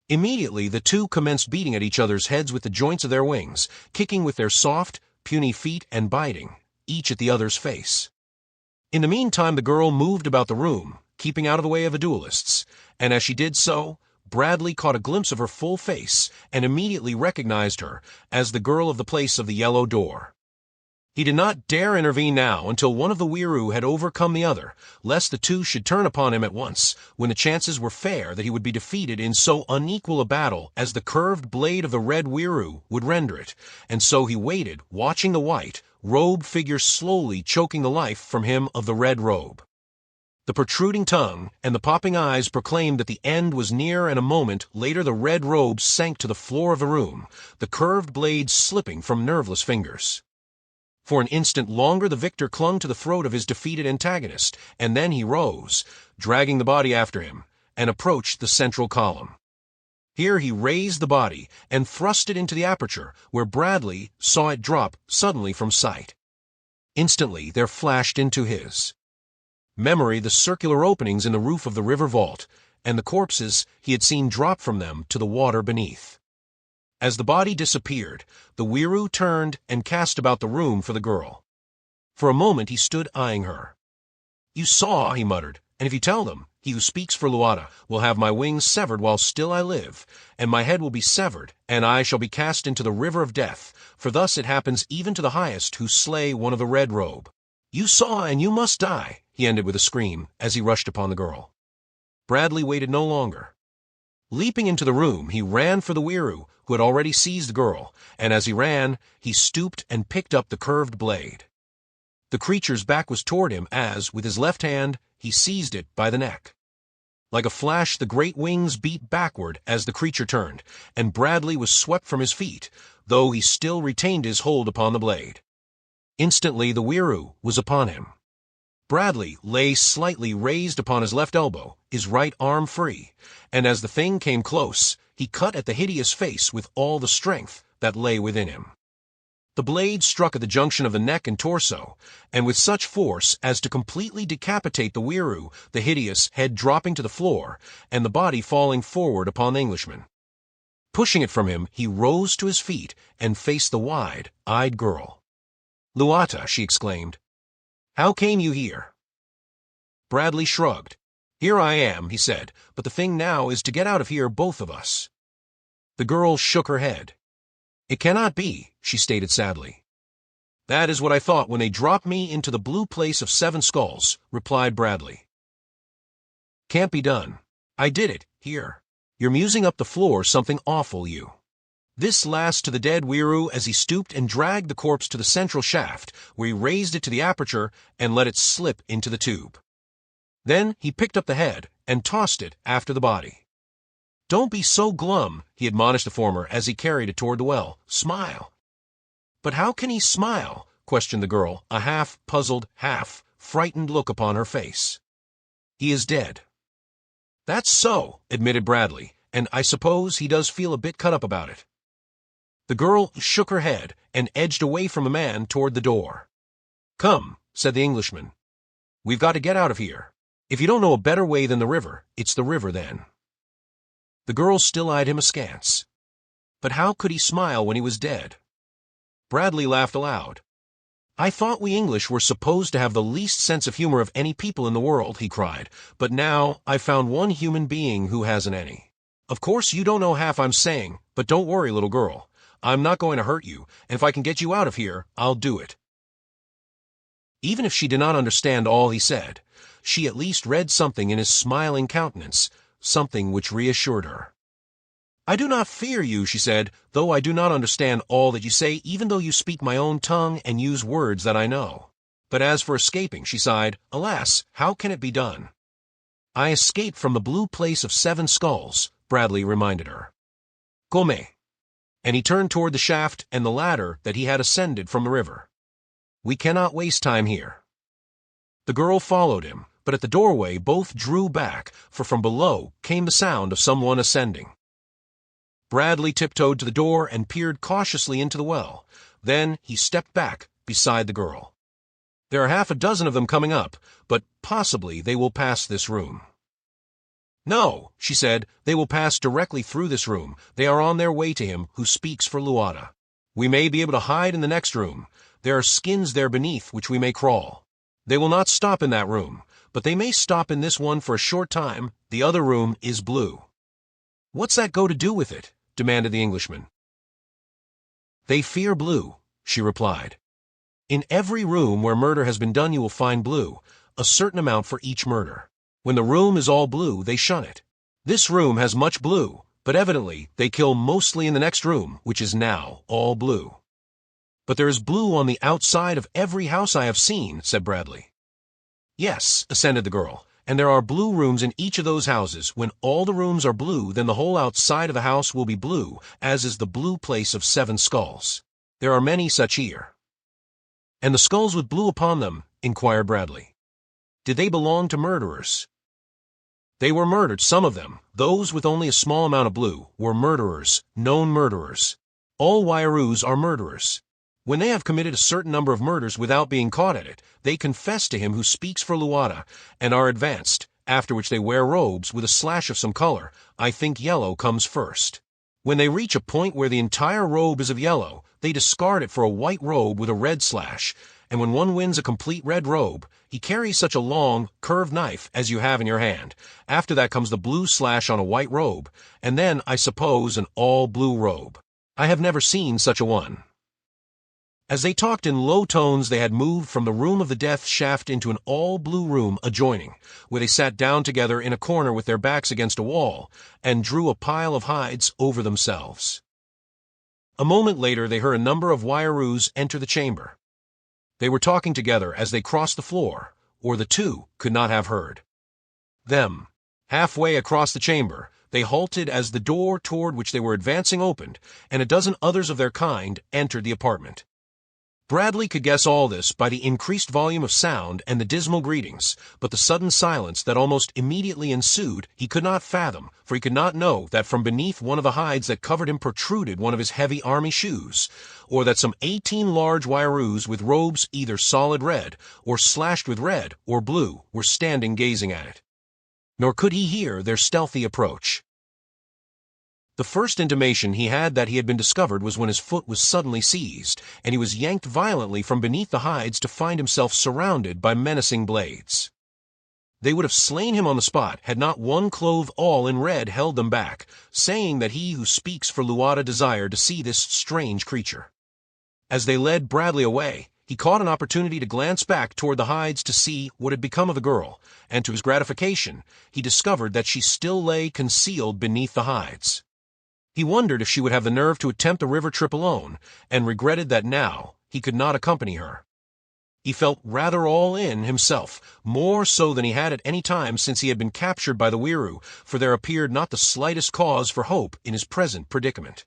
Immediately the two commenced beating at each other's heads with the joints of their wings, kicking with their soft, puny feet and biting, each at the other's face. In the meantime, the girl moved about the room, keeping out of the way of the duelists, and as she did so, Bradley caught a glimpse of her full face and immediately recognized her as the girl of the place of the yellow door. He did not dare intervene now until one of the Weiroo had overcome the other, lest the two should turn upon him at once, when the chances were fair that he would be defeated in so unequal a battle as the curved blade of the red Weiroo would render it, and so he waited, watching the white, robed figure slowly choking the life from him of the red robe. The protruding tongue and the popping eyes proclaimed that the end was near, and a moment later the red robe sank to the floor of the room, the curved blade slipping from nerveless fingers. For an instant longer the victor clung to the throat of his defeated antagonist, and then he rose, dragging the body after him, and approached the central column. Here he raised the body and thrust it into the aperture, where Bradley saw it drop suddenly from sight. Instantly there flashed into his memory the circular openings in the roof of the river vault, and the corpses he had seen drop from them to the water beneath. As the body disappeared, the Weiroo turned and cast about the room for the girl. For a moment he stood eyeing her. "You saw," he muttered, "and if you tell them, he who speaks for Luata will have my wings severed while still I live, and my head will be severed, and I shall be cast into the river of death, for thus it happens even to the highest who slay one of the red robe. You saw, and you must die," he ended with a scream as he rushed upon the girl. Bradley waited no longer. Leaping into the room, he ran for the Weiroo, who had already seized the girl, and as he ran, he stooped and picked up the curved blade. The creature's back was toward him as, with his left hand, he seized it by the neck. Like a flash, the great wings beat backward as the creature turned, and Bradley was swept from his feet, though he still retained his hold upon the blade. Instantly the Weiroo was upon him. Bradley lay slightly raised upon his left elbow, his right arm free, and as the thing came close, he cut at the hideous face with all the strength that lay within him. The blade struck at the junction of the neck and torso, and with such force as to completely decapitate the Weiroo, the hideous head dropping to the floor, and the body falling forward upon the Englishman. Pushing it from him, he rose to his feet and faced the wide-eyed girl. "Luata," she exclaimed, "how came you here?" Bradley shrugged. "Here I am," he said, "but the thing now is to get out of here, both of us." The girl shook her head. "It cannot be," she stated sadly. "That is what I thought when they dropped me into the blue place of 7 skulls," replied Bradley. "Can't be done. I did it, here. You're musing up the floor something awful, you." This last to the dead Weiroo as he stooped and dragged the corpse to the central shaft, where he raised it to the aperture and let it slip into the tube. Then he picked up the head and tossed it after the body. "Don't be so glum," he admonished the former as he carried it toward the well. "Smile." "But how can he smile?" questioned the girl, a half-puzzled, half-frightened look upon her face. "He is dead." "That's so," admitted Bradley, "and I suppose he does feel a bit cut up about it." The girl shook her head and edged away from the man toward the door. "Come," said the Englishman. "We've got to get out of here. If you don't know a better way than the river, it's the river then." The girl still eyed him askance. But how could he smile when he was dead? Bradley laughed aloud. "I thought we English were supposed to have the least sense of humor of any people in the world," he cried, "but now I've found one human being who hasn't any. Of course you don't know half I'm saying, but don't worry, little girl. I'm not going to hurt you, and if I can get you out of here, I'll do it." Even if she did not understand all he said, she at least read something in his smiling countenance, something which reassured her. "I do not fear you," she said, "though I do not understand all that you say, even though you speak my own tongue and use words that I know. But as for escaping," she sighed, "alas, how can it be done?" "I escaped from the blue place of 7 skulls," Bradley reminded her. "Come." And he turned toward the shaft and the ladder that he had ascended from the river. "We cannot waste time here." The girl followed him, but at the doorway both drew back, for from below came the sound of someone ascending. Bradley tiptoed to the door and peered cautiously into the well. Then he stepped back beside the girl. "There are half a dozen of them coming up, but possibly they will pass this room." "No," she said, "they will pass directly through this room. They are on their way to him who speaks for Luata. We may be able to hide in the next room. There are skins there beneath which we may crawl." They will not stop in that room, but they may stop in this one for a short time. The other room is blue." "What's that go to do with it?" demanded the Englishman. "They fear blue," she replied. "In every room where murder has been done you will find blue, a certain amount for each murder. When the room is all blue, they shun it. This room has much blue, but evidently they kill mostly in the next room, which is now all blue." "But there is blue on the outside of every house I have seen," said Bradley. "Yes," assented the girl, "and there are blue rooms in each of those houses. When all the rooms are blue, then the whole outside of the house will be blue, as is the blue place of 7 skulls. There are many such here." "And the skulls with blue upon them," inquired Bradley, "did they belong to murderers?" "They were murdered, some of them. Those with only a small amount of blue were murderers, known murderers. All Wayaroos are murderers. When they have committed a certain number of murders without being caught at it, they confess to him who speaks for Luata, and are advanced, after which they wear robes with a slash of some color. I think yellow comes first. When they reach a point where the entire robe is of yellow, they discard it for a white robe with a red slash, and when one wins a complete red robe, he carries such a long, curved knife as you have in your hand. After that comes the blue slash on a white robe, and then, I suppose, an all-blue robe. I have never seen such a one." As they talked in low tones, they had moved from the room of the death shaft into an all-blue room adjoining, where they sat down together in a corner with their backs against a wall, and drew a pile of hides over themselves. A moment later they heard a number of Wayaroos enter the chamber. They were talking together as they crossed the floor, or the two could not have heard them. Halfway across the chamber, they halted as the door toward which they were advancing opened, and a dozen others of their kind entered the apartment. Bradley could guess all this by the increased volume of sound and the dismal greetings, but the sudden silence that almost immediately ensued he could not fathom, for he could not know that from beneath one of the hides that covered him protruded one of his heavy army shoes, or that some 18 large Wayaroos with robes either solid red, or slashed with red or blue, were standing gazing at it. Nor could he hear their stealthy approach. The first intimation he had that he had been discovered was when his foot was suddenly seized, and he was yanked violently from beneath the hides to find himself surrounded by menacing blades. They would have slain him on the spot had not one clothed all in red held them back, saying that he who speaks for Luata desired to see this strange creature. As they led Bradley away, he caught an opportunity to glance back toward the hides to see what had become of the girl, and to his gratification, he discovered that she still lay concealed beneath the hides. He wondered if she would have the nerve to attempt the river trip alone, and regretted that now he could not accompany her. He felt rather all in himself, more so than he had at any time since he had been captured by the Wiru, for there appeared not the slightest cause for hope in his present predicament.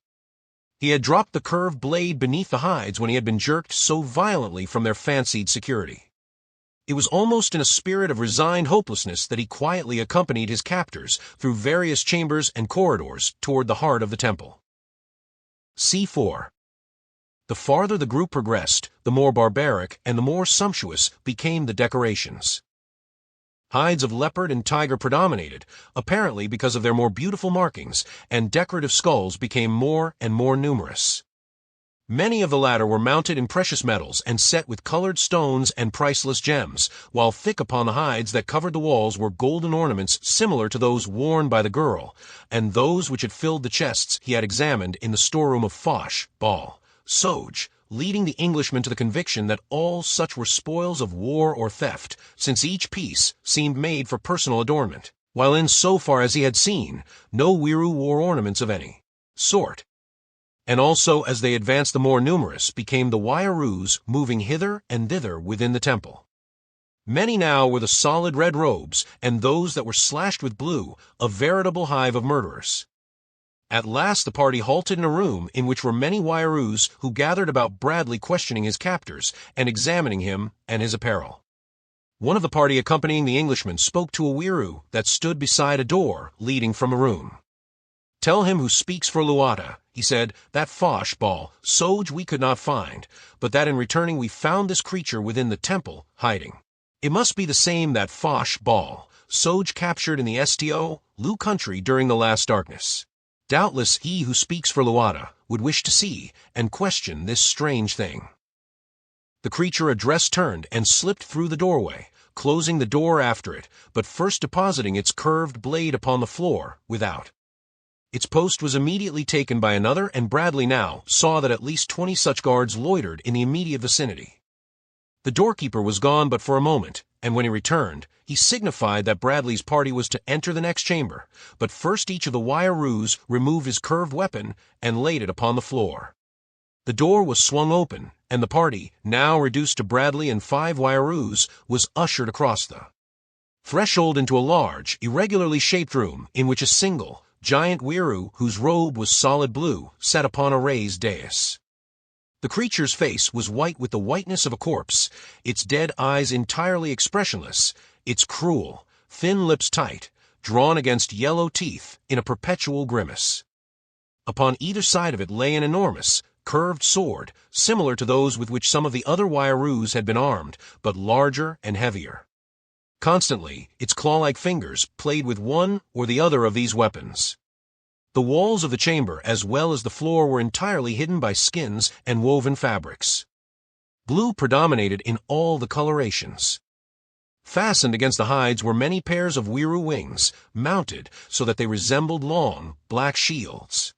He had dropped the curved blade beneath the hides when he had been jerked so violently from their fancied security. It was almost in a spirit of resigned hopelessness that he quietly accompanied his captors through various chambers and corridors toward the heart of the temple. C4. The farther the group progressed, the more barbaric and the more sumptuous became the decorations. Hides of leopard and tiger predominated, apparently because of their more beautiful markings, and decorative skulls became more and more numerous. Many of the latter were mounted in precious metals and set with colored stones and priceless gems, while thick upon the hides that covered the walls were golden ornaments similar to those worn by the girl, and those which had filled the chests he had examined in the storeroom of Foch, Ball, Soj, leading the Englishman to the conviction that all such were spoils of war or theft, since each piece seemed made for personal adornment, while in so far as he had seen, no Wiru wore ornaments of any sort. And also, as they advanced, the more numerous became the Wayaroos moving hither and thither within the temple. Many now were the solid red robes, and those that were slashed with blue, a veritable hive of murderers. At last the party halted in a room in which were many Wayaroos who gathered about Bradley questioning his captors and examining him and his apparel. One of the party accompanying the Englishman spoke to a Wiru that stood beside a door leading from a room. "Tell him who speaks for Luata," he said, "that Foch, Ball, Soj we could not find, but that in returning we found this creature within the temple, hiding. It must be the same that Foch, Ball, Soj captured in the Sto, Lu country during the last darkness. Doubtless he who speaks for Luata would wish to see and question this strange thing." The creature addressed turned and slipped through the doorway, closing the door after it, but first depositing its curved blade upon the floor without. Its post was immediately taken by another, and Bradley now saw that at least 20 such guards loitered in the immediate vicinity. The doorkeeper was gone but for a moment, and when he returned, he signified that Bradley's party was to enter the next chamber, but first each of the Wire-roos removed his curved weapon and laid it upon the floor. The door was swung open, and the party, now reduced to Bradley and 5 Wire-roos, was ushered across the threshold into a large, irregularly shaped room in which a single, giant Wiroo, whose robe was solid blue, sat upon a raised dais. The creature's face was white with the whiteness of a corpse, its dead eyes entirely expressionless, its cruel, thin lips tight, drawn against yellow teeth in a perpetual grimace. Upon either side of it lay an enormous, curved sword, similar to those with which some of the other Wire-roos had been armed, but larger and heavier. Constantly, its claw-like fingers played with one or the other of these weapons. The walls of the chamber as well as the floor were entirely hidden by skins and woven fabrics. Blue predominated in all the colorations. Fastened against the hides were many pairs of Wiroo wings, mounted so that they resembled long, black shields.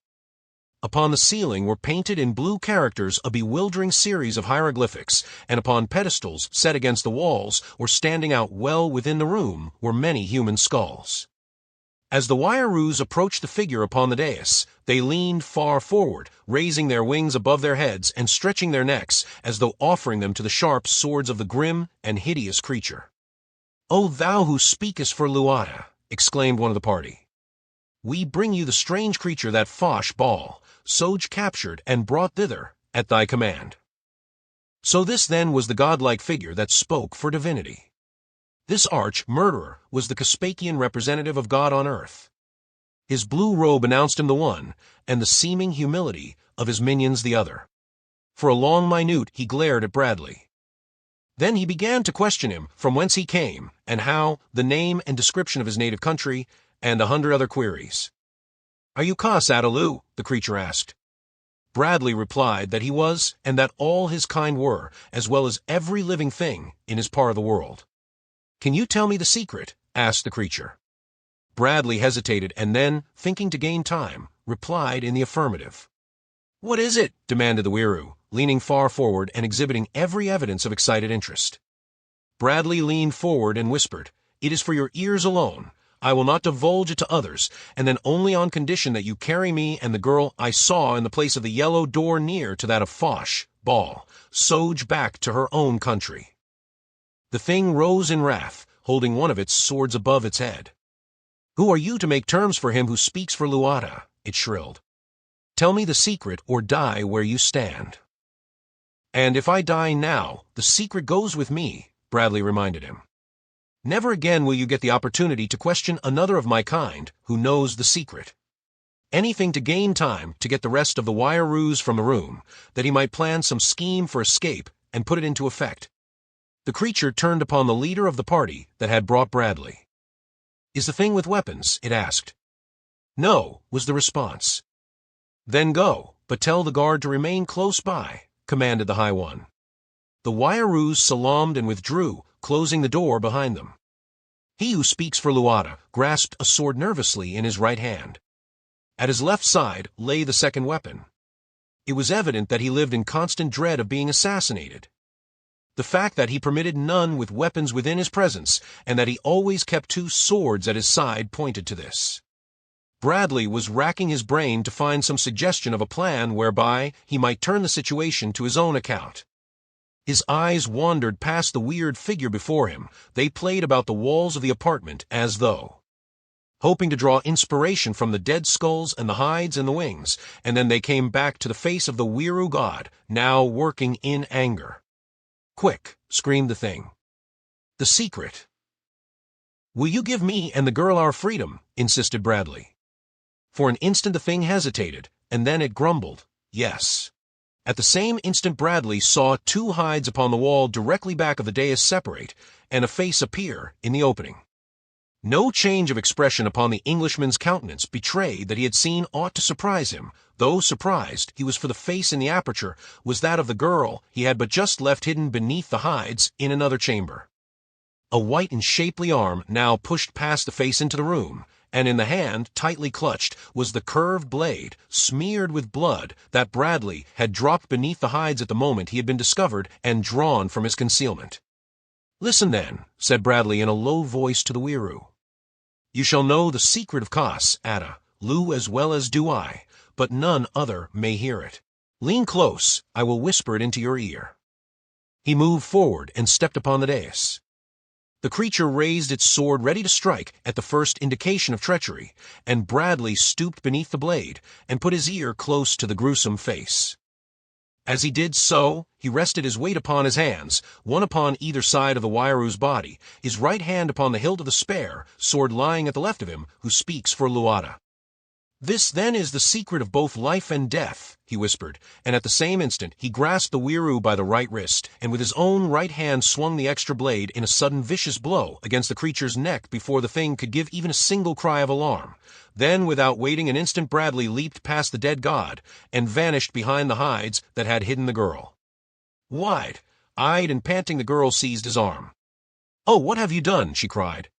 Upon the ceiling were painted in blue characters a bewildering series of hieroglyphics, and upon pedestals set against the walls or standing out well within the room were many human skulls. As the Wire-roos approached the figure upon the dais, they leaned far forward, raising their wings above their heads and stretching their necks as though offering them to the sharp swords of the grim and hideous creature. "O thou who speakest for Luata," exclaimed one of the party, "we bring you the strange creature that Foch Ball, Soj captured and brought thither at thy command." So this then was the godlike figure that spoke for divinity. This arch-murderer was the Caspakian representative of God on earth. His blue robe announced him the one, and the seeming humility of his minions the other. For a long minute he glared at Bradley. Then he began to question him from whence he came, and how, the name and description of his native country, and 100 other queries. "Are you Cas-Ataloo?" the creature asked. Bradley replied that he was, and that all his kind were, as well as every living thing in his part of the world. "Can you tell me the secret?" asked the creature. Bradley hesitated, and then, thinking to gain time, replied in the affirmative. "What is it?" demanded the Wiroo, leaning far forward and exhibiting every evidence of excited interest. Bradley leaned forward and whispered, "It is for your ears alone. I will not divulge it to others, and then only on condition that you carry me and the girl I saw in the place of the yellow door near to that of Foch Ball, Soj back to her own country." The thing rose in wrath, holding one of its swords above its head. "Who are you to make terms for him who speaks for Luata?" it shrilled. "Tell me the secret or die where you stand." "And if I die now, the secret goes with me," Bradley reminded him. "Never again will you get the opportunity to question another of my kind who knows the secret." Anything to gain time to get the rest of the Wire-roos from the room, that he might plan some scheme for escape and put it into effect. The creature turned upon the leader of the party that had brought Bradley. "Is the thing with weapons?" it asked. "No," was the response. "Then go, but tell the guard to remain close by," commanded the High One. The Wire-roos salaamed and withdrew, closing the door behind them. He who speaks for Luata grasped a sword nervously in his right hand. At his left side lay the second weapon. It was evident that he lived in constant dread of being assassinated. The fact that he permitted none with weapons within his presence, and that he always kept 2 swords at his side, pointed to this. Bradley was racking his brain to find some suggestion of a plan whereby he might turn the situation to his own account. His eyes wandered past the weird figure before him. They played about the walls of the apartment as though hoping to draw inspiration from the dead skulls and the hides and the wings, and then they came back to the face of the Wiroo god, now working in anger. "Quick!" screamed the thing. "The secret." "Will you give me and the girl our freedom?" insisted Bradley. For an instant the thing hesitated, and then it grumbled, "Yes." At the same instant Bradley saw 2 hides upon the wall directly back of the dais separate, and a face appear in the opening. No change of expression upon the Englishman's countenance betrayed that he had seen aught to surprise him, though surprised he was, for the face in the aperture was that of the girl he had but just left hidden beneath the hides in another chamber. A white and shapely arm now pushed past the face into the room, and in the hand, tightly clutched, was the curved blade, smeared with blood, that Bradley had dropped beneath the hides at the moment he had been discovered and drawn from his concealment. "Listen, then," said Bradley in a low voice to the weiroo. "You shall know the secret of Cas, Ada, Lou as well as do I, but none other may hear it. Lean close, I will whisper it into your ear." He moved forward and stepped upon the dais. The creature raised its sword ready to strike at the first indication of treachery, and Bradley stooped beneath the blade and put his ear close to the gruesome face. As he did so, he rested his weight upon his hands, one upon either side of the Wairoo's body, his right hand upon the hilt of the spear, sword lying at the left of him, who speaks for Luata. "This, then, is the secret of both life and death," he whispered, and at the same instant he grasped the weiroo by the right wrist, and with his own right hand swung the extra blade in a sudden vicious blow against the creature's neck before the thing could give even a single cry of alarm. Then, without waiting an instant, Bradley leaped past the dead god and vanished behind the hides that had hidden the girl. Wide-eyed and panting, the girl seized his arm. "Oh, what have you done?" she cried.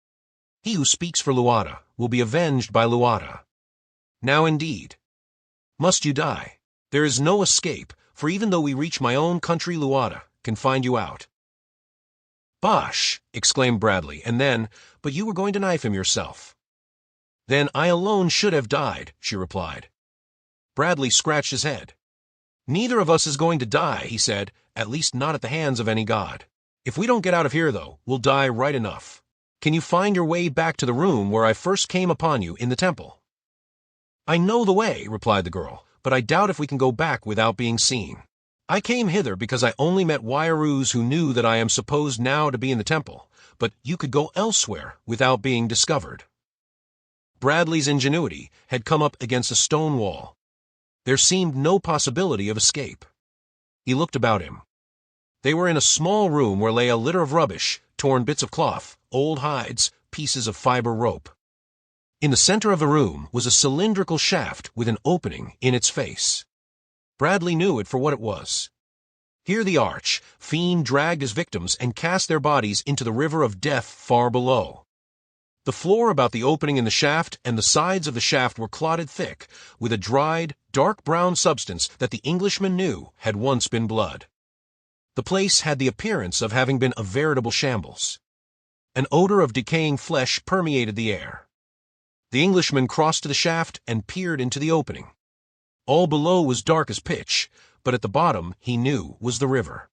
"He who speaks for Luata will be avenged by Luata. Now indeed must you die. There is no escape, for even though we reach my own country, Luata can find you out." "Bosh!" exclaimed Bradley, and then, "But you were going to knife him yourself." "Then I alone should have died," she replied. Bradley scratched his head. "Neither of us is going to die," he said, "at least not at the hands of any god. If we don't get out of here, though, we'll die right enough. Can you find your way back to the room where I first came upon you in the temple?" "I know the way," replied the girl, "but I doubt if we can go back without being seen. I came hither because I only met Wairoos who knew that I am supposed now to be in the temple, but you could go elsewhere without being discovered." Bradley's ingenuity had come up against a stone wall. There seemed no possibility of escape. He looked about him. They were in a small room where lay a litter of rubbish, torn bits of cloth, old hides, pieces of fiber rope. In the center of the room was a cylindrical shaft with an opening in its face. Bradley knew it for what it was. Here the fiend dragged his victims and cast their bodies into the river of death far below. The floor about the opening in the shaft and the sides of the shaft were clotted thick with a dried, dark brown substance that the Englishman knew had once been blood. The place had the appearance of having been a veritable shambles. An odor of decaying flesh permeated the air. The Englishman crossed to the shaft and peered into the opening. All below was dark as pitch, but at the bottom, he knew, was the river.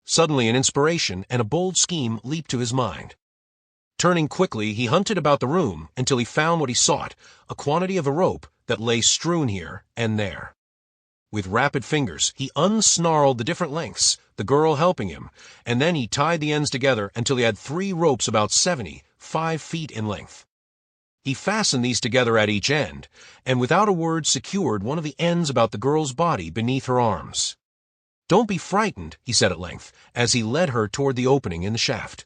Suddenly an inspiration and a bold scheme leaped to his mind. Turning quickly, he hunted about the room until he found what he sought, a quantity of a rope that lay strewn here and there. With rapid fingers, he unsnarled the different lengths, the girl helping him, and then he tied the ends together until he had 3 ropes about 5 feet in length. He fastened these together at each end, and without a word secured one of the ends about the girl's body beneath her arms. "Don't be frightened," he said at length, as he led her toward the opening in the shaft.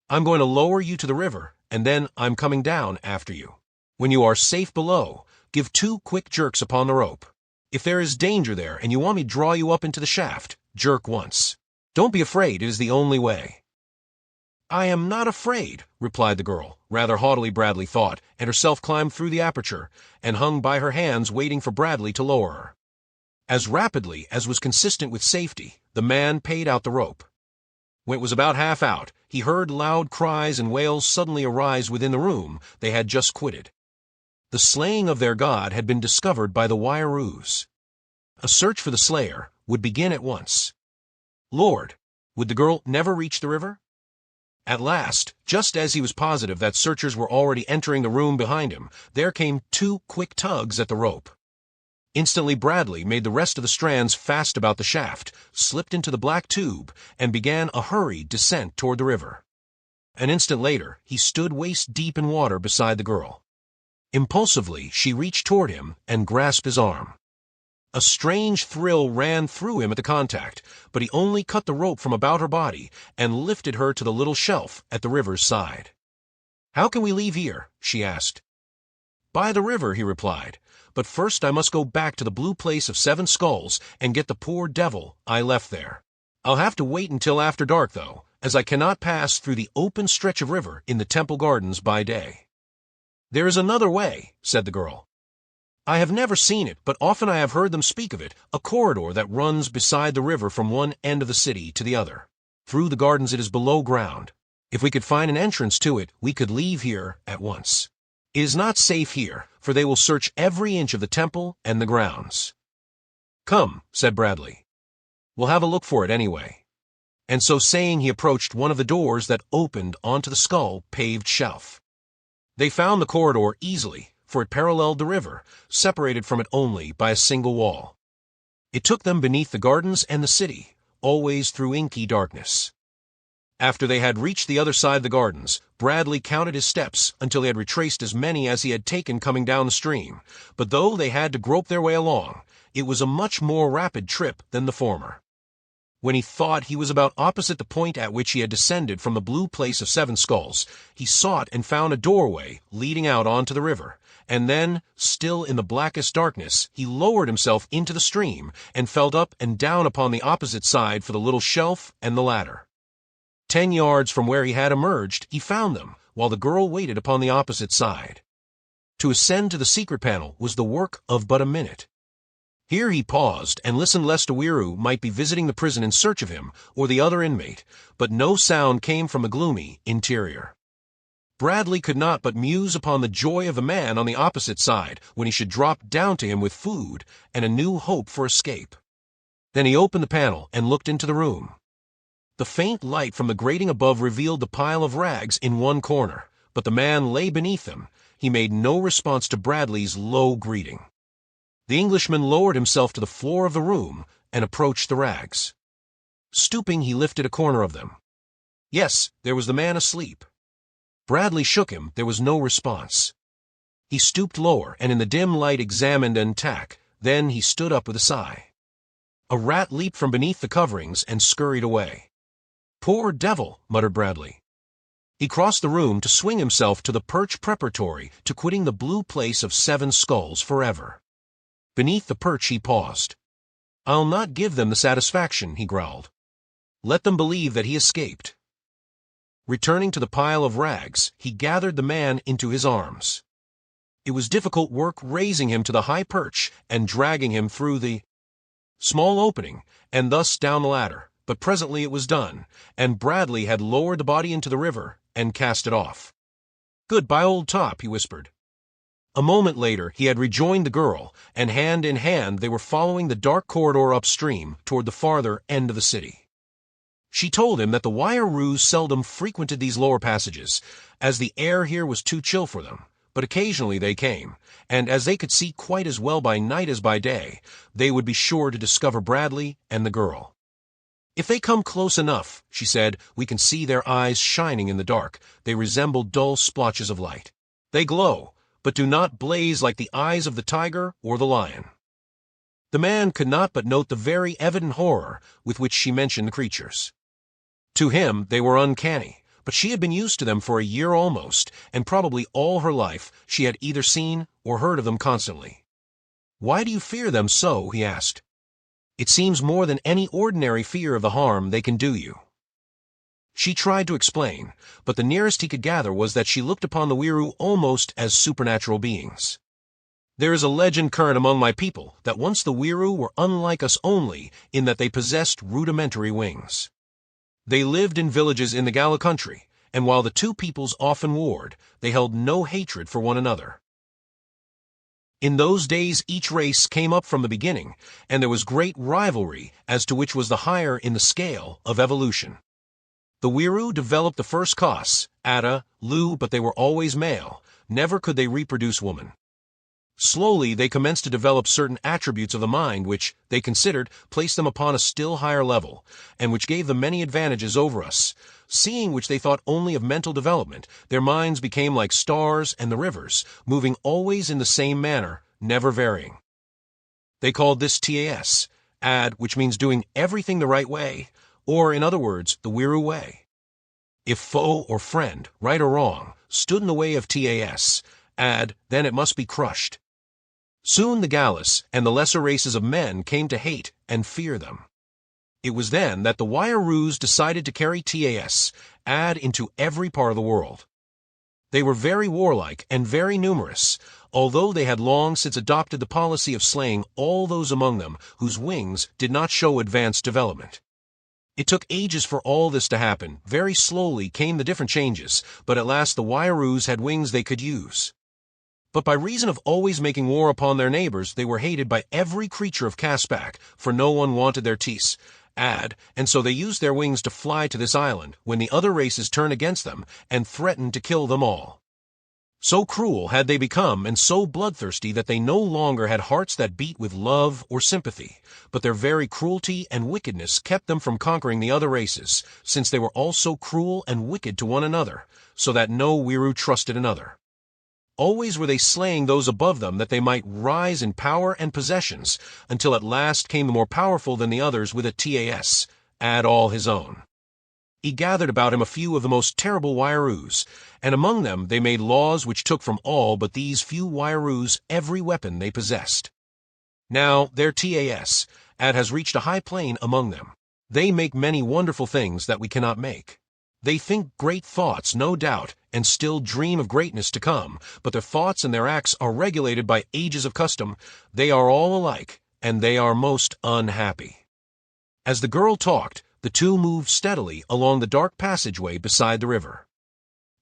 "I'm going to lower you to the river, and then I'm coming down after you. When you are safe below, give 2 quick jerks upon the rope. If there is danger there and you want me to draw you up into the shaft, jerk once. Don't be afraid, it is the only way." "I am not afraid," replied the girl, rather haughtily Bradley thought, and herself climbed through the aperture, and hung by her hands waiting for Bradley to lower her. As rapidly as was consistent with safety, the man paid out the rope. When it was about half out, he heard loud cries and wails suddenly arise within the room they had just quitted. The slaying of their god had been discovered by the Wairoos. A search for the slayer would begin at once. Lord, would the girl never reach the river? At last, just as he was positive that searchers were already entering the room behind him, there came 2 quick tugs at the rope. Instantly Bradley made the rest of the strands fast about the shaft, slipped into the black tube, and began a hurried descent toward the river. An instant later, he stood waist-deep in water beside the girl. Impulsively, she reached toward him and grasped his arm. A strange thrill ran through him at the contact, but he only cut the rope from about her body and lifted her to the little shelf at the river's side. "How can we leave here?" she asked. "By the river," he replied. "But first I must go back to the blue place of 7 skulls and get the poor devil I left there. I'll have to wait until after dark, though, as I cannot pass through the open stretch of river in the temple gardens by day." "There is another way," said the girl. "I have never seen it, but often I have heard them speak of it, a corridor that runs beside the river from one end of the city to the other. Through the gardens it is below ground. If we could find an entrance to it, we could leave here at once. It is not safe here, for they will search every inch of the temple and the grounds." "Come," said Bradley. "We'll have a look for it anyway." And so saying, he approached one of the doors that opened onto the skull-paved shelf. They found the corridor easily, for it paralleled the river, separated from it only by a single wall. It took them beneath the gardens and the city, always through inky darkness. After they had reached the other side of the gardens, Bradley counted his steps until he had retraced as many as he had taken coming down the stream, but though they had to grope their way along, it was a much more rapid trip than the former. When he thought he was about opposite the point at which he had descended from the blue place of 7 skulls, he sought and found a doorway leading out onto the river, and then, still in the blackest darkness, he lowered himself into the stream and felt up and down upon the opposite side for the little shelf and the ladder. 10 yards from where he had emerged, he found them, while the girl waited upon the opposite side. To ascend to the secret panel was the work of but a minute. Here he paused and listened lest a weiroo might be visiting the prison in search of him or the other inmate, but no sound came from the gloomy interior. Bradley could not but muse upon the joy of the man on the opposite side when he should drop down to him with food and a new hope for escape. Then he opened the panel and looked into the room. The faint light from the grating above revealed the pile of rags in one corner, but the man lay beneath them. He made no response to Bradley's low greeting. The Englishman lowered himself to the floor of the room and approached the rags. Stooping, he lifted a corner of them. Yes, there was the man asleep. Bradley shook him. There was no response. He stooped lower and in the dim light examined an tack. Then he stood up with a sigh. A rat leaped from beneath the coverings and scurried away. "Poor devil," muttered Bradley. He crossed the room to swing himself to the perch preparatory to quitting the blue place of 7 skulls forever. Beneath the perch he paused. "I'll not give them the satisfaction," he growled. "Let them believe that he escaped." Returning to the pile of rags, he gathered the man into his arms. It was difficult work raising him to the high perch and dragging him through the small opening and thus down the ladder. But presently it was done, and Bradley had lowered the body into the river and cast it off. "Goodbye, old top," he whispered. A moment later he had rejoined the girl, and hand in hand they were following the dark corridor upstream toward the farther end of the city. She told him that the Wairoos seldom frequented these lower passages, as the air here was too chill for them, but occasionally they came, and as they could see quite as well by night as by day, they would be sure to discover Bradley and the girl. "If they come close enough," she said, "we can see their eyes shining in the dark. They resemble dull splotches of light. They glow, but do not blaze like the eyes of the tiger or the lion." The man could not but note the very evident horror with which she mentioned the creatures. To him they were uncanny, but she had been used to them for a year almost, and probably all her life she had either seen or heard of them constantly. "Why do you fear them so?" he asked. "It seems more than any ordinary fear of the harm they can do you." She tried to explain, but the nearest he could gather was that she looked upon the Weiroo almost as supernatural beings. "There is a legend current among my people that once the Weiroo were unlike us only in that they possessed rudimentary wings. They lived in villages in the Gala country, and while the two peoples often warred, they held no hatred for one another. In those days each race came up from the beginning, and there was great rivalry as to which was the higher in the scale of evolution. The Weiroo developed the first Kas, Ada, Lu, but they were always male. Never could they reproduce woman. Slowly they commenced to develop certain attributes of the mind which, they considered, placed them upon a still higher level, and which gave them many advantages over us. Seeing which they thought only of mental development, their minds became like stars and the rivers, moving always in the same manner, never varying. They called this Tas, Ad, which means doing everything the right way, or in other words, the Weiroo way. If foe or friend, right or wrong, stood in the way of TAS, then it must be crushed. Soon the Gallus and the lesser races of men came to hate and fear them. It was then that the Wayaroos decided to carry TAS, into every part of the world. They were very warlike and very numerous, although they had long since adopted the policy of slaying all those among them whose wings did not show advanced development. It took ages for all this to happen. Very slowly came the different changes, but at last the Wayaroos had wings they could use. But by reason of always making war upon their neighbors, they were hated by every creature of Caspak, for no one wanted their teeth, and so they used their wings to fly to this island when the other races turned against them and threatened to kill them all. So cruel had they become and so bloodthirsty that they no longer had hearts that beat with love or sympathy, but their very cruelty and wickedness kept them from conquering the other races, since they were all so cruel and wicked to one another, so that no Wiru trusted another. Always were they slaying those above them that they might rise in power and possessions, until at last came the more powerful than the others with a TAS, all his own. He gathered about him a few of the most terrible Wayaroos, and among them they made laws which took from all but these few Wayaroos every weapon they possessed. Now their TAS, has reached a high plane among them. They make many wonderful things that we cannot make. They think great thoughts, no doubt, and still dream of greatness to come, but their thoughts and their acts are regulated by ages of custom. They are all alike, and they are most unhappy. As the girl talked, the two moved steadily along the dark passageway beside the river.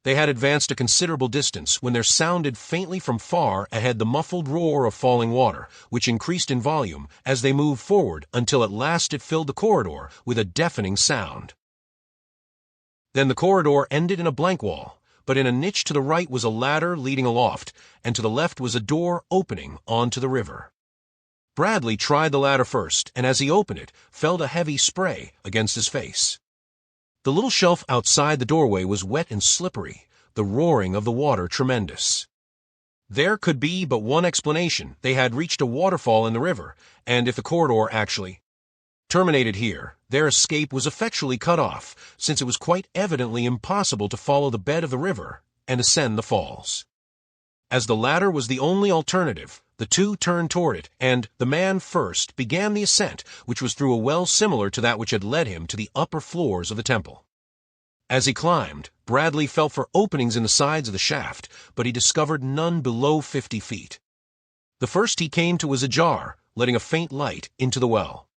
They had advanced a considerable distance when there sounded faintly from far ahead the muffled roar of falling water, which increased in volume as they moved forward until at last it filled the corridor with a deafening sound. Then the corridor ended in a blank wall, but in a niche to the right was a ladder leading aloft, and to the left was a door opening onto the river. Bradley tried the ladder first, and as he opened it, felt a heavy spray against his face. The little shelf outside the doorway was wet and slippery, the roaring of the water tremendous. There could be but one explanation. They had reached a waterfall in the river, and if the corridor actually terminated here, their escape was effectually cut off, since it was quite evidently impossible to follow the bed of the river and ascend the falls. As the ladder was the only alternative, the two turned toward it, and the man first began the ascent, which was through a well similar to that which had led him to the upper floors of the temple. As he climbed, Bradley felt for openings in the sides of the shaft, but he discovered none below 50 feet. The first he came to was ajar, letting a faint light into the well.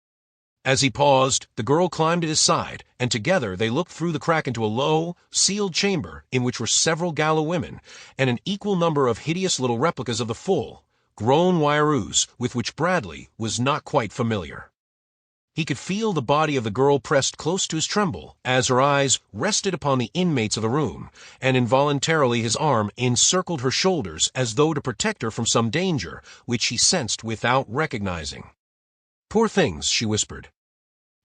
As he paused, the girl climbed at his side, and together they looked through the crack into a low, sealed chamber in which were several Gallo women, and an equal number of hideous little replicas of the full-grown Wayaroos with which Bradley was not quite familiar. He could feel the body of the girl pressed close to his tremble as her eyes rested upon the inmates of the room, and involuntarily his arm encircled her shoulders as though to protect her from some danger which he sensed without recognizing. "Poor things," she whispered.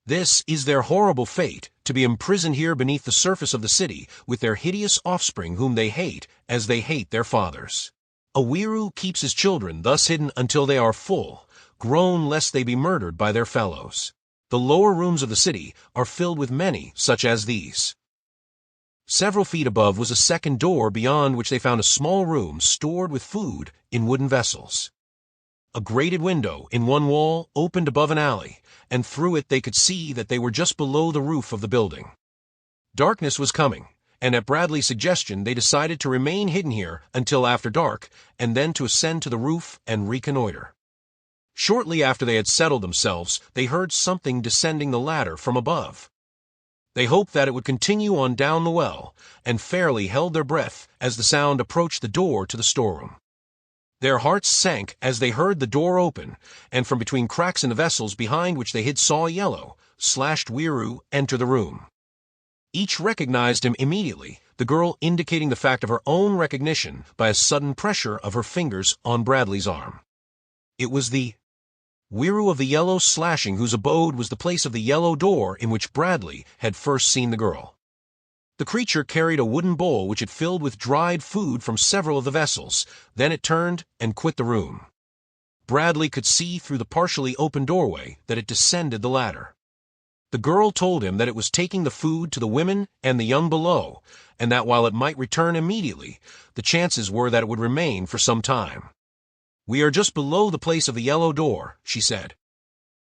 "This is their horrible fate, to be imprisoned here beneath the surface of the city with their hideous offspring whom they hate as they hate their fathers. A Wiru keeps his children thus hidden until they are full, grown lest they be murdered by their fellows. The lower rooms of the city are filled with many such as these." Several feet above was a second door beyond which they found a small room stored with food in wooden vessels. A grated window in one wall opened above an alley, and through it they could see that they were just below the roof of the building. Darkness was coming, and at Bradley's suggestion they decided to remain hidden here until after dark, and then to ascend to the roof and reconnoiter. Shortly after they had settled themselves, they heard something descending the ladder from above. They hoped that it would continue on down the well, and fairly held their breath as the sound approached the door to the storeroom. Their hearts sank as they heard the door open, and from between cracks in the vessels behind which they hid saw a yellow, slashed Wiru enter the room. Each recognized him immediately, the girl indicating the fact of her own recognition by a sudden pressure of her fingers on Bradley's arm. It was the Wiru of the yellow slashing whose abode was the place of the yellow door in which Bradley had first seen the girl. The creature carried a wooden bowl which it filled with dried food from several of the vessels. Then it turned and quit the room. Bradley could see through the partially open doorway that it descended the ladder. The girl told him that it was taking the food to the women and the young below, and that while it might return immediately, the chances were that it would remain for some time. "We are just below the place of the yellow door," she said.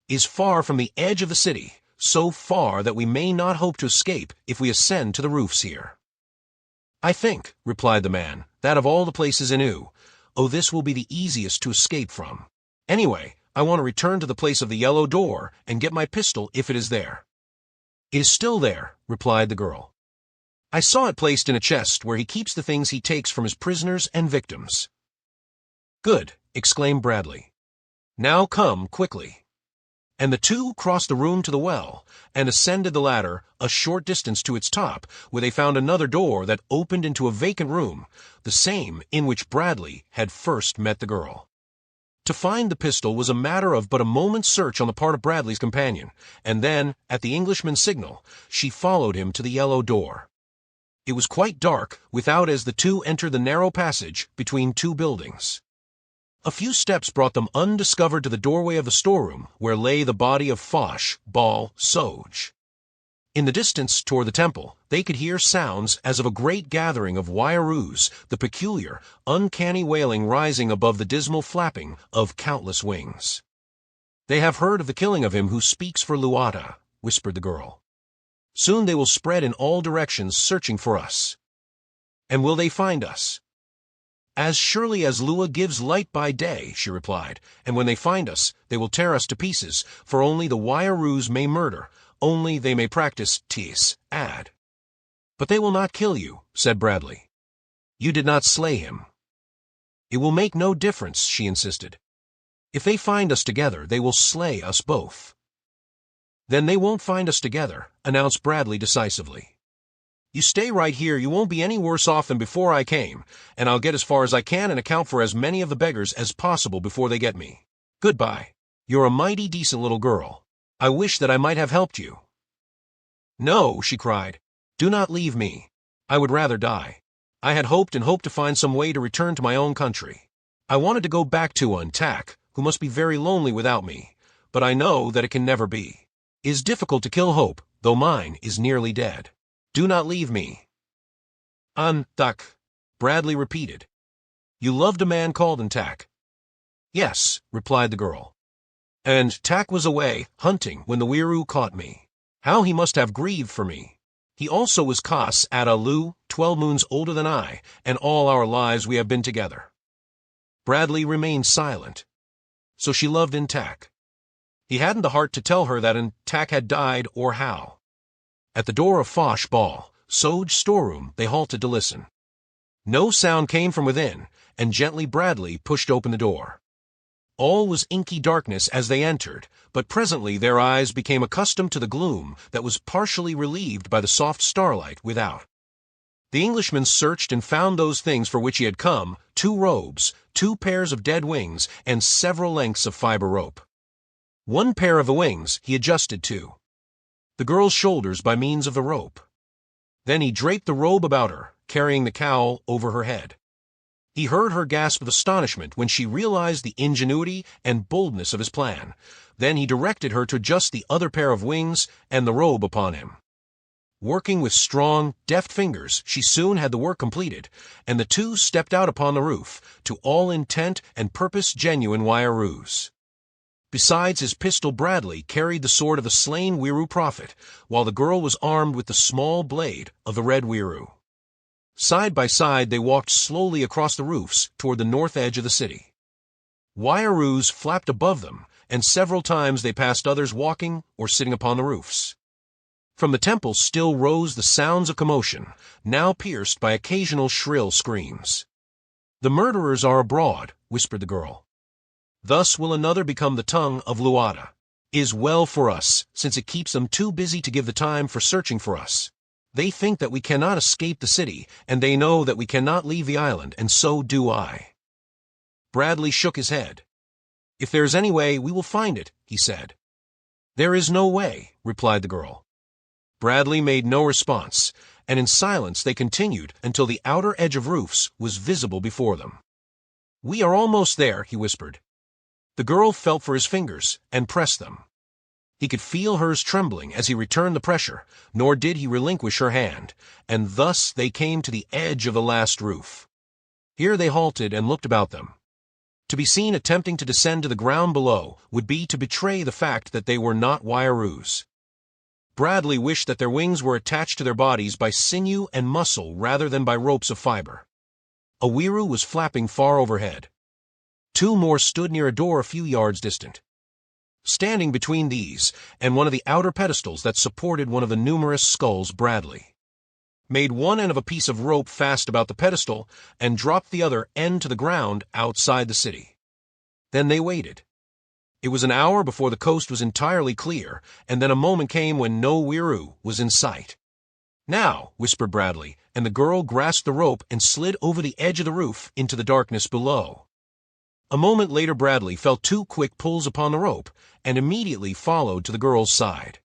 "It is far from the edge of the city, so far that we may not hope to escape if we ascend to the roofs here." "I think," replied the man, "that of all the places in this will be the easiest to escape from. Anyway, I want to return to the place of the yellow door and get my pistol if it is there." "It is still there," replied the girl. "I saw it placed in a chest where he keeps the things he takes from his prisoners and victims." "Good," exclaimed Bradley. "Now come quickly." And the two crossed the room to the well, and ascended the ladder a short distance to its top, where they found another door that opened into a vacant room, the same in which Bradley had first met the girl. To find the pistol was a matter of but a moment's search on the part of Bradley's companion, and then, at the Englishman's signal, she followed him to the yellow door. It was quite dark without as the two entered the narrow passage between two buildings. A few steps brought them undiscovered to the doorway of the storeroom, where lay the body of Foch, Ball, Soge. In the distance toward the temple, they could hear sounds as of a great gathering of Waiaroos, the peculiar, uncanny wailing rising above the dismal flapping of countless wings. "They have heard of the killing of him who speaks for Luata," whispered the girl. "Soon they will spread in all directions searching for us." "And will they find us?" "As surely as Lua gives light by day," she replied, "and when they find us, they will tear us to pieces, for only the Waiaroos may murder, only they may practice ad. "But they will not kill you," said Bradley. "You did not slay him." "It will make no difference," she insisted. "If they find us together, they will slay us both." "Then they won't find us together," announced Bradley decisively. "You stay right here, you won't be any worse off than before I came, and I'll get as far as I can and account for as many of the beggars as possible before they get me. Goodbye. You're a mighty decent little girl. I wish that I might have helped you." "No," she cried. "Do not leave me. I would rather die. I had hoped to find some way to return to my own country. I wanted to go back to Tak, who must be very lonely without me, but I know that it can never be. It is difficult to kill hope, though mine is nearly dead. Do not leave me." Tak, Bradley repeated. "You loved a man called Tak?" "Yes," replied the girl. "And Tak was away, hunting, when the Weiroo caught me. How he must have grieved for me. He also was Kas at Alu, 12 moons older than I, and all our lives we have been together." Bradley remained silent. So she loved Tak. He hadn't the heart to tell her that Tak had died or how. At the door of Foch, Ball, Soge's storeroom, they halted to listen. No sound came from within, and gently Bradley pushed open the door. All was inky darkness as they entered, but presently their eyes became accustomed to the gloom that was partially relieved by the soft starlight without. The Englishman searched and found those things for which he had come: 2 robes, 2 pairs of dead wings, and several lengths of fiber rope. 1 pair of the wings he adjusted to the girl's shoulders by means of the rope. Then he draped the robe about her, carrying the cowl over her head. He heard her gasp of astonishment when she realized the ingenuity and boldness of his plan. Then he directed her to adjust the other pair of wings and the robe upon him. Working with strong, deft fingers, she soon had the work completed, and the two stepped out upon the roof, to all intent and purpose genuine Waiaroos. Besides his pistol, Bradley carried the sword of the slain Weiroo prophet, while the girl was armed with the small blade of the red Weiroo. Side by side they walked slowly across the roofs toward the north edge of the city. Waiaroos flapped above them, and several times they passed others walking or sitting upon the roofs. From the temple still rose the sounds of commotion, now pierced by occasional shrill screams. "The murderers are abroad," whispered the girl. "Thus will another become the tongue of Luata. Is well for us, since it keeps them too busy to give the time for searching for us. They think that we cannot escape the city, and they know that we cannot leave the island, and so do I." Bradley shook his head. "If there is any way, we will find it," he said. "There is no way," replied the girl. Bradley made no response, and in silence they continued until the outer edge of roofs was visible before them. "We are almost there," he whispered. The girl felt for his fingers and pressed them. He could feel hers trembling as he returned the pressure, nor did he relinquish her hand, and thus they came to the edge of the last roof. Here they halted and looked about them. To be seen attempting to descend to the ground below would be to betray the fact that they were not Wayaroos. Bradley wished that their wings were attached to their bodies by sinew and muscle rather than by ropes of fiber. A weiroo was flapping far overhead. Two more stood near a door a few yards distant. Standing between these and one of the outer pedestals that supported one of the numerous skulls, Bradley made one end of a piece of rope fast about the pedestal and dropped the other end to the ground outside the city. Then they waited. It was an hour before the coast was entirely clear, and then a moment came when no weiroo was in sight. "Now," whispered Bradley, and the girl grasped the rope and slid over the edge of the roof into the darkness below. A moment later Bradley felt two quick pulls upon the rope, and immediately followed to the girl's side.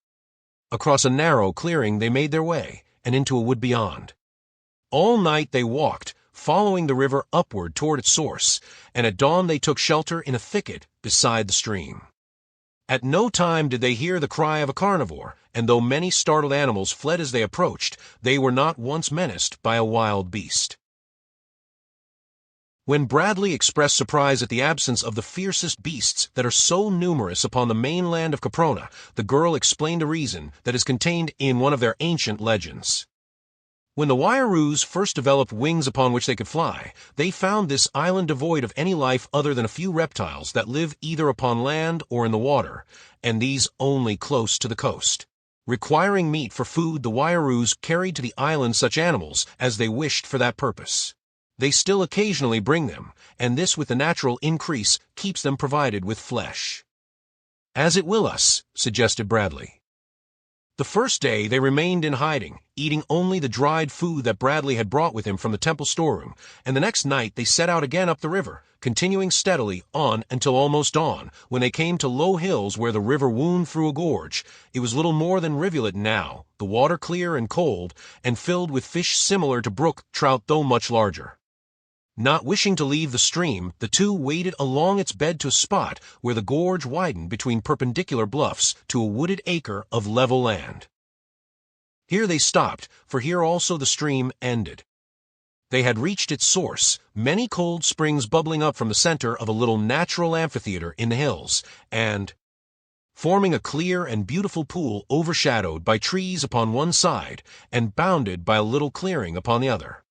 Across a narrow clearing they made their way, and into a wood beyond. All night they walked, following the river upward toward its source, and at dawn they took shelter in a thicket beside the stream. At no time did they hear the cry of a carnivore, and though many startled animals fled as they approached, they were not once menaced by a wild beast. When Bradley expressed surprise at the absence of the fiercest beasts that are so numerous upon the mainland of Caprona, the girl explained a reason that is contained in one of their ancient legends. When the Wayaroos first developed wings upon which they could fly, they found this island devoid of any life other than a few reptiles that live either upon land or in the water, and these only close to the coast. Requiring meat for food, the Wayaroos carried to the island such animals as they wished for that purpose. They still occasionally bring them, and this with the natural increase keeps them provided with flesh. "As it will us," suggested Bradley. The first day they remained in hiding, eating only the dried food that Bradley had brought with him from the temple storeroom, and the next night they set out again up the river, continuing steadily on until almost dawn, when they came to low hills where the river wound through a gorge. It was little more than rivulet now, the water clear and cold, and filled with fish similar to brook trout though much larger. Not wishing to leave the stream, the two waded along its bed to a spot where the gorge widened between perpendicular bluffs to a wooded acre of level land. Here they stopped, for here also the stream ended. They had reached its source, many cold springs bubbling up from the center of a little natural amphitheater in the hills, and forming a clear and beautiful pool overshadowed by trees upon one side and bounded by a little clearing upon the other.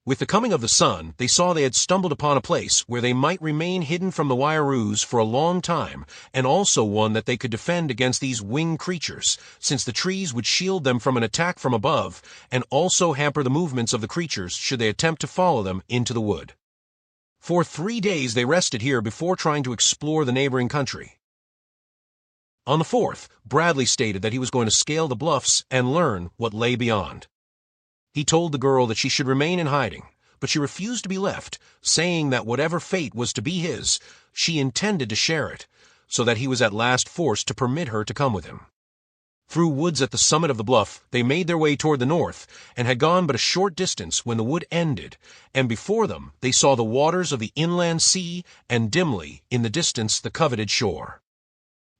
With the coming of the sun, they saw they had stumbled upon a place where they might remain hidden from the Wayaroos for a long time, and also one that they could defend against these winged creatures, since the trees would shield them from an attack from above, and also hamper the movements of the creatures should they attempt to follow them into the wood. For 3 days they rested here before trying to explore the neighboring country. On the 4th, Bradley stated that he was going to scale the bluffs and learn what lay beyond. He told the girl that she should remain in hiding, but she refused to be left, saying that whatever fate was to be his, she intended to share it, so that he was at last forced to permit her to come with him. Through woods at the summit of the bluff, they made their way toward the north, and had gone but a short distance when the wood ended, and before them they saw the waters of the inland sea, and dimly, in the distance, the coveted shore.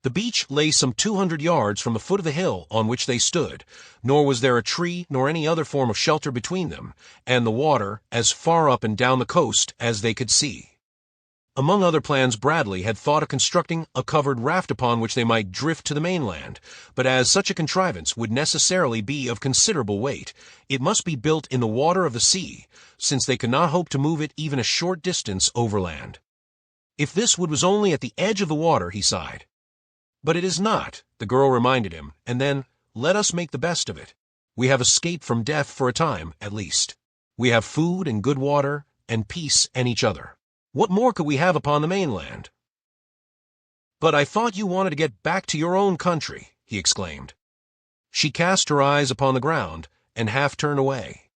The beach lay some 200 yards from the foot of the hill on which they stood, nor was there a tree nor any other form of shelter between them, and the water as far up and down the coast as they could see. Among other plans, Bradley had thought of constructing a covered raft upon which they might drift to the mainland, but as such a contrivance would necessarily be of considerable weight, it must be built in the water of the sea, since they could not hope to move it even a short distance overland. If this wood was only at the edge of the water, he sighed. But it is not, the girl reminded him, and then, let us make the best of it. We have escaped from death for a time, at least. We have food and good water, and peace and each other. What more could we have upon the mainland? But I thought you wanted to get back to your own country, he exclaimed. She cast her eyes upon the ground, and half turned away.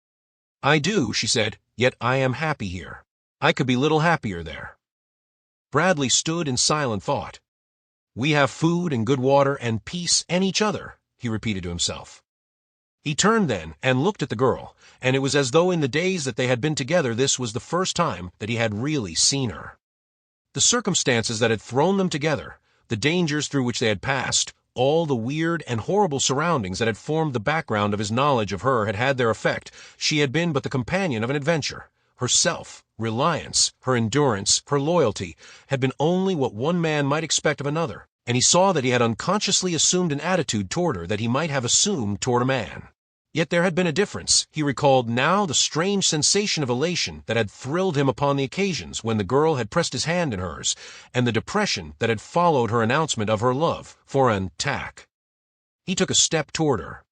I do, she said, yet I am happy here. I could be little happier there. Bradley stood in silent thought. We have food and good water and peace and each other, he repeated to himself. He turned then and looked at the girl, and it was as though in the days that they had been together this was the first time that he had really seen her. The circumstances that had thrown them together, the dangers through which they had passed, All the weird and horrible surroundings that had formed the background of his knowledge of her had had their effect. She had been but the companion of an adventure. Her self-reliance, her endurance, her loyalty, had been only what one man might expect of another, and he saw that he had unconsciously assumed an attitude toward her that he might have assumed toward a man. Yet there had been a difference. He recalled now the strange sensation of elation that had thrilled him upon the occasions when the girl had pressed his hand in hers, and the depression that had followed her announcement of her love for an tack. He took a step toward her.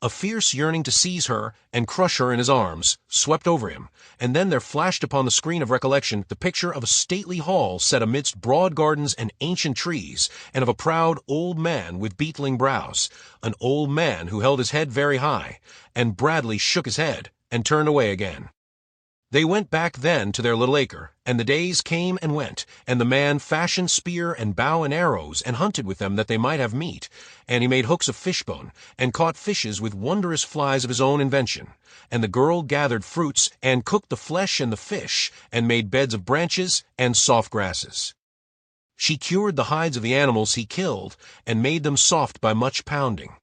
A fierce yearning to seize her and crush her in his arms swept over him, and then there flashed upon the screen of recollection the picture of a stately hall set amidst broad gardens and ancient trees, and of a proud old man with beetling brows, an old man who held his head very high, and Bradley shook his head and turned away again. They went back then to their little acre, and the days came and went, and the man fashioned spear and bow and arrows, and hunted with them that they might have meat, and he made hooks of fishbone, and caught fishes with wondrous flies of his own invention, and the girl gathered fruits, and cooked the flesh and the fish, and made beds of branches and soft grasses. She cured the hides of the animals he killed, and made them soft by much pounding.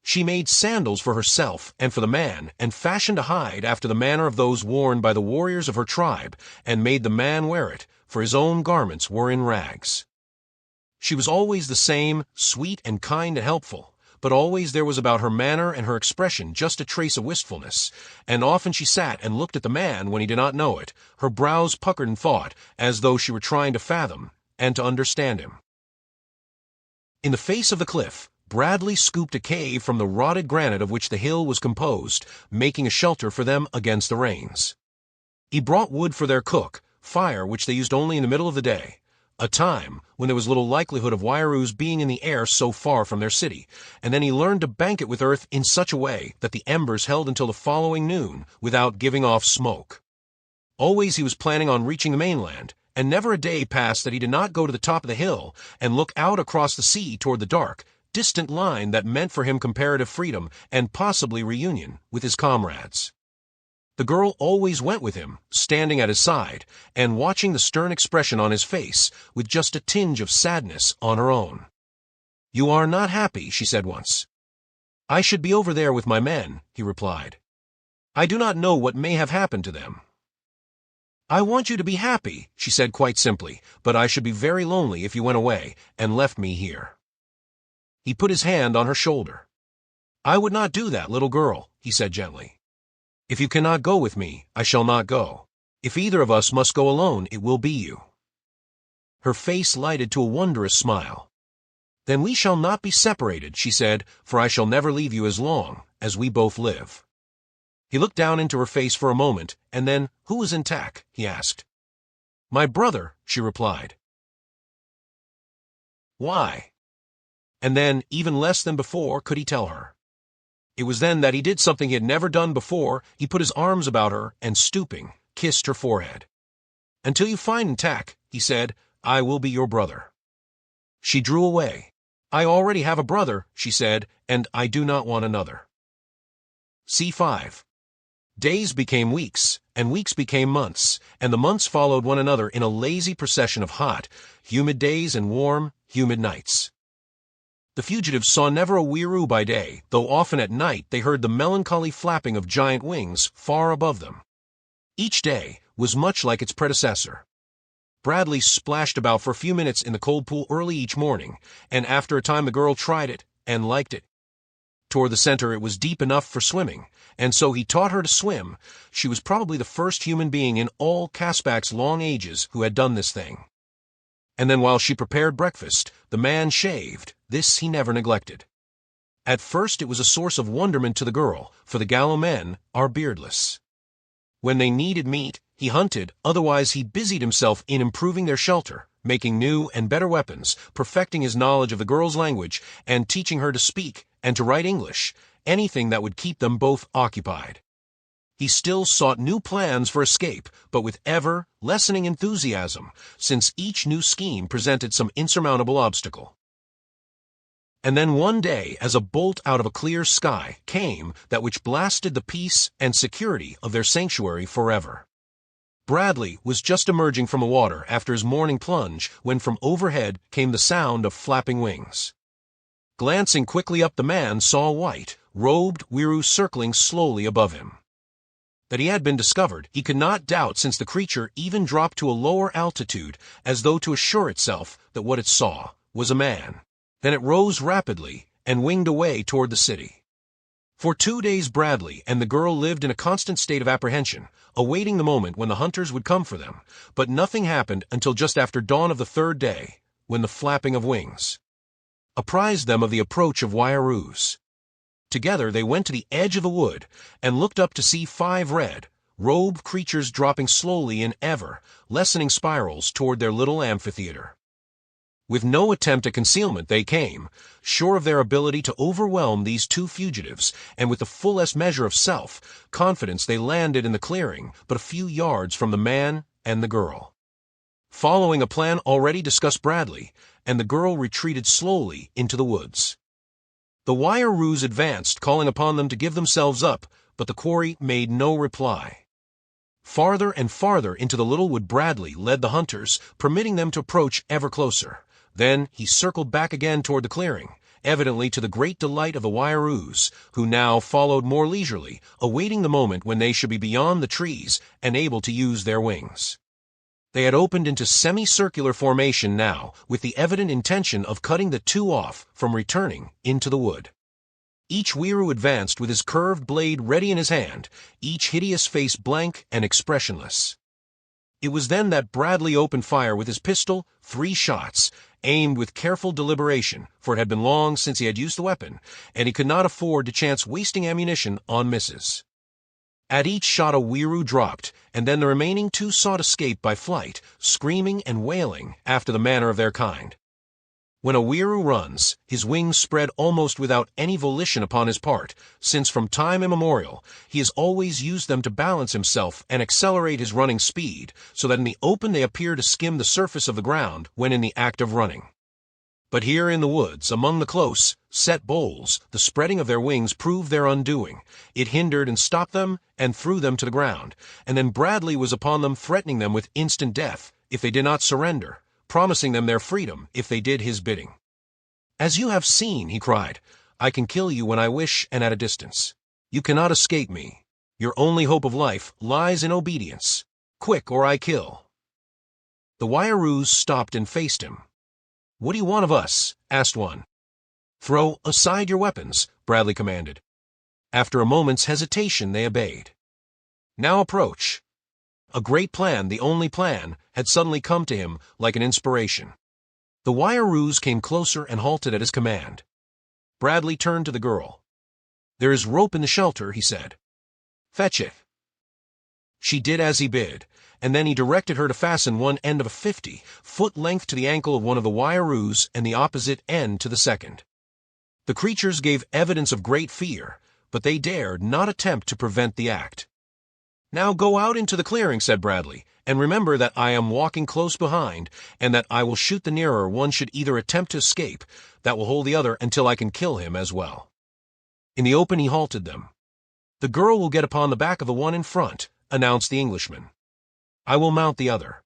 She made sandals for herself and for the man, and fashioned a hide after the manner of those worn by the warriors of her tribe, and made the man wear it, for his own garments were in rags. She was always the same, sweet and kind and helpful, but always there was about her manner and her expression just a trace of wistfulness, and often she sat and looked at the man when he did not know it, her brows puckered in thought, as though she were trying to fathom and to understand him. In the face of the cliff, Bradley scooped a cave from the rotted granite of which the hill was composed, making a shelter for them against the rains. He brought wood for their cook, fire which they used only in the middle of the day, a time when there was little likelihood of Wairoos being in the air so far from their city, and then he learned to bank it with earth in such a way that the embers held until the following noon without giving off smoke. Always he was planning on reaching the mainland, and never a day passed that he did not go to the top of the hill and look out across the sea toward the dark, distant line that meant for him comparative freedom and possibly reunion with his comrades. The girl always went with him, standing at his side, and watching the stern expression on his face, with just a tinge of sadness on her own. "You are not happy," she said once. "I should be over there with my men," he replied. "I do not know what may have happened to them." "I want you to be happy," she said quite simply, "but I should be very lonely if you went away and left me here." He put his hand on her shoulder. "I would not do that, little girl," he said gently. "If you cannot go with me, I shall not go. If either of us must go alone, it will be you." Her face lighted to a wondrous smile. "Then we shall not be separated," she said, "for I shall never leave you as long as we both live." He looked down into her face for a moment, and then, "Who is in tack?" he asked. "My brother," she replied. "Why?" And then, even less than before, could he tell her. It was then that he did something he had never done before. He put his arms about her and, stooping, kissed her forehead. "Until you find tack," he said, "I will be your brother." She drew away. "I already have a brother," she said, "and I do not want another." C5. Days became weeks, and weeks became months, and the months followed one another in a lazy procession of hot, humid days and warm, humid nights. The fugitives saw never a Wieroo by day, though often at night they heard the melancholy flapping of giant wings far above them. Each day was much like its predecessor. Bradley splashed about for a few minutes in the cold pool early each morning, and after a time the girl tried it and liked it. Toward the center it was deep enough for swimming, and so he taught her to swim. She was probably the first human being in all Caspak's long ages who had done this thing. And then while she prepared breakfast, the man shaved. This he never neglected. At first it was a source of wonderment to the girl, for the Gallo men are beardless. When they needed meat, he hunted, otherwise he busied himself in improving their shelter, making new and better weapons, perfecting his knowledge of the girl's language, and teaching her to speak and to write English, anything that would keep them both occupied. He still sought new plans for escape, but with ever-lessening enthusiasm, since each new scheme presented some insurmountable obstacle. And then one day, as a bolt out of a clear sky, came that which blasted the peace and security of their sanctuary forever. Bradley was just emerging from the water after his morning plunge when from overhead came the sound of flapping wings. Glancing quickly up, the man saw a white, robed Weiroo circling slowly above him. That he had been discovered, he could not doubt, since the creature even dropped to a lower altitude as though to assure itself that what it saw was a man. Then it rose rapidly and winged away toward the city. For 2 days Bradley and the girl lived in a constant state of apprehension, awaiting the moment when the hunters would come for them, but nothing happened until just after dawn of the 3rd day, when the flapping of wings apprised them of the approach of Waiaroos. Together they went to the edge of the wood and looked up to see 5 red, robed creatures dropping slowly in ever lessening spirals toward their little amphitheater. With no attempt at concealment they came, sure of their ability to overwhelm these 2 fugitives, and with the fullest measure of self-confidence they landed in the clearing but a few yards from the man and the girl. Following a plan already discussed, Bradley and the girl retreated slowly into the woods. The Waiaroos advanced, calling upon them to give themselves up, but the quarry made no reply. Farther and farther into the little wood Bradley led the hunters, permitting them to approach ever closer. Then he circled back again toward the clearing, evidently to the great delight of the Waiaroos, who now followed more leisurely, awaiting the moment when they should be beyond the trees and able to use their wings. They had opened into semicircular formation now, with the evident intention of cutting the 2 off from returning into the wood. Each Weiroo advanced with his curved blade ready in his hand, each hideous face blank and expressionless. It was then that Bradley opened fire with his pistol, 3 shots, aimed with careful deliberation, for it had been long since he had used the weapon, and he could not afford to chance wasting ammunition on misses. At each shot a Weiroo dropped, and then the remaining 2 sought escape by flight, screaming and wailing after the manner of their kind. When a Weiroo runs, his wings spread almost without any volition upon his part, since from time immemorial he has always used them to balance himself and accelerate his running speed, so that in the open they appear to skim the surface of the ground when in the act of running. But here in the woods, among the close, set boles, the spreading of their wings proved their undoing. It hindered and stopped them and threw them to the ground, and then Bradley was upon them, threatening them with instant death if they did not surrender, promising them their freedom if they did his bidding. "As you have seen," he cried, "I can kill you when I wish and at a distance. You cannot escape me. Your only hope of life lies in obedience. Quick, or I kill." The Waiaroos stopped and faced him. "What do you want of us?" asked one. "Throw aside your weapons," Bradley commanded. After a moment's hesitation they obeyed. "Now approach." A great plan, the only plan, had suddenly come to him like an inspiration. The Waiaroos came closer and halted at his command. Bradley turned to the girl. "There is rope in the shelter," he said. "Fetch it." She did as he bid, and then he directed her to fasten one end of a 50-foot length to the ankle of one of the Waiaroos and the opposite end to the second. The creatures gave evidence of great fear, but they dared not attempt to prevent the act. "Now go out into the clearing," said Bradley, "and remember that I am walking close behind, and that I will shoot the nearer one should either attempt to escape. That will hold the other until I can kill him as well." In the open he halted them. "The girl will get upon the back of the one in front," announced the Englishman. "I will mount the other.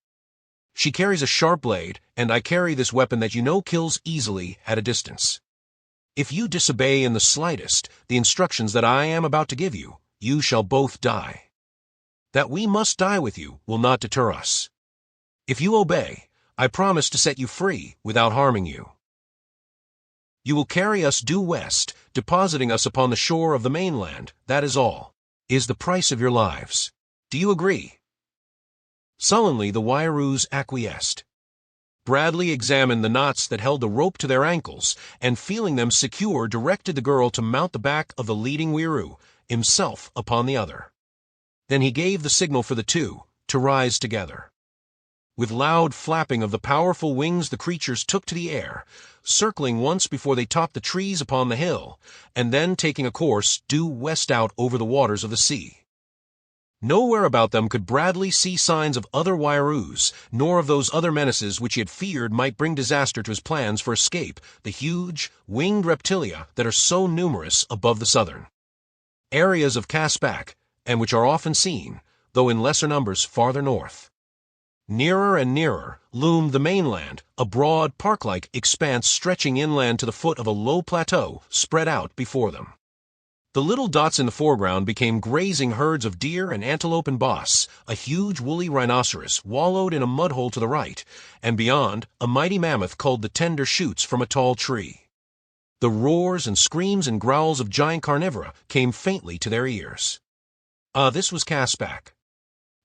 She carries a sharp blade, and I carry this weapon that you know kills easily at a distance. If you disobey in the slightest the instructions that I am about to give you, you shall both die. That we must die with you will not deter us. If you obey, I promise to set you free without harming you. You will carry us due west, depositing us upon the shore of the mainland, that is all. Is the price of your lives. Do you agree?" Sullenly the Waiaroos acquiesced. Bradley examined the knots that held the rope to their ankles, and feeling them secure directed the girl to mount the back of the leading Weiroo, himself upon the other. Then he gave the signal for the 2 to rise together. With loud flapping of the powerful wings the creatures took to the air, circling once before they topped the trees upon the hill, and then taking a course due west out over the waters of the sea. Nowhere about them could Bradley see signs of other Waiaroos, nor of those other menaces which he had feared might bring disaster to his plans for escape, the huge, winged reptilia that are so numerous above the southern areas of Caspak, and which are often seen, though in lesser numbers, farther north. Nearer and nearer loomed the mainland, a broad, park-like expanse stretching inland to the foot of a low plateau spread out before them. The little dots in the foreground became grazing herds of deer and antelope and bos. A huge woolly rhinoceros wallowed in a mudhole to the right, and beyond, a mighty mammoth culled the tender shoots from a tall tree. The roars and screams and growls of giant carnivora came faintly to their ears. This was Caspak.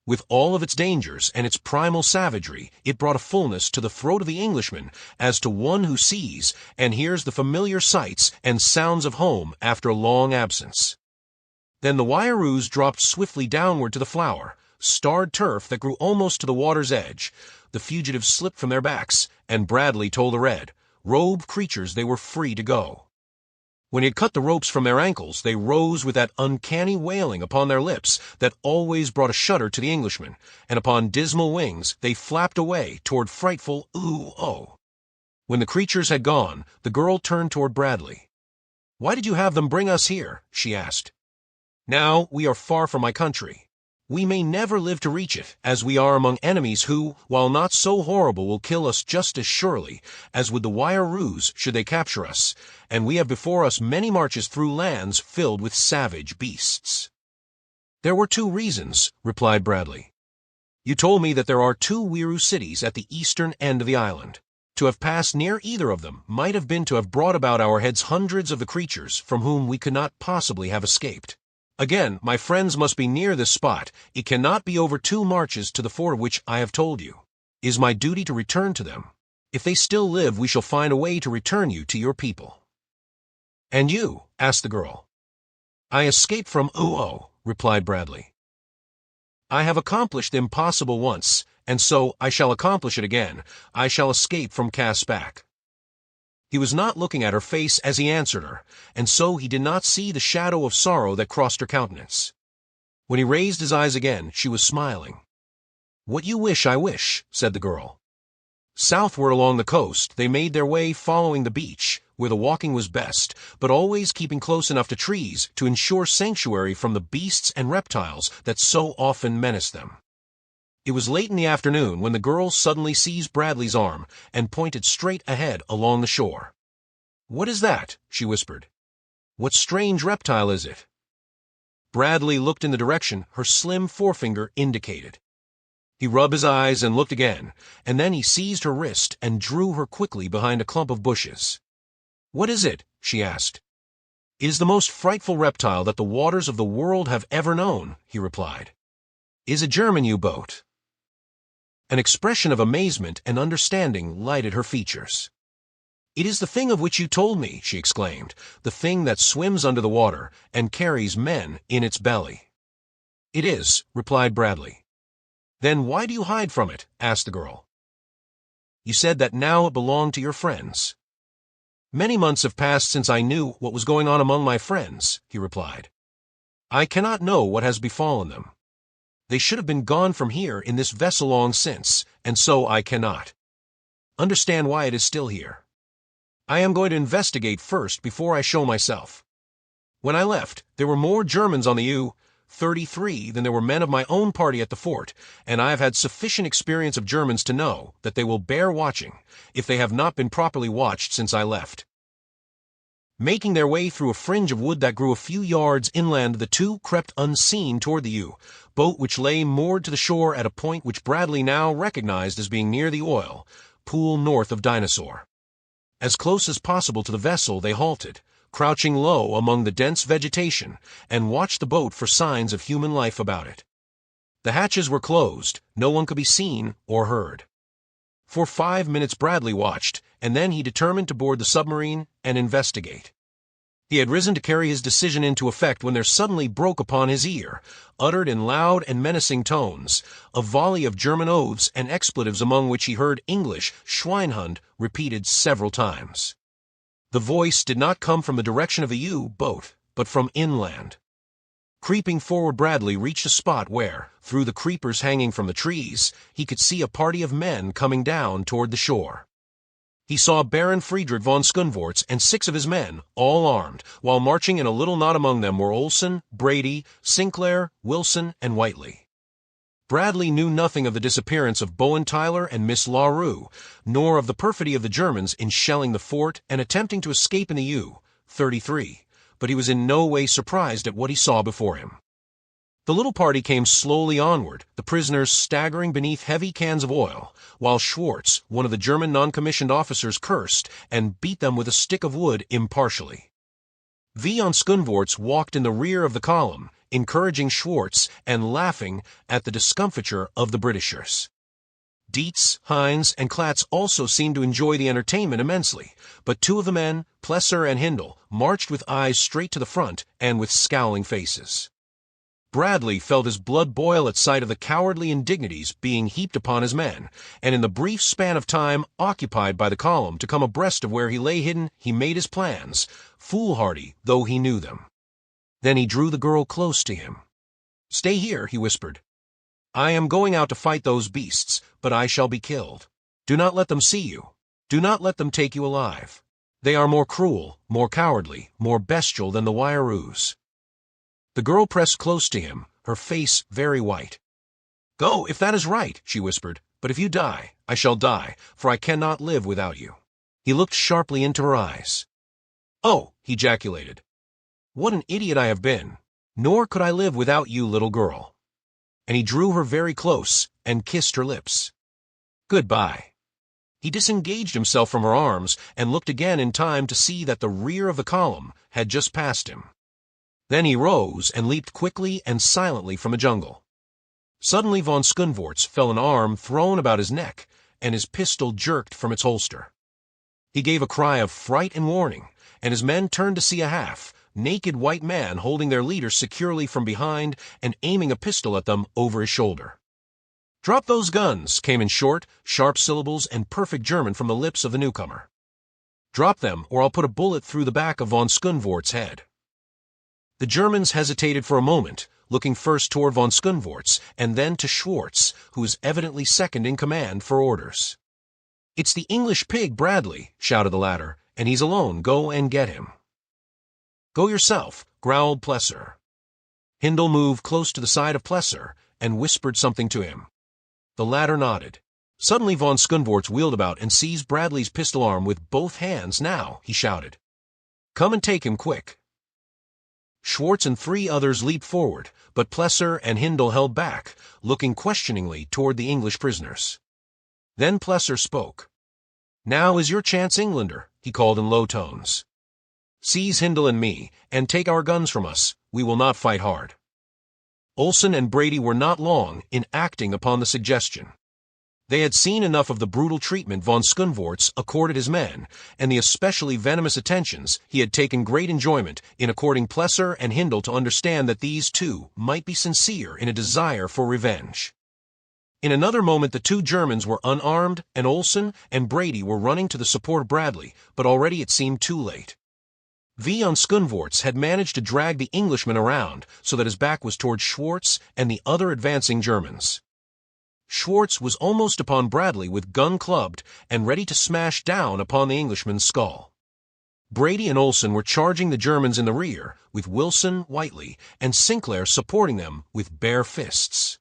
With all of its dangers and its primal savagery, it brought a fullness to the throat of the Englishman as to one who sees and hears the familiar sights and sounds of home after a long absence. Then the Wayaroos dropped swiftly downward to the flower, starred turf that grew almost to the water's edge. The fugitives slipped from their backs, and Bradley told the red, robed creatures they were free to go. When he had cut the ropes from their ankles, they rose with that uncanny wailing upon their lips that always brought a shudder to the Englishman, and upon dismal wings they flapped away toward frightful ooh-oh. When the creatures had gone, the girl turned toward Bradley. "Why did you have them bring us here?" she asked. "Now we are far from my country. We may never live to reach it, as we are among enemies who, while not so horrible, will kill us just as surely as would the Wayaroos should they capture us, and we have before us many marches through lands filled with savage beasts." "There were 2 reasons," replied Bradley. "You told me that there are 2 Wiru cities at the eastern end of the island. To have passed near either of them might have been to have brought about our heads hundreds of the creatures from whom we could not possibly have escaped. Again, my friends must be near this spot. It cannot be over 2 marches to the fort of which I have told you. It is my duty to return to them. If they still live, we shall find a way to return you to your people." "And you?" asked the girl. "I escaped from Uo," replied Bradley. "I have accomplished the impossible once, and so I shall accomplish it again. I shall escape from Caspak." He was not looking at her face as he answered her, and so he did not see the shadow of sorrow that crossed her countenance. When he raised his eyes again, she was smiling. "What you wish, I wish," said the girl. Southward along the coast, they made their way following the beach, where the walking was best, but always keeping close enough to trees to ensure sanctuary from the beasts and reptiles that so often menaced them. It was late in the afternoon when the girl suddenly seized Bradley's arm and pointed straight ahead along the shore. "What is that?" she whispered. "What strange reptile is it?" Bradley looked in the direction her slim forefinger indicated. He rubbed his eyes and looked again, and then he seized her wrist and drew her quickly behind a clump of bushes. "What is it?" she asked. "It is the most frightful reptile that the waters of the world have ever known," he replied. "It is a German U-boat." An expression of amazement and understanding lighted her features. "It is the thing of which you told me," she exclaimed, "the thing that swims under the water and carries men in its belly." "It is," replied Bradley. "Then why do you hide from it?" asked the girl. "You said that now it belonged to your friends." "Many months have passed since I knew what was going on among my friends," he replied. "I cannot know what has befallen them. They should have been gone from here in this vessel long since, and so I cannot understand why it is still here. I am going to investigate first before I show myself. When I left, there were more Germans on the U-33 than there were men of my own party at the fort, and I have had sufficient experience of Germans to know that they will bear watching if they have not been properly watched since I left." Making their way through a fringe of wood that grew a few yards inland, the 2 crept unseen toward the U-boat, which lay moored to the shore at a point which Bradley now recognized as being near the oil pool north of Dinosaur. As close as possible to the vessel, they halted, crouching low among the dense vegetation, and watched the boat for signs of human life about it. The hatches were closed, no one could be seen or heard. For 5 minutes Bradley watched, and then he determined to board the submarine and investigate. He had risen to carry his decision into effect when there suddenly broke upon his ear, uttered in loud and menacing tones, a volley of German oaths and expletives among which he heard English Schweinhund repeated several times. The voice did not come from the direction of the U-boat, but from inland. Creeping forward, Bradley reached a spot where, through the creepers hanging from the trees, he could see a party of men coming down toward the shore. He saw Baron Friedrich von Skunvorts and 6 of his men, all armed, while marching in a little knot among them were Olsen, Brady, Sinclair, Wilson, and Whiteley. Bradley knew nothing of the disappearance of Bowen Tyler and Miss LaRue, nor of the perfidy of the Germans in shelling the fort and attempting to escape in the U-33, but he was in no way surprised at what he saw before him. The little party came slowly onward, the prisoners staggering beneath heavy cans of oil, while Schwartz, one of the German non-commissioned officers, cursed and beat them with a stick of wood impartially. Von Skunvorts walked in the rear of the column, encouraging Schwartz and laughing at the discomfiture of the Britishers. Dietz, Heinz, and Klatz also seemed to enjoy the entertainment immensely, but two of the men, Plesser and Hindle, marched with eyes straight to the front and with scowling faces. Bradley felt his blood boil at sight of the cowardly indignities being heaped upon his men, and in the brief span of time occupied by the column to come abreast of where he lay hidden, he made his plans, foolhardy though he knew them. Then he drew the girl close to him. "Stay here," he whispered. "I am going out to fight those beasts, but I shall be killed. Do not let them see you. Do not let them take you alive. They are more cruel, more cowardly, more bestial than the Wairoos." The girl pressed close to him, her face very white. "Go, if that is right," she whispered, "but if you die, I shall die, for I cannot live without you." He looked sharply into her eyes. "Oh," he ejaculated, "what an idiot I have been! Nor could I live without you, little girl." And he drew her very close and kissed her lips. "Goodbye." He disengaged himself from her arms and looked again in time to see that the rear of the column had just passed him. Then he rose and leaped quickly and silently from the jungle. Suddenly von Skunvorts felt an arm thrown about his neck, and his pistol jerked from its holster. He gave a cry of fright and warning, and his men turned to see a naked white man holding their leader securely from behind and aiming a pistol at them over his shoulder. "Drop those guns," came in short, sharp syllables and perfect German from the lips of the newcomer. "Drop them, or I'll put a bullet through the back of von Skunvorts' head." The Germans hesitated for a moment, looking first toward von Skunvorts and then to Schwartz, who was evidently second in command, for orders. "It's the English pig, Bradley," shouted the latter, "and he's alone. Go and get him." "Go yourself," growled Plesser. Hindle moved close to the side of Plesser and whispered something to him. The latter nodded. Suddenly von Skunvorts wheeled about and seized Bradley's pistol arm with both hands. "Now," he shouted. "Come and take him quick." Schwartz and three others leaped forward, but Plesser and Hindle held back, looking questioningly toward the English prisoners. Then Plesser spoke. "Now is your chance, Englander," he called in low tones. "Seize Hindle and me, and take our guns from us. We will not fight hard." Olsen and Brady were not long in acting upon the suggestion. They had seen enough of the brutal treatment von Skunvorts accorded his men, and the especially venomous attentions he had taken great enjoyment in according Plesser and Hindle to understand that these two might be sincere in a desire for revenge. In another moment the two Germans were unarmed, and Olsen and Brady were running to the support of Bradley, but already it seemed too late. Von Skunvorts had managed to drag the Englishman around so that his back was toward Schwartz and the other advancing Germans. Schwartz was almost upon Bradley with gun clubbed and ready to smash down upon the Englishman's skull. Brady and Olsen were charging the Germans in the rear, with Wilson, Whiteley, and Sinclair supporting them with bare fists.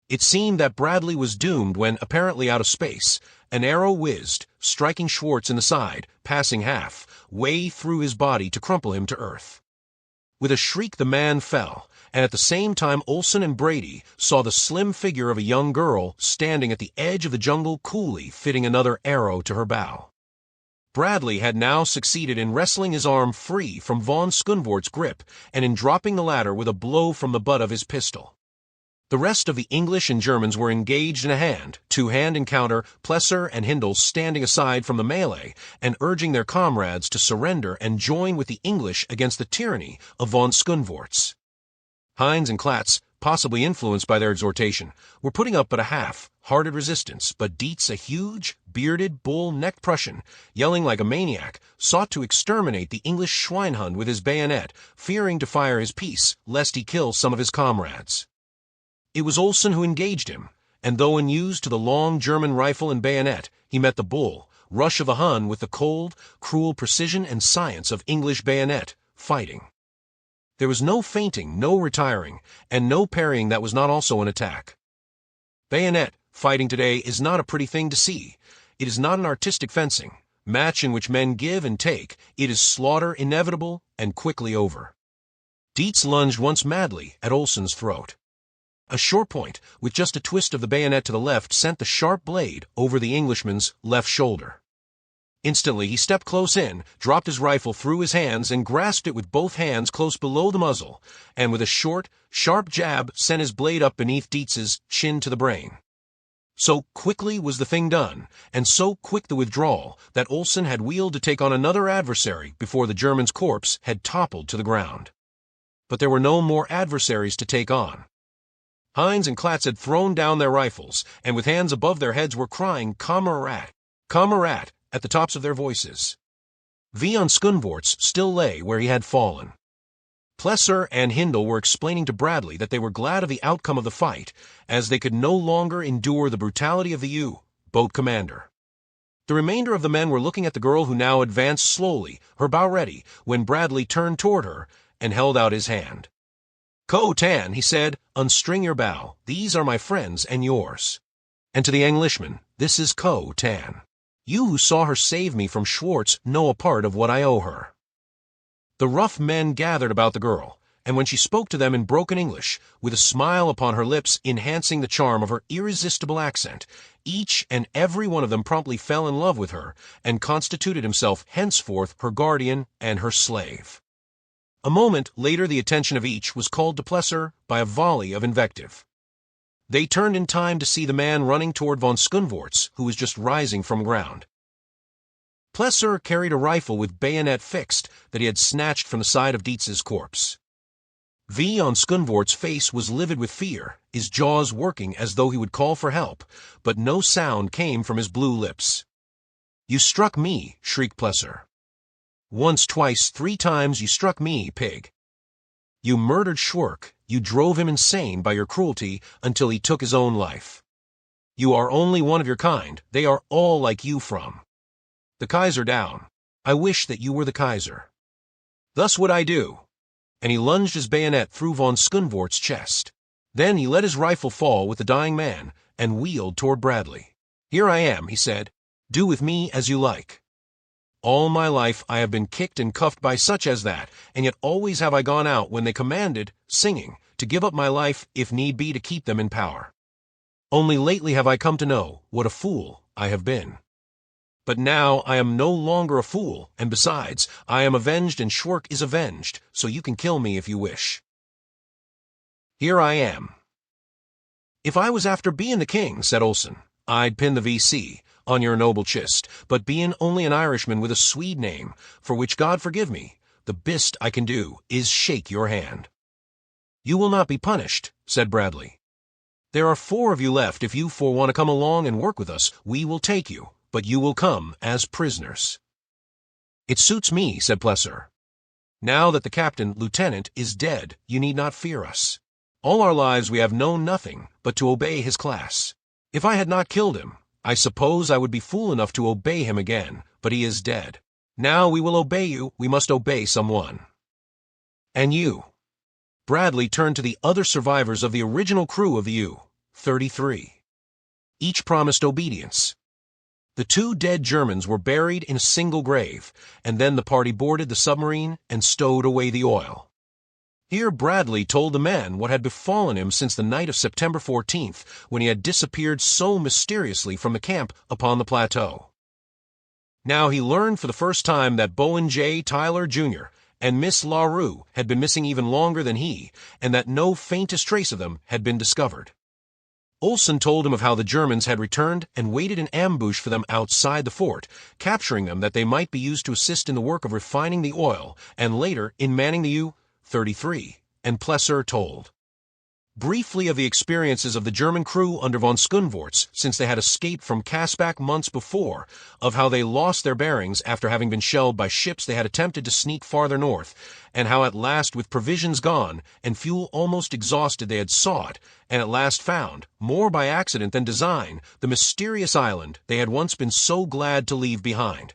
It seemed that Bradley was doomed when, apparently out of space, an arrow whizzed, striking Schwartz in the side, passing half-way through his body to crumple him to earth. With a shriek the man fell, and at the same time Olsen and Brady saw the slim figure of a young girl standing at the edge of the jungle coolly fitting another arrow to her bow. Bradley had now succeeded in wresting his arm free from von Skunvorts' grip and in dropping the latter with a blow from the butt of his pistol. The rest of the English and Germans were engaged in a hand-to-hand encounter, Plesser and Hindle standing aside from the melee and urging their comrades to surrender and join with the English against the tyranny of von Skunvorts. Heinz and Klatz, possibly influenced by their exhortation, were putting up but a half-hearted resistance, but Dietz, a huge, bearded, bull-necked Prussian, yelling like a maniac, sought to exterminate the English Schweinhund with his bayonet, fearing to fire his piece, lest he kill some of his comrades. It was Olsen who engaged him, and though unused to the long German rifle and bayonet, he met the bull, rush of the Hun with the cold, cruel precision and science of English bayonet, fighting. There was no feinting, no retiring, and no parrying that was not also an attack. Bayonet fighting today is not a pretty thing to see. It is not an artistic fencing, match in which men give and take. It is slaughter inevitable and quickly over. Dietz lunged once madly at Olsen's throat. A short point, with just a twist of the bayonet to the left, sent the sharp blade over the Englishman's left shoulder. Instantly, he stepped close in, dropped his rifle through his hands, and grasped it with both hands close below the muzzle, and with a short, sharp jab sent his blade up beneath Dietz's chin to the brain. So quickly was the thing done, and so quick the withdrawal, that Olsen had wheeled to take on another adversary before the German's corpse had toppled to the ground. But there were no more adversaries to take on. Heinz and Klatz had thrown down their rifles, and with hands above their heads were crying "Kamerad! Kamerad!" at the tops of their voices. von Skunvorts still lay where he had fallen. Plesser and Hindle were explaining to Bradley that they were glad of the outcome of the fight, as they could no longer endure the brutality of the U-boat commander. The remainder of the men were looking at the girl, who now advanced slowly, her bow ready, when Bradley turned toward her and held out his hand. "Ko-Tan," he said, "unstring your bow. These are my friends and yours." And to the Englishman, "This is Ko-Tan. You who saw her save me from Schwartz know a part of what I owe her." The rough men gathered about the girl, and when she spoke to them in broken English, with a smile upon her lips enhancing the charm of her irresistible accent, each and every one of them promptly fell in love with her, and constituted himself henceforth her guardian and her slave. A moment later the attention of each was called to Plesser by a volley of invective. They turned in time to see the man running toward von Skunvorts, who was just rising from ground. Plesser carried a rifle with bayonet fixed that he had snatched from the side of Dietz's corpse. Von Skunvorts' face was livid with fear, his jaws working as though he would call for help, but no sound came from his blue lips. "You struck me," shrieked Plesser. "Once, twice, 3 times you struck me, pig. You murdered Schwerk. You drove him insane by your cruelty until he took his own life. You are only one of your kind. They are all like you from the Kaiser down. I wish that you were the Kaiser. Thus would I do." And he lunged his bayonet through von Skunvorts' chest. Then he let his rifle fall with the dying man and wheeled toward Bradley. "Here I am," he said. "Do with me as you like. All my life I have been kicked and cuffed by such as that, and yet always have I gone out when they commanded, singing, to give up my life if need be to keep them in power. Only lately have I come to know what a fool I have been. But now I am no longer a fool, and besides, I am avenged and Schwerk is avenged, so you can kill me if you wish. Here I am." "If I was after being the king," said Olsen, "I'd pin the VC on your noble chist, but being only an Irishman with a Swede name, for which God forgive me, the best I can do is shake your hand." "You will not be punished," said Bradley. "There are 4 of you left. If you 4 want to come along and work with us, we will take you, but you will come as prisoners." "It suits me," said Plesser. "Now that the captain, lieutenant, is dead, you need not fear us. All our lives we have known nothing but to obey his class. If I had not killed him, I suppose I would be fool enough to obey him again, but he is dead. Now we will obey you. We must obey someone. And you." Bradley turned to the other survivors of the original crew of the U-33. Each promised obedience. The 2 dead Germans were buried in a single grave, and then the party boarded the submarine and stowed away the oil. Here Bradley told the men what had befallen him since the night of September 14th, when he had disappeared so mysteriously from the camp upon the plateau. Now he learned for the first time that Bowen J. Tyler, Jr. and Miss LaRue had been missing even longer than he, and that no faintest trace of them had been discovered. Olsen told him of how the Germans had returned and waited in ambush for them outside the fort, capturing them that they might be used to assist in the work of refining the oil, and later in manning the U-33, and Plesser told briefly of the experiences of the German crew under von Skunvorts since they had escaped from Caspak months before, of how they lost their bearings after having been shelled by ships they had attempted to sneak farther north, and how at last, with provisions gone and fuel almost exhausted, they had sought, and at last found, more by accident than design, the mysterious island they had once been so glad to leave behind.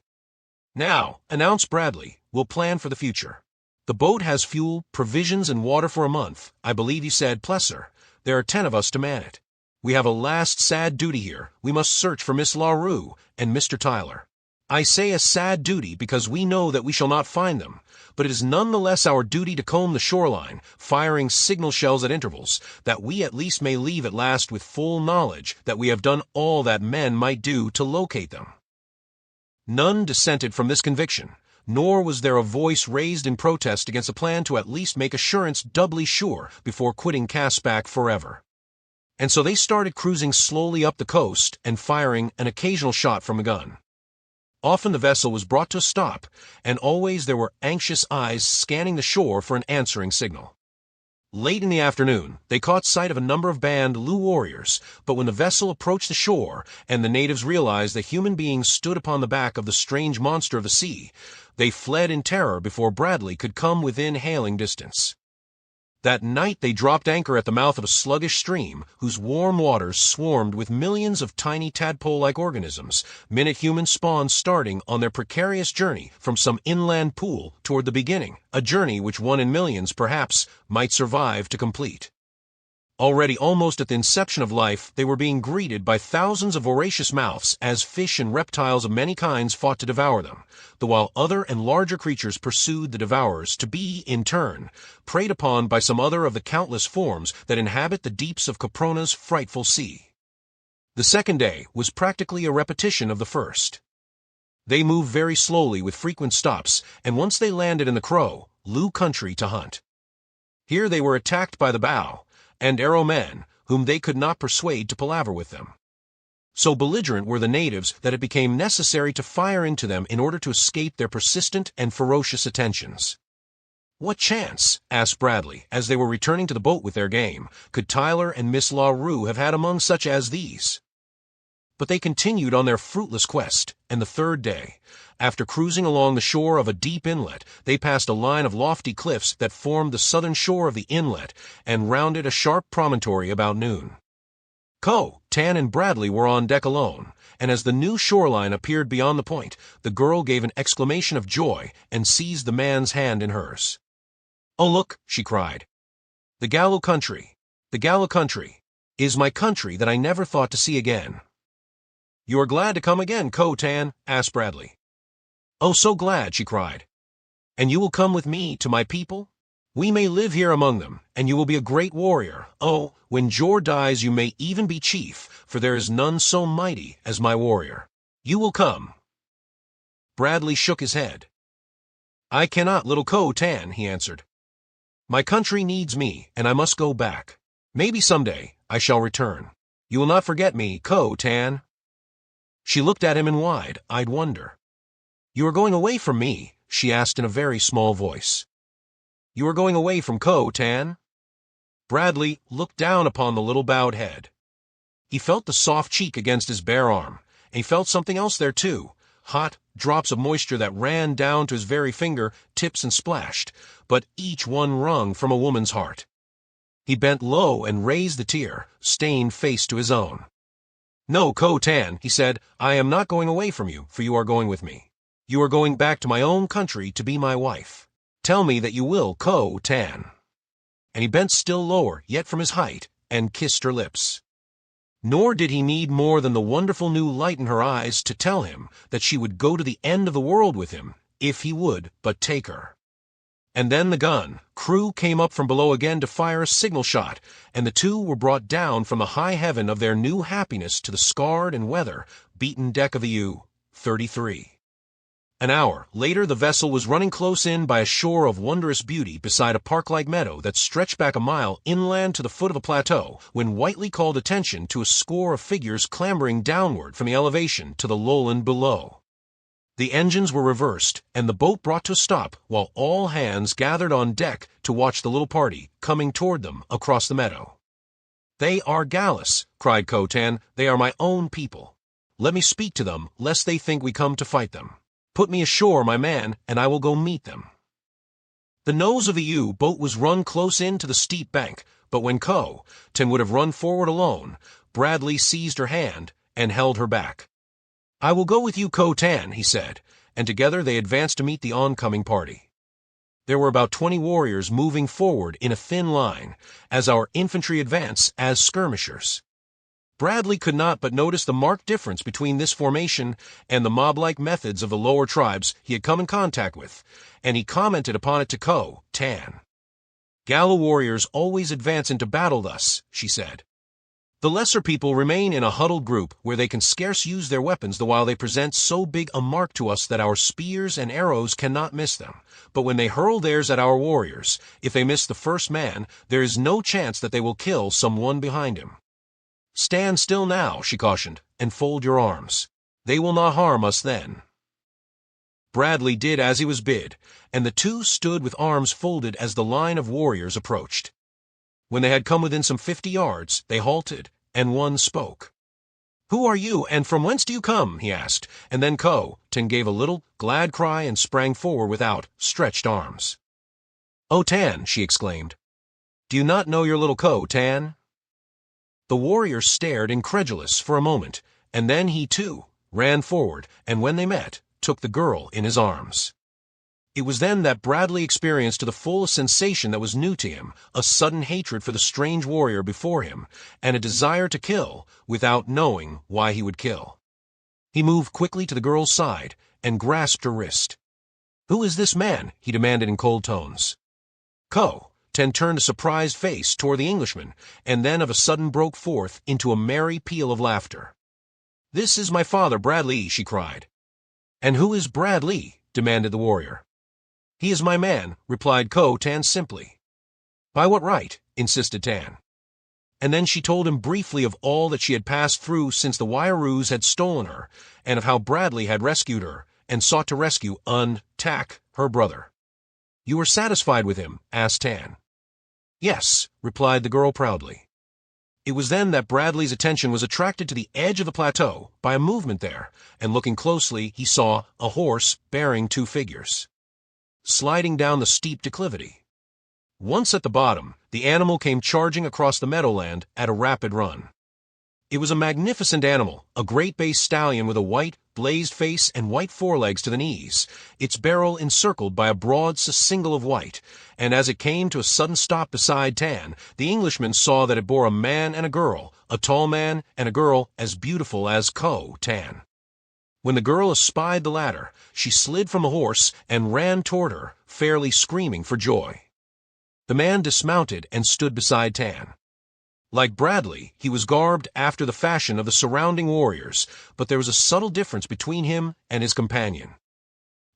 "Now," announced Bradley, "we'll plan for the future. The boat has fuel, provisions, and water for a month. I believe you said, Plesser. There are 10 of us to man it. We have a last sad duty here. We must search for Miss LaRue and Mr. Tyler. I say a sad duty because we know that we shall not find them, but it is nonetheless our duty to comb the shoreline, firing signal shells at intervals, that we at least may leave at last with full knowledge that we have done all that men might do to locate them." None dissented from this conviction, nor was there a voice raised in protest against a plan to at least make assurance doubly sure before quitting Caspak forever. And so they started cruising slowly up the coast and firing an occasional shot from a gun. Often the vessel was brought to a stop, and always there were anxious eyes scanning the shore for an answering signal. Late in the afternoon, they caught sight of a number of band Lu warriors, but when the vessel approached the shore and the natives realized that human beings stood upon the back of the strange monster of the sea, they fled in terror before Bradley could come within hailing distance. That night they dropped anchor at the mouth of a sluggish stream, whose warm waters swarmed with millions of tiny tadpole-like organisms, minute human spawn starting on their precarious journey from some inland pool toward the beginning, a journey which one in millions, perhaps, might survive to complete. Already almost at the inception of life, they were being greeted by thousands of voracious mouths as fish and reptiles of many kinds fought to devour them, the while other and larger creatures pursued the devourers to be, in turn, preyed upon by some other of the countless forms that inhabit the deeps of Caprona's frightful sea. The second day was practically a repetition of the first. They moved very slowly with frequent stops, and once they landed in the Crow, Lu country to hunt. Here they were attacked by the bow and arrow men, whom they could not persuade to palaver with them. So belligerent were the natives that it became necessary to fire into them in order to escape their persistent and ferocious attentions. "What chance," asked Bradley, as they were returning to the boat with their game, "could Tyler and Miss LaRue have had among such as these?" But they continued on their fruitless quest, and the third day, after cruising along the shore of a deep inlet, they passed a line of lofty cliffs that formed the southern shore of the inlet and rounded a sharp promontory about noon. Ko, Tan, and Bradley were on deck alone, and as the new shoreline appeared beyond the point, the girl gave an exclamation of joy and seized the man's hand in hers. "Oh, look," she cried. The Gallo country, is my country that I never thought to see again." "You are glad to come again, Ko Tan?" asked Bradley. "Oh, so glad," she cried. "And you will come with me to my people? We may live here among them, and you will be a great warrior. Oh, when Jor dies you may even be chief, for there is none so mighty as my warrior. You will come." Bradley shook his head. "I cannot, little Ko Tan," he answered. "My country needs me, and I must go back. Maybe someday I shall return. You will not forget me, Ko Tan?" She looked at him in wide-eyed wonder. "You are going away from me?" she asked in a very small voice. "You are going away from Ko Tan?" Bradley looked down upon the little bowed head. He felt the soft cheek against his bare arm, and he felt something else there too, hot drops of moisture that ran down to his very finger tips and splashed, but each one wrung from a woman's heart. He bent low and raised the tear-stained face to his own. "No, Ko Tan," he said, "I am not going away from you, for you are going with me. You are going back to my own country to be my wife. Tell me that you will, Ko Tan." And he bent still lower, yet from his height, and kissed her lips. Nor did he need more than the wonderful new light in her eyes to tell him that she would go to the end of the world with him, if he would but take her. And then the gun crew came up from below again to fire a signal shot, and the two were brought down from the high heaven of their new happiness to the scarred and weather-beaten deck of the U-33. An hour later the vessel was running close in by a shore of wondrous beauty beside a park-like meadow that stretched back a mile inland to the foot of a plateau, when Whiteley called attention to a score of figures clambering downward from the elevation to the lowland below. The engines were reversed, and the boat brought to a stop, while all hands gathered on deck to watch the little party coming toward them across the meadow. "They are Gallus," cried Ko Tan. "They are my own people. Let me speak to them, lest they think we come to fight them. Put me ashore, my man, and I will go meet them." The nose of the U-boat was run close in to the steep bank, but when Ko Tan would have run forward alone, Bradley seized her hand and held her back. "I will go with you, Ko Tan," he said, and together they advanced to meet the oncoming party. There were about 20 warriors moving forward in a thin line, as our infantry advance as skirmishers. Bradley could not but notice the marked difference between this formation and the mob-like methods of the lower tribes he had come in contact with, and he commented upon it to Tan. Gala warriors always advance into battle thus, she said. The lesser people remain in a huddled group where they can scarce use their weapons the while they present so big a mark to us that our spears and arrows cannot miss them. But when they hurl theirs at our warriors, if they miss the first man, there is no chance that they will kill some one behind him. Stand still now, she cautioned, and fold your arms. They will not harm us then. Bradley did as he was bid, and the two stood with arms folded as the line of warriors approached. When they had come within some 50 yards, they halted, and one spoke. "Who are you, and from whence do you come?" he asked, and then Tan gave a little, glad cry and sprang forward with outstretched arms. "Oh, Tan," she exclaimed. "Do you not know your little Tan?" The warrior stared incredulous for a moment, and then he, too, ran forward, and when they met, took the girl in his arms. It was then that Bradley experienced to the full a sensation that was new to him, a sudden hatred for the strange warrior before him, and a desire to kill without knowing why he would kill. He moved quickly to the girl's side and grasped her wrist. "Who is this man?" he demanded in cold tones. Tan turned a surprised face toward the Englishman, and then of a sudden broke forth into a merry peal of laughter. "This is my father, Bradley," she cried. "And who is Bradley?" demanded the warrior. "He is my man," replied Tan simply. "By what right?" insisted Tan. And then she told him briefly of all that she had passed through since the Wayaroos had stolen her, and of how Bradley had rescued her, and sought to rescue her brother. "You were satisfied with him?" asked Tan. "Yes," replied the girl proudly. It was then that Bradley's attention was attracted to the edge of the plateau by a movement there, and looking closely he saw a horse bearing two figures, sliding down the steep declivity. Once at the bottom, the animal came charging across the meadowland at a rapid run. It was a magnificent animal, a great bay stallion with a white, blazed face and white forelegs to the knees, its barrel encircled by a broad single of white, and as it came to a sudden stop beside Tan, the Englishman saw that it bore a man and a girl, a tall man and a girl as beautiful as Tan. When the girl espied the latter, she slid from the horse and ran toward her, fairly screaming for joy. The man dismounted and stood beside Tan. Like Bradley, he was garbed after the fashion of the surrounding warriors, but there was a subtle difference between him and his companion.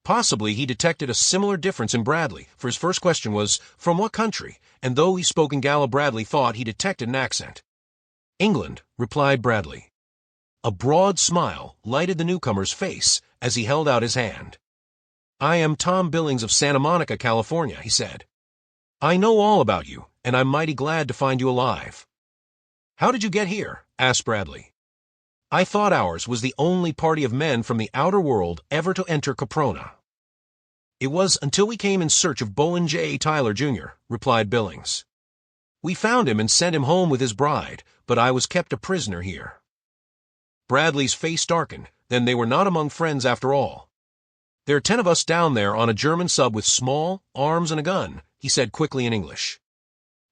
Possibly he detected a similar difference in Bradley, for his first question was, "From what country?" and though he spoke in Gala, Bradley thought he detected an accent. "England," replied Bradley. A broad smile lighted the newcomer's face as he held out his hand. "I am Tom Billings of Santa Monica, California," he said. "I know all about you, and I'm mighty glad to find you alive." "How did you get here?" asked Bradley. "I thought ours was the only party of men from the outer world ever to enter Caprona." "It was until we came in search of Bowen J. Tyler, Jr.," replied Billings. "We found him and sent him home with his bride, but I was kept a prisoner here." Bradley's face darkened, then they were not among friends after all. "There are 10 of us down there on a German sub with small arms and a gun," he said quickly in English.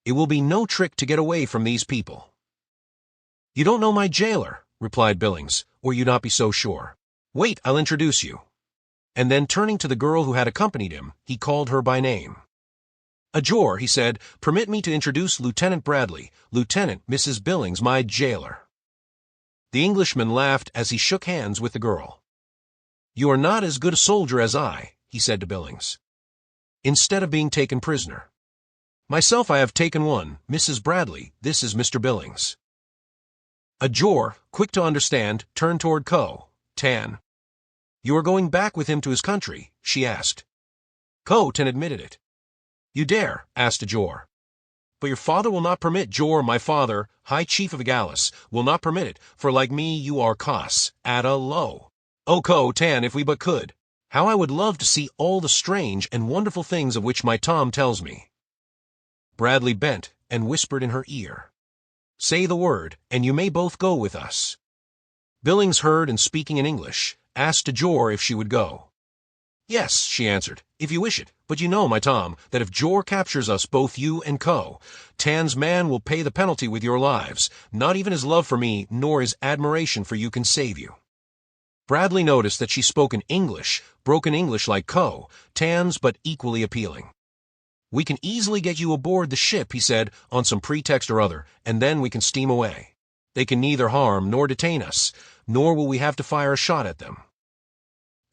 "It will be no trick to get away from these people." "You don't know my jailer," replied Billings, "or you'd not be so sure. Wait, I'll introduce you." And then turning to the girl who had accompanied him, he called her by name. "Ajor," he said, "permit me to introduce Lieutenant Bradley, Lieutenant Mrs. Billings, my jailer." The Englishman laughed as he shook hands with the girl. "You are not as good a soldier as I," he said to Billings. "Instead of being taken prisoner. Myself I have taken one, Mrs. Bradley, this is Mr. Billings." Ajor, quick to understand, turned toward Tan. "You are going back with him to his country?" she asked. Tan admitted it. "You dare?" asked Ajor. "But your father will not permit. Jor, my father, High Chief of Agalis, will not permit it, for like me you are low. Oh, Tan, if we but could. How I would love to see all the strange and wonderful things of which my Tom tells me." Bradley bent and whispered in her ear. "Say the word, and you may both go with us." Billings heard and speaking in English, asked Ajor if she would go. Yes, she answered, if you wish it. But you know, my Tom, that if Jor captures us, both you and Co., Tan's man will pay the penalty with your lives. Not even his love for me, nor his admiration for you can save you. Bradley noticed that she spoke in English, broken English like Co., Tan's, but equally appealing. We can easily get you aboard the ship, he said, on some pretext or other, and then we can steam away. They can neither harm nor detain us, nor will we have to fire a shot at them.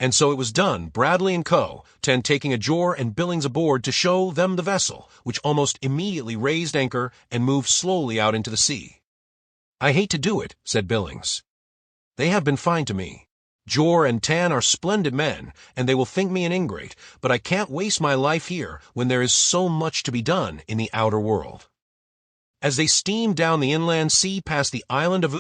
And so it was done, Bradley and Co., Tan taking a Jor and Billings aboard to show them the vessel, which almost immediately raised anchor and moved slowly out into the sea. I hate to do it, said Billings. They have been fine to me. Jor and Tan are splendid men, and they will think me an ingrate, but I can't waste my life here when there is so much to be done in the outer world. As they steamed down the inland sea past the island of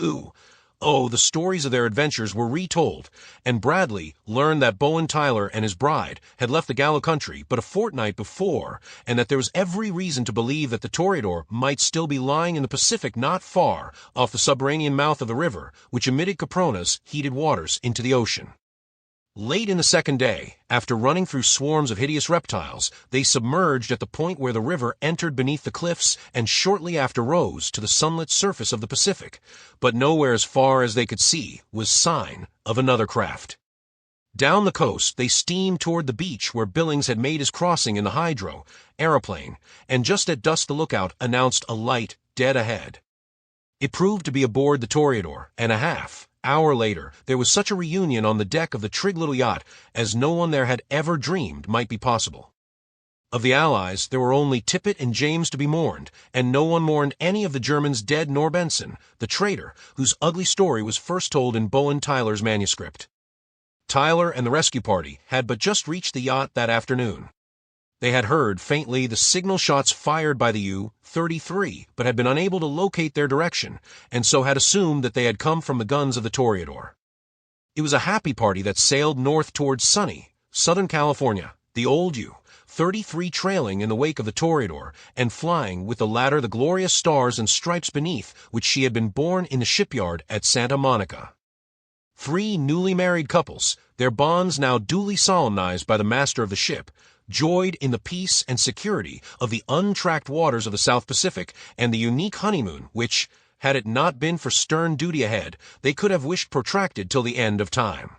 Oh, the stories of their adventures were retold, and Bradley learned that Bowen Tyler and his bride had left the Gallo country but a fortnight before, and that there was every reason to believe that the Toreador might still be lying in the Pacific not far off the subterranean mouth of the river, which emitted Caprona's heated waters into the ocean. Late in the second day, after running through swarms of hideous reptiles, they submerged at the point where the river entered beneath the cliffs and shortly after rose to the sunlit surface of the Pacific, but nowhere as far as they could see was sign of another craft. Down the coast, they steamed toward the beach where Billings had made his crossing in the hydro aeroplane, and just at dusk the lookout announced a light dead ahead. It proved to be aboard the Toreador, and a half-hour later, there was such a reunion on the deck of the trig little yacht as no one there had ever dreamed might be possible. Of the Allies, there were only Tippet and James to be mourned, and no one mourned any of the Germans dead nor Benson, the traitor, whose ugly story was first told in Bowen Tyler's manuscript. Tyler and the rescue party had but just reached the yacht that afternoon. They had heard faintly the signal shots fired by the U-33, but had been unable to locate their direction, and so had assumed that they had come from the guns of the Toreador. It was a happy party that sailed north towards sunny, Southern California, the old U-33 trailing in the wake of the Toreador, and flying with the latter the glorious stars and stripes beneath which she had been born in the shipyard at Santa Monica. 3 newly married couples, their bonds now duly solemnized by the master of the ship, joyed in the peace and security of the untracked waters of the South Pacific and the unique honeymoon which, had it not been for stern duty ahead, they could have wished protracted till the end of time.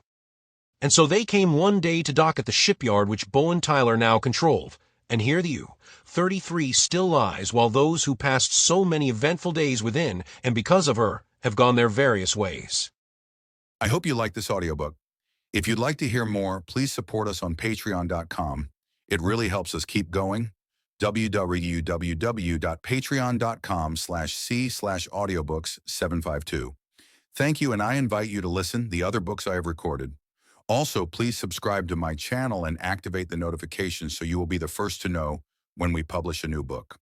And so they came one day to dock at the shipyard which Bowen Tyler now controlled, and here the U-33 still lies while those who passed so many eventful days within, and because of her, have gone their various ways. I hope you like this audiobook. If you'd like to hear more, please support us on patreon.com. It really helps us keep going. www.patreon.com/c/audiobooks752. Thank you, and I invite you to listen the other books I have recorded. Also, please subscribe to my channel and activate the notifications so you will be the first to know when we publish a new book.